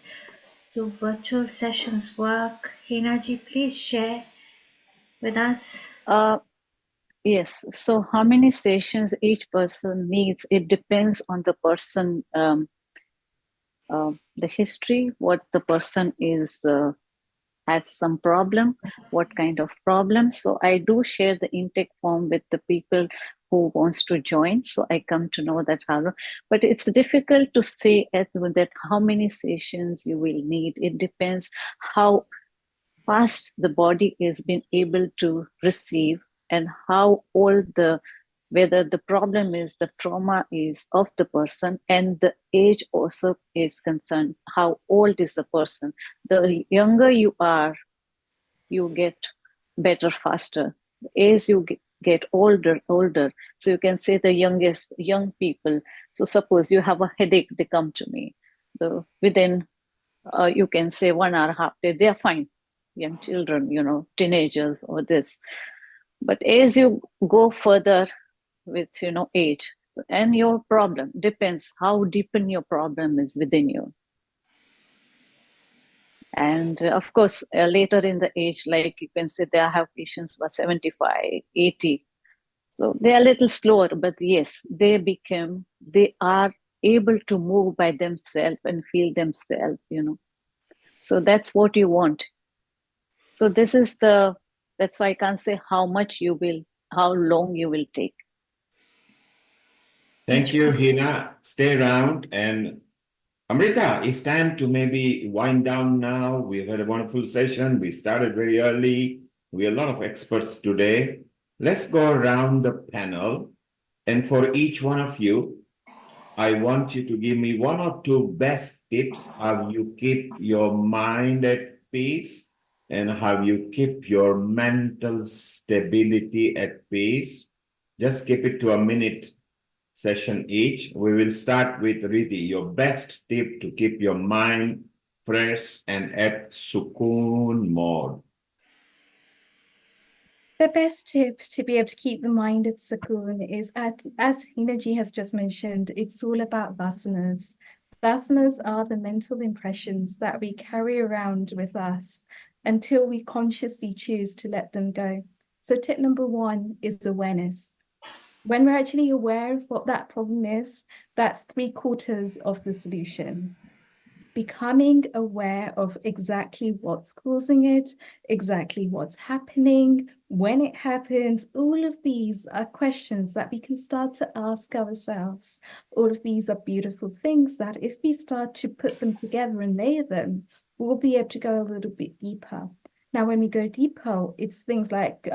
to virtual sessions work. Hina ji, please share with us. Yes. So how many sessions each person needs, it depends on the person, the history, what the person is has some problem, what kind of problem. So I do share the intake form with the people who wants to join. So I come to know that how, but it's difficult to say at that how many sessions you will need. It depends how fast the body is been able to receive and how old the whether the problem is the trauma is of the person and the age also is concerned. How old is the person? The younger you are, you get better faster. As you get older, so you can say the young people. So suppose you have a headache, they come to me. Within you can say 1.5 hours, they are fine. Young children, teenagers or this. But as you go further with age, so, and your problem depends how deepen your problem is within you. And of course, later in the age, like you can say, they have patients who are 75, 80. So they are a little slower, but yes, they are able to move by themselves and feel themselves, So that's what you want. So that's why I can't say how long you will take. Thank you, Hina. Stay around. And Amrita, it's time to maybe wind down now. We've had a wonderful session. We started very early. We have a lot of experts today. Let's go around the panel. And for each one of you, I want you to give me 1 or 2 best tips how you keep your mind at peace and how you keep your mental stability at peace. Just keep it to a minute session each. We will start with Riddhi, your best tip to keep your mind fresh and at sukoon mode. The best tip to be able to keep the mind at sukoon is, as Hinaji has just mentioned, it's all about vasanas. Vasanas are the mental impressions that we carry around with us until we consciously choose to let them go. So tip number 1 is awareness. When we're actually aware of what that problem is, that's 3/4 of the solution. Becoming aware of exactly what's causing it, exactly what's happening, when it happens, all of these are questions that we can start to ask ourselves. All of these are beautiful things that if we start to put them together and layer them, we'll be able to go a little bit deeper. Now, when we go deeper, it's things like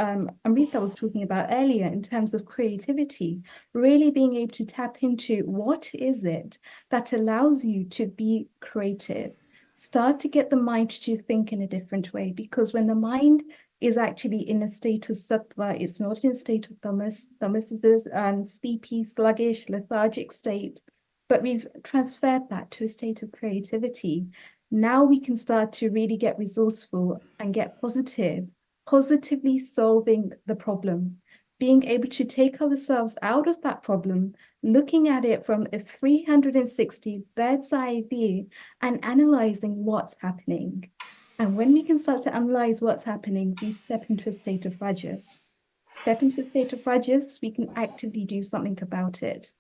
Amrita was talking about earlier in terms of creativity, really being able to tap into what is it that allows you to be creative. Start to get the mind to think in a different way, because when the mind is actually in a state of sattva, it's not in a state of tamas. Tamas is this sleepy, sluggish, lethargic state, but we've transferred that to a state of creativity. Now we can start to really get resourceful and get positively solving the problem, being able to take ourselves out of that problem, looking at it from a 360 bird's eye view and analyzing what's happening. And when we can start to analyze what's happening, we step into a state of rajas. Step into a state of rajas, we can actively do something about it.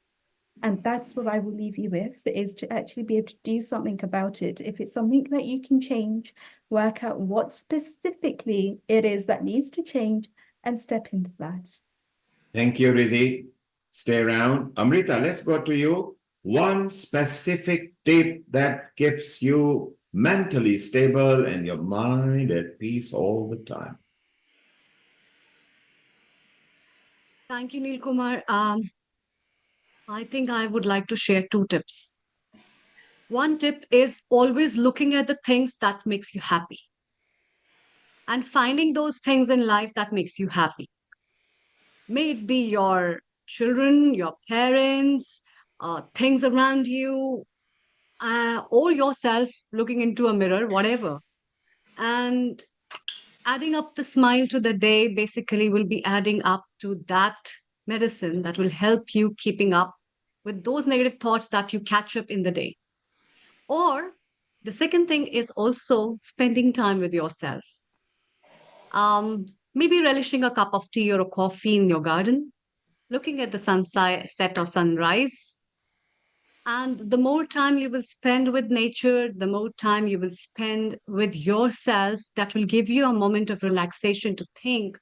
And that's what I will leave you with, is to actually be able to do something about it. If it's something that you can change, work out what specifically it is that needs to change and step into that. Thank you, Riddhi. Stay around. Amrita, let's go to you. 1 specific tip that keeps you mentally stable and your mind at peace all the time. Thank you, Neil Kumar. I think I would like to share 2 tips. 1 tip is always looking at the things that makes you happy and finding those things in life that makes you happy. May it be your children, your parents, things around you, or yourself looking into a mirror, whatever. And adding up the smile to the day basically will be adding up to that medicine that will help you keeping up with those negative thoughts that you catch up in the day. Or the second thing is also spending time with yourself. Maybe relishing a cup of tea or a coffee in your garden, looking at the sunset or sunrise. And the more time you will spend with nature, the more time you will spend with yourself, that will give you a moment of relaxation to think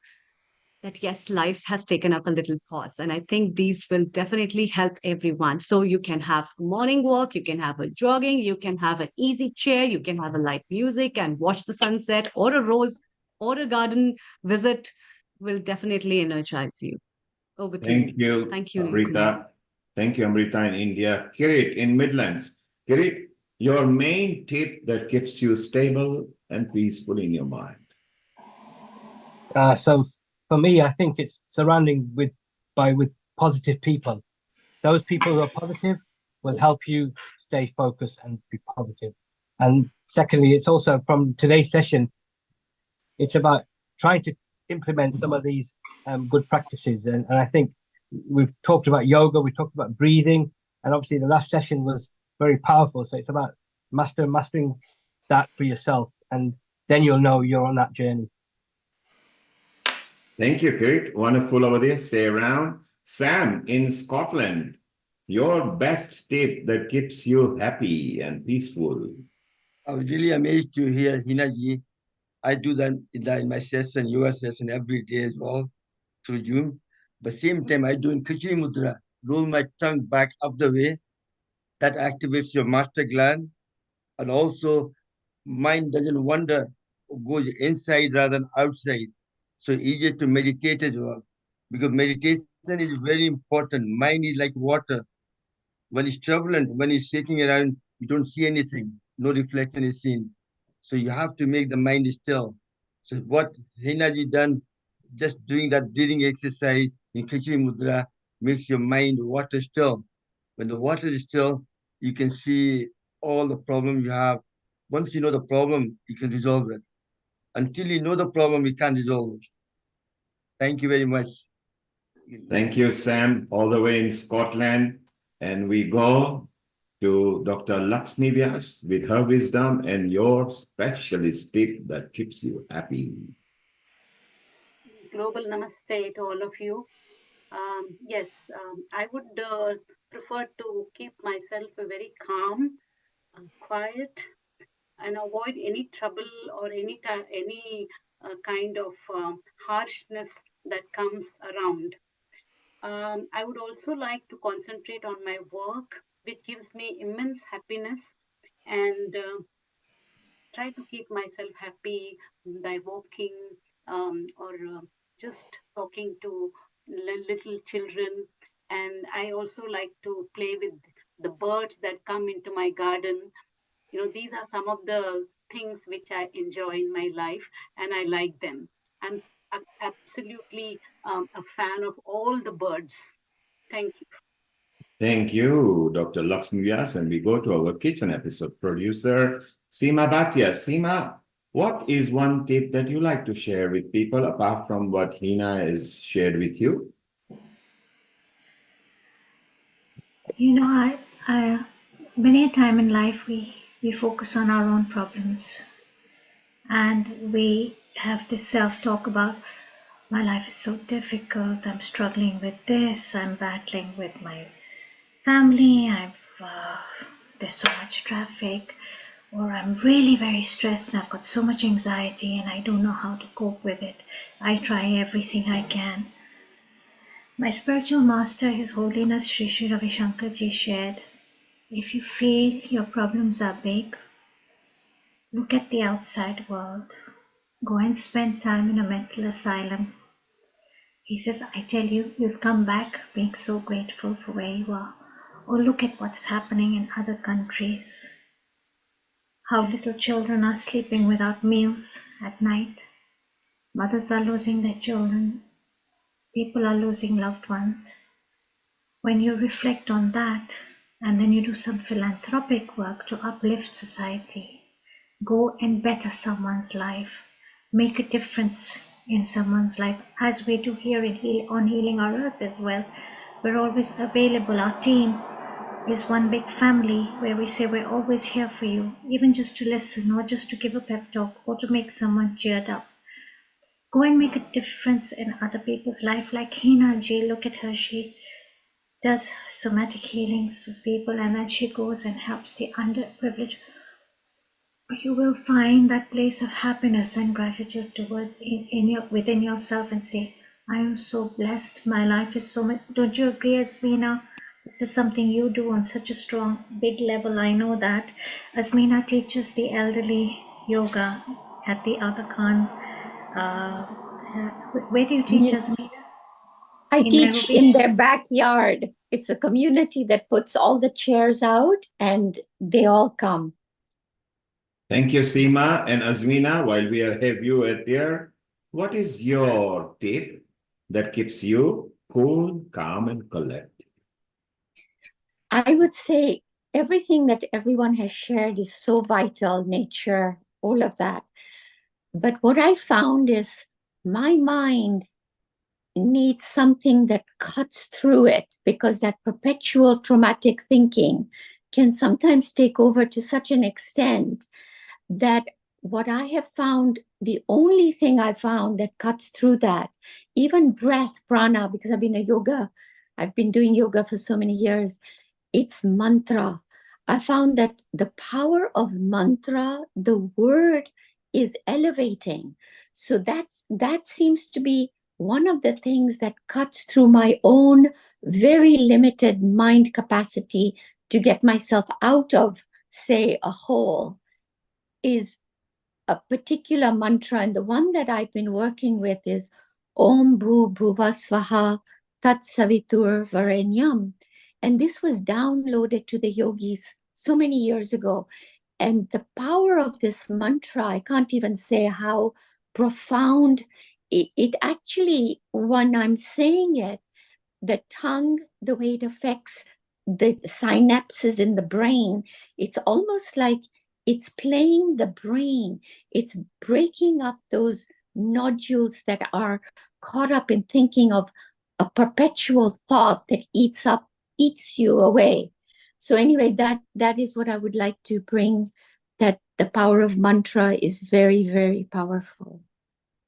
that yes, life has taken up a little pause. And I think these will definitely help everyone. So you can have morning walk, you can have a jogging, you can have an easy chair, you can have a light music and watch the sunset, or a rose or a garden visit will definitely energize you. Over to Thank you, Thank you, Neil Kumar. Amrita. Thank you, Amrita in India. Kirit in Midlands. Kirit, your main tip that keeps you stable and peaceful in your mind. So for me, I think it's surrounding with positive people. Those people who are positive will help you stay focused and be positive. And secondly, it's also from today's session, it's about trying to implement some of these good practices. And I think we've talked about yoga, we talked about breathing, and obviously the last session was very powerful. So it's about mastering that for yourself, and then you'll know you're on that journey. Thank you, Kirit. Wonderful over there. Stay around. Sam in Scotland, your best tip that keeps you happy and peaceful. I was really amazed to hear Hinaji. I do that in my session, yoga session every day as well through Zoom. But same time, I do in Khichdi Mudra, roll my tongue back up the way. That activates your master gland. And also, mind doesn't wander, goes inside rather than outside. So easier to meditate as well. Because meditation is very important. Mind is like water. When it's turbulent, when it's shaking around, you don't see anything. No reflection is seen. So you have to make the mind still. So what Hinaji done, just doing that breathing exercise in Khichdi Mudra makes your mind water still. When the water is still, you can see all the problem you have. Once you know the problem, you can resolve it. Until you know the problem, you can't resolve it. Thank you very much. Thank you, Sam, all the way in Scotland. And we go to Dr. Lakshmi Vyas with her wisdom and your specialist tip that keeps you happy. Global namaste to all of you. Yes, I would prefer to keep myself very calm, quiet, and avoid any trouble or any kind of harshness that comes around. I would also like to concentrate on my work, which gives me immense happiness, and try to keep myself happy by walking or just talking to little children. And I also like to play with the birds that come into my garden. These are some of the things which I enjoy in my life, and I like them. I'm absolutely a fan of all the birds. Thank you. Thank you, Dr. Lakshmi Vyas. And we go to our kitchen episode producer, Seema Bhatia. Seema, what is one tip that you like to share with people apart from what Hina has shared with you? I many a time in life we focus on our own problems, and we have this self-talk about my life is so difficult, I'm struggling with this, I'm battling with my family, there's so much traffic, or I'm really very stressed and I've got so much anxiety and I don't know how to cope with it. I try everything I can. My spiritual master, His Holiness Sri Sri Ravi Shankar Ji, shared, if you feel your problems are big, look at the outside world. Go and spend time in a mental asylum. He says, I tell you, you'll come back being so grateful for where you are. Or look at what's happening in other countries. How little children are sleeping without meals at night. Mothers are losing their children. People are losing loved ones. When you reflect on that, and then you do some philanthropic work to uplift society, go and better someone's life, make a difference in someone's life, as we do here on Healing Our Earth as well. We're always available. Our team is one big family where we say we're always here for you, even just to listen or just to give a pep talk or to make someone cheered up. Go and make a difference in other people's life. Like Hina Ji, look at her, she does somatic healings for people, and then she goes and helps the underprivileged. You will find that place of happiness and gratitude towards within yourself, and say, I am so blessed. My life is so much. Don't you agree, Asmina? This is something you do on such a strong, big level. I know that. Asmina teaches the elderly yoga at the Aga Khan. Where do you teach, Asmina? I In teach Nairobi? in their backyard. It's a community that puts all the chairs out and they all come. Thank you, Seema and Azmina. While we have you at there, what is your tip that keeps you cool, calm, and collected? I would say everything that everyone has shared is so vital, nature, all of that. But what I found is my mind needs something that cuts through it, because that perpetual traumatic thinking can sometimes take over to such an extent that what I have found, the only thing I found that cuts through that, even breath, prana, because I've been doing yoga for so many years, it's mantra. I found that the power of mantra, the word is elevating. So that seems to be one of the things that cuts through my own very limited mind capacity to get myself out of, say, a hole, is a particular mantra. And the one that I've been working with is Om Bhu Bhuva Svaha Tat Savitur Varenyam. And this was downloaded to the yogis so many years ago. And the power of this mantra, I can't even say how profound it actually, when I'm saying it, the tongue, the way it affects the synapses in the brain, it's almost like it's playing the brain. It's breaking up those nodules that are caught up in thinking of a perpetual thought that eats you away. So anyway, that is what I would like to bring, that the power of mantra is very, very powerful.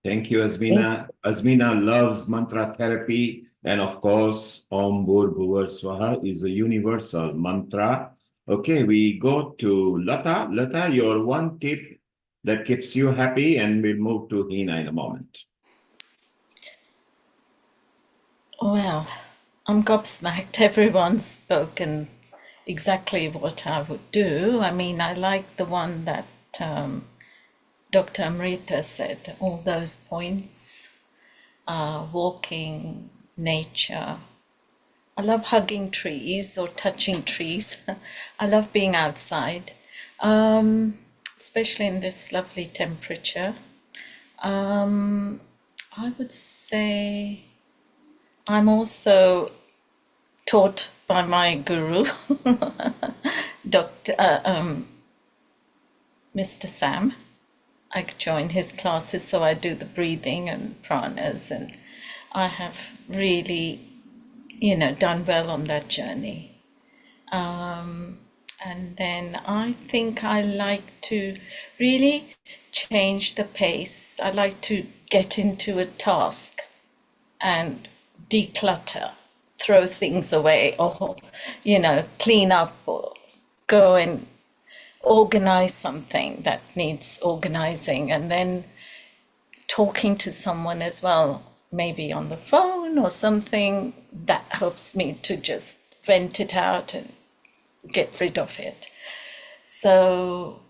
Thank you, Azmina. Azmina loves mantra therapy. And of course, Om Bhur Bhuvar Swaha is a universal mantra. Okay, we go to Lata. Lata, your one tip that keeps you happy, and we'll move to Hina in a moment. Well, I'm gobsmacked. Everyone's spoken exactly what I would do. I mean, I like the one that Dr. Amrita said, all those points, walking, nature. I love hugging trees or touching trees. I love being outside, especially in this lovely temperature. I would say I'm also taught by my guru, Mr. Sam. I joined his classes, so I do the breathing and pranas, and I have really, done well on that journey. And then I think I like to really change the pace. I like to get into a task and declutter, throw things away, or, clean up, or go and organize something that needs organizing, and then talking to someone as well, maybe on the phone or something, that helps me to just vent it out and get rid of it. So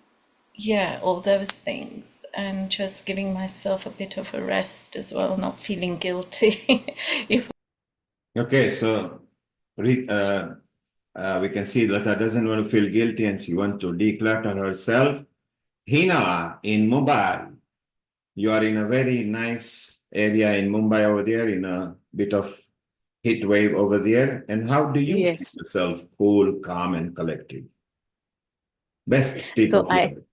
yeah, all those things, and just giving myself a bit of a rest as well, not feeling guilty. Okay, so we can see Lata doesn't want to feel guilty and she wants to declutter herself. Hina, in Mumbai, you are in a very nice area in Mumbai over there, in a bit of heat wave over there. And how do you keep yourself cool, calm, and collected? Best tip So of yours.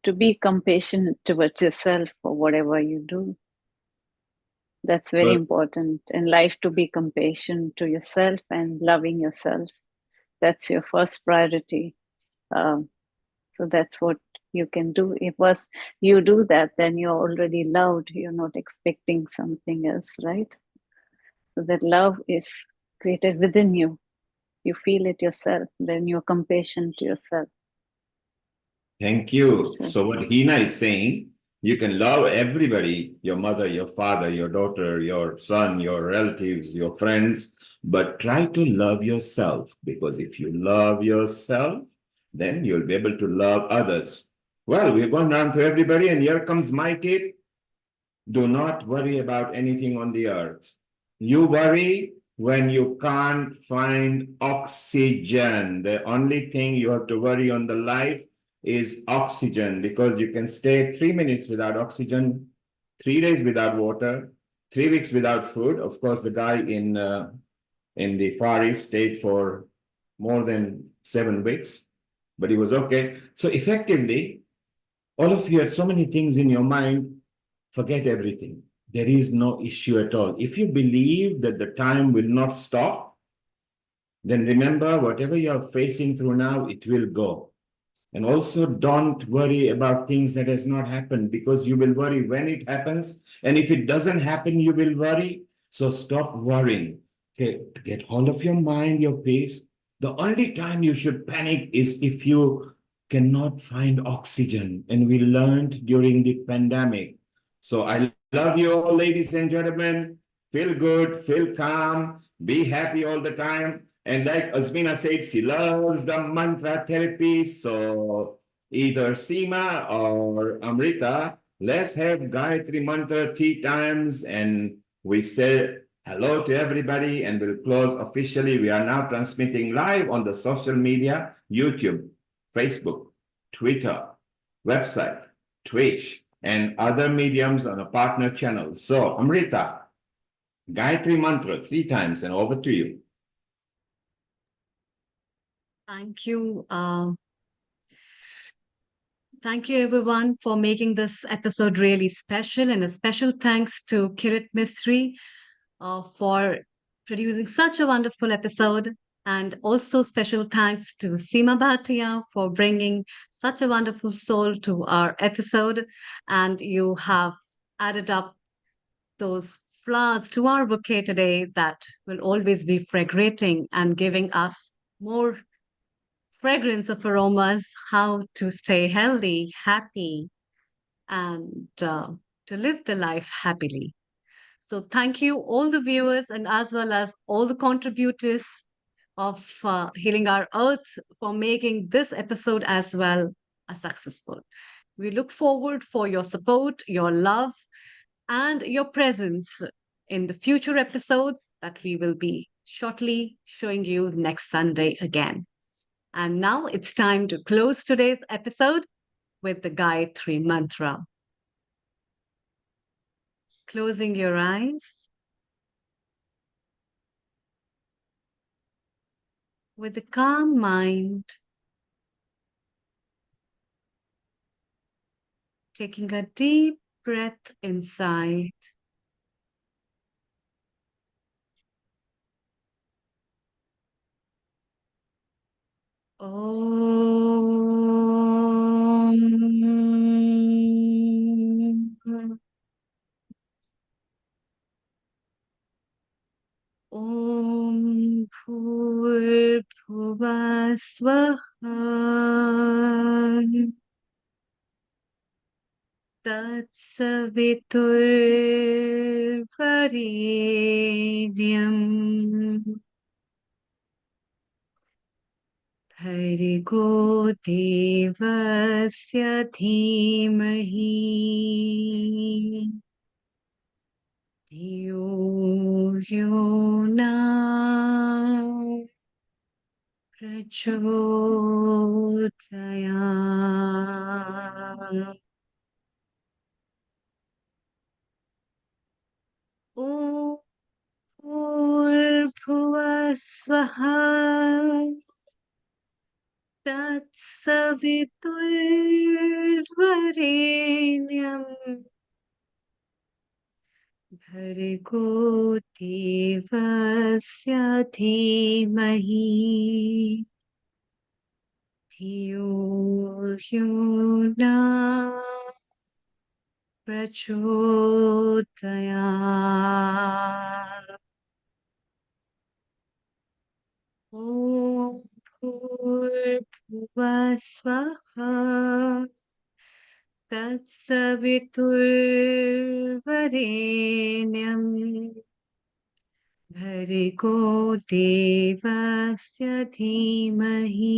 to be compassionate towards yourself for whatever you do. That's very important in life, to be compassionate to yourself and loving yourself. That's your first priority. So that's what you can do. If once you do that, then you're already loved. You're not expecting something else, right? So that love is created within you. You feel it yourself, then you're compassionate to yourself. Thank you. So what Hina is saying, you can love everybody, your mother, your father, your daughter, your son, your relatives, your friends, but try to love yourself, because if you love yourself, then you'll be able to love others. Well, we're going down to everybody, and here comes my tip. Do not worry about anything on the earth. You worry when you can't find oxygen. The only thing you have to worry on the life is oxygen, because you can stay 3 minutes without oxygen, 3 days without water, 3 weeks without food. Of course, the guy in the Far East stayed for more than 7 weeks, but he was okay. So effectively, all of you had so many things in your mind. Forget everything. There is no issue at all. If you believe that the time will not stop, then remember, whatever you're facing through now, it will go. And also, don't worry about things that has not happened, because you will worry when it happens. And if it doesn't happen, you will worry. So stop worrying. Okay, get hold of your mind, your peace. The only time you should panic is if you cannot find oxygen. And we learned during the pandemic. So I love you all, ladies and gentlemen. Feel good, feel calm, be happy all the time. And like Azmina said, she loves the mantra therapy. So either Seema or Amrita, let's have Gayatri mantra 3 times. And we say hello to everybody, and we'll close officially. We are now transmitting live on the social media, YouTube, Facebook, Twitter, website, Twitch, and other mediums on a partner channel. So Amrita, Gayatri mantra 3 times, and over to you. Thank you. Thank you, everyone, for making this episode really special. And a special thanks to Kirit Mistry for producing such a wonderful episode. And also special thanks to Seema Bhatia for bringing such a wonderful soul to our episode. And you have added up those flowers to our bouquet today that will always be fragrating and giving us more fragrance of aromas, how to stay healthy, happy, and to live the life happily. So thank you, all the viewers, and as well as all the contributors of Healing Our Earth, for making this episode as well a successful. We look forward for your support, your love, and your presence in the future episodes that we will be shortly showing you next Sunday again. And now it's time to close today's episode with the Gayatri Mantra. Closing your eyes with a calm mind, taking a deep breath inside. Om Bhurbhuva Swaha Tatsaviturvarenyam Bhargo Devasya Dhimahi Yo Yona Prachodaya. Om Bhurbhuva Swaha तत्सवितुर्वरेण्यं भर्गो देवस्य धीमहि धियो यो न प्रचोदयात्। ॐ भूर्भुवः स्वः तत्सवितुर्वरेण्यं भर्गो देवस्य धीमहि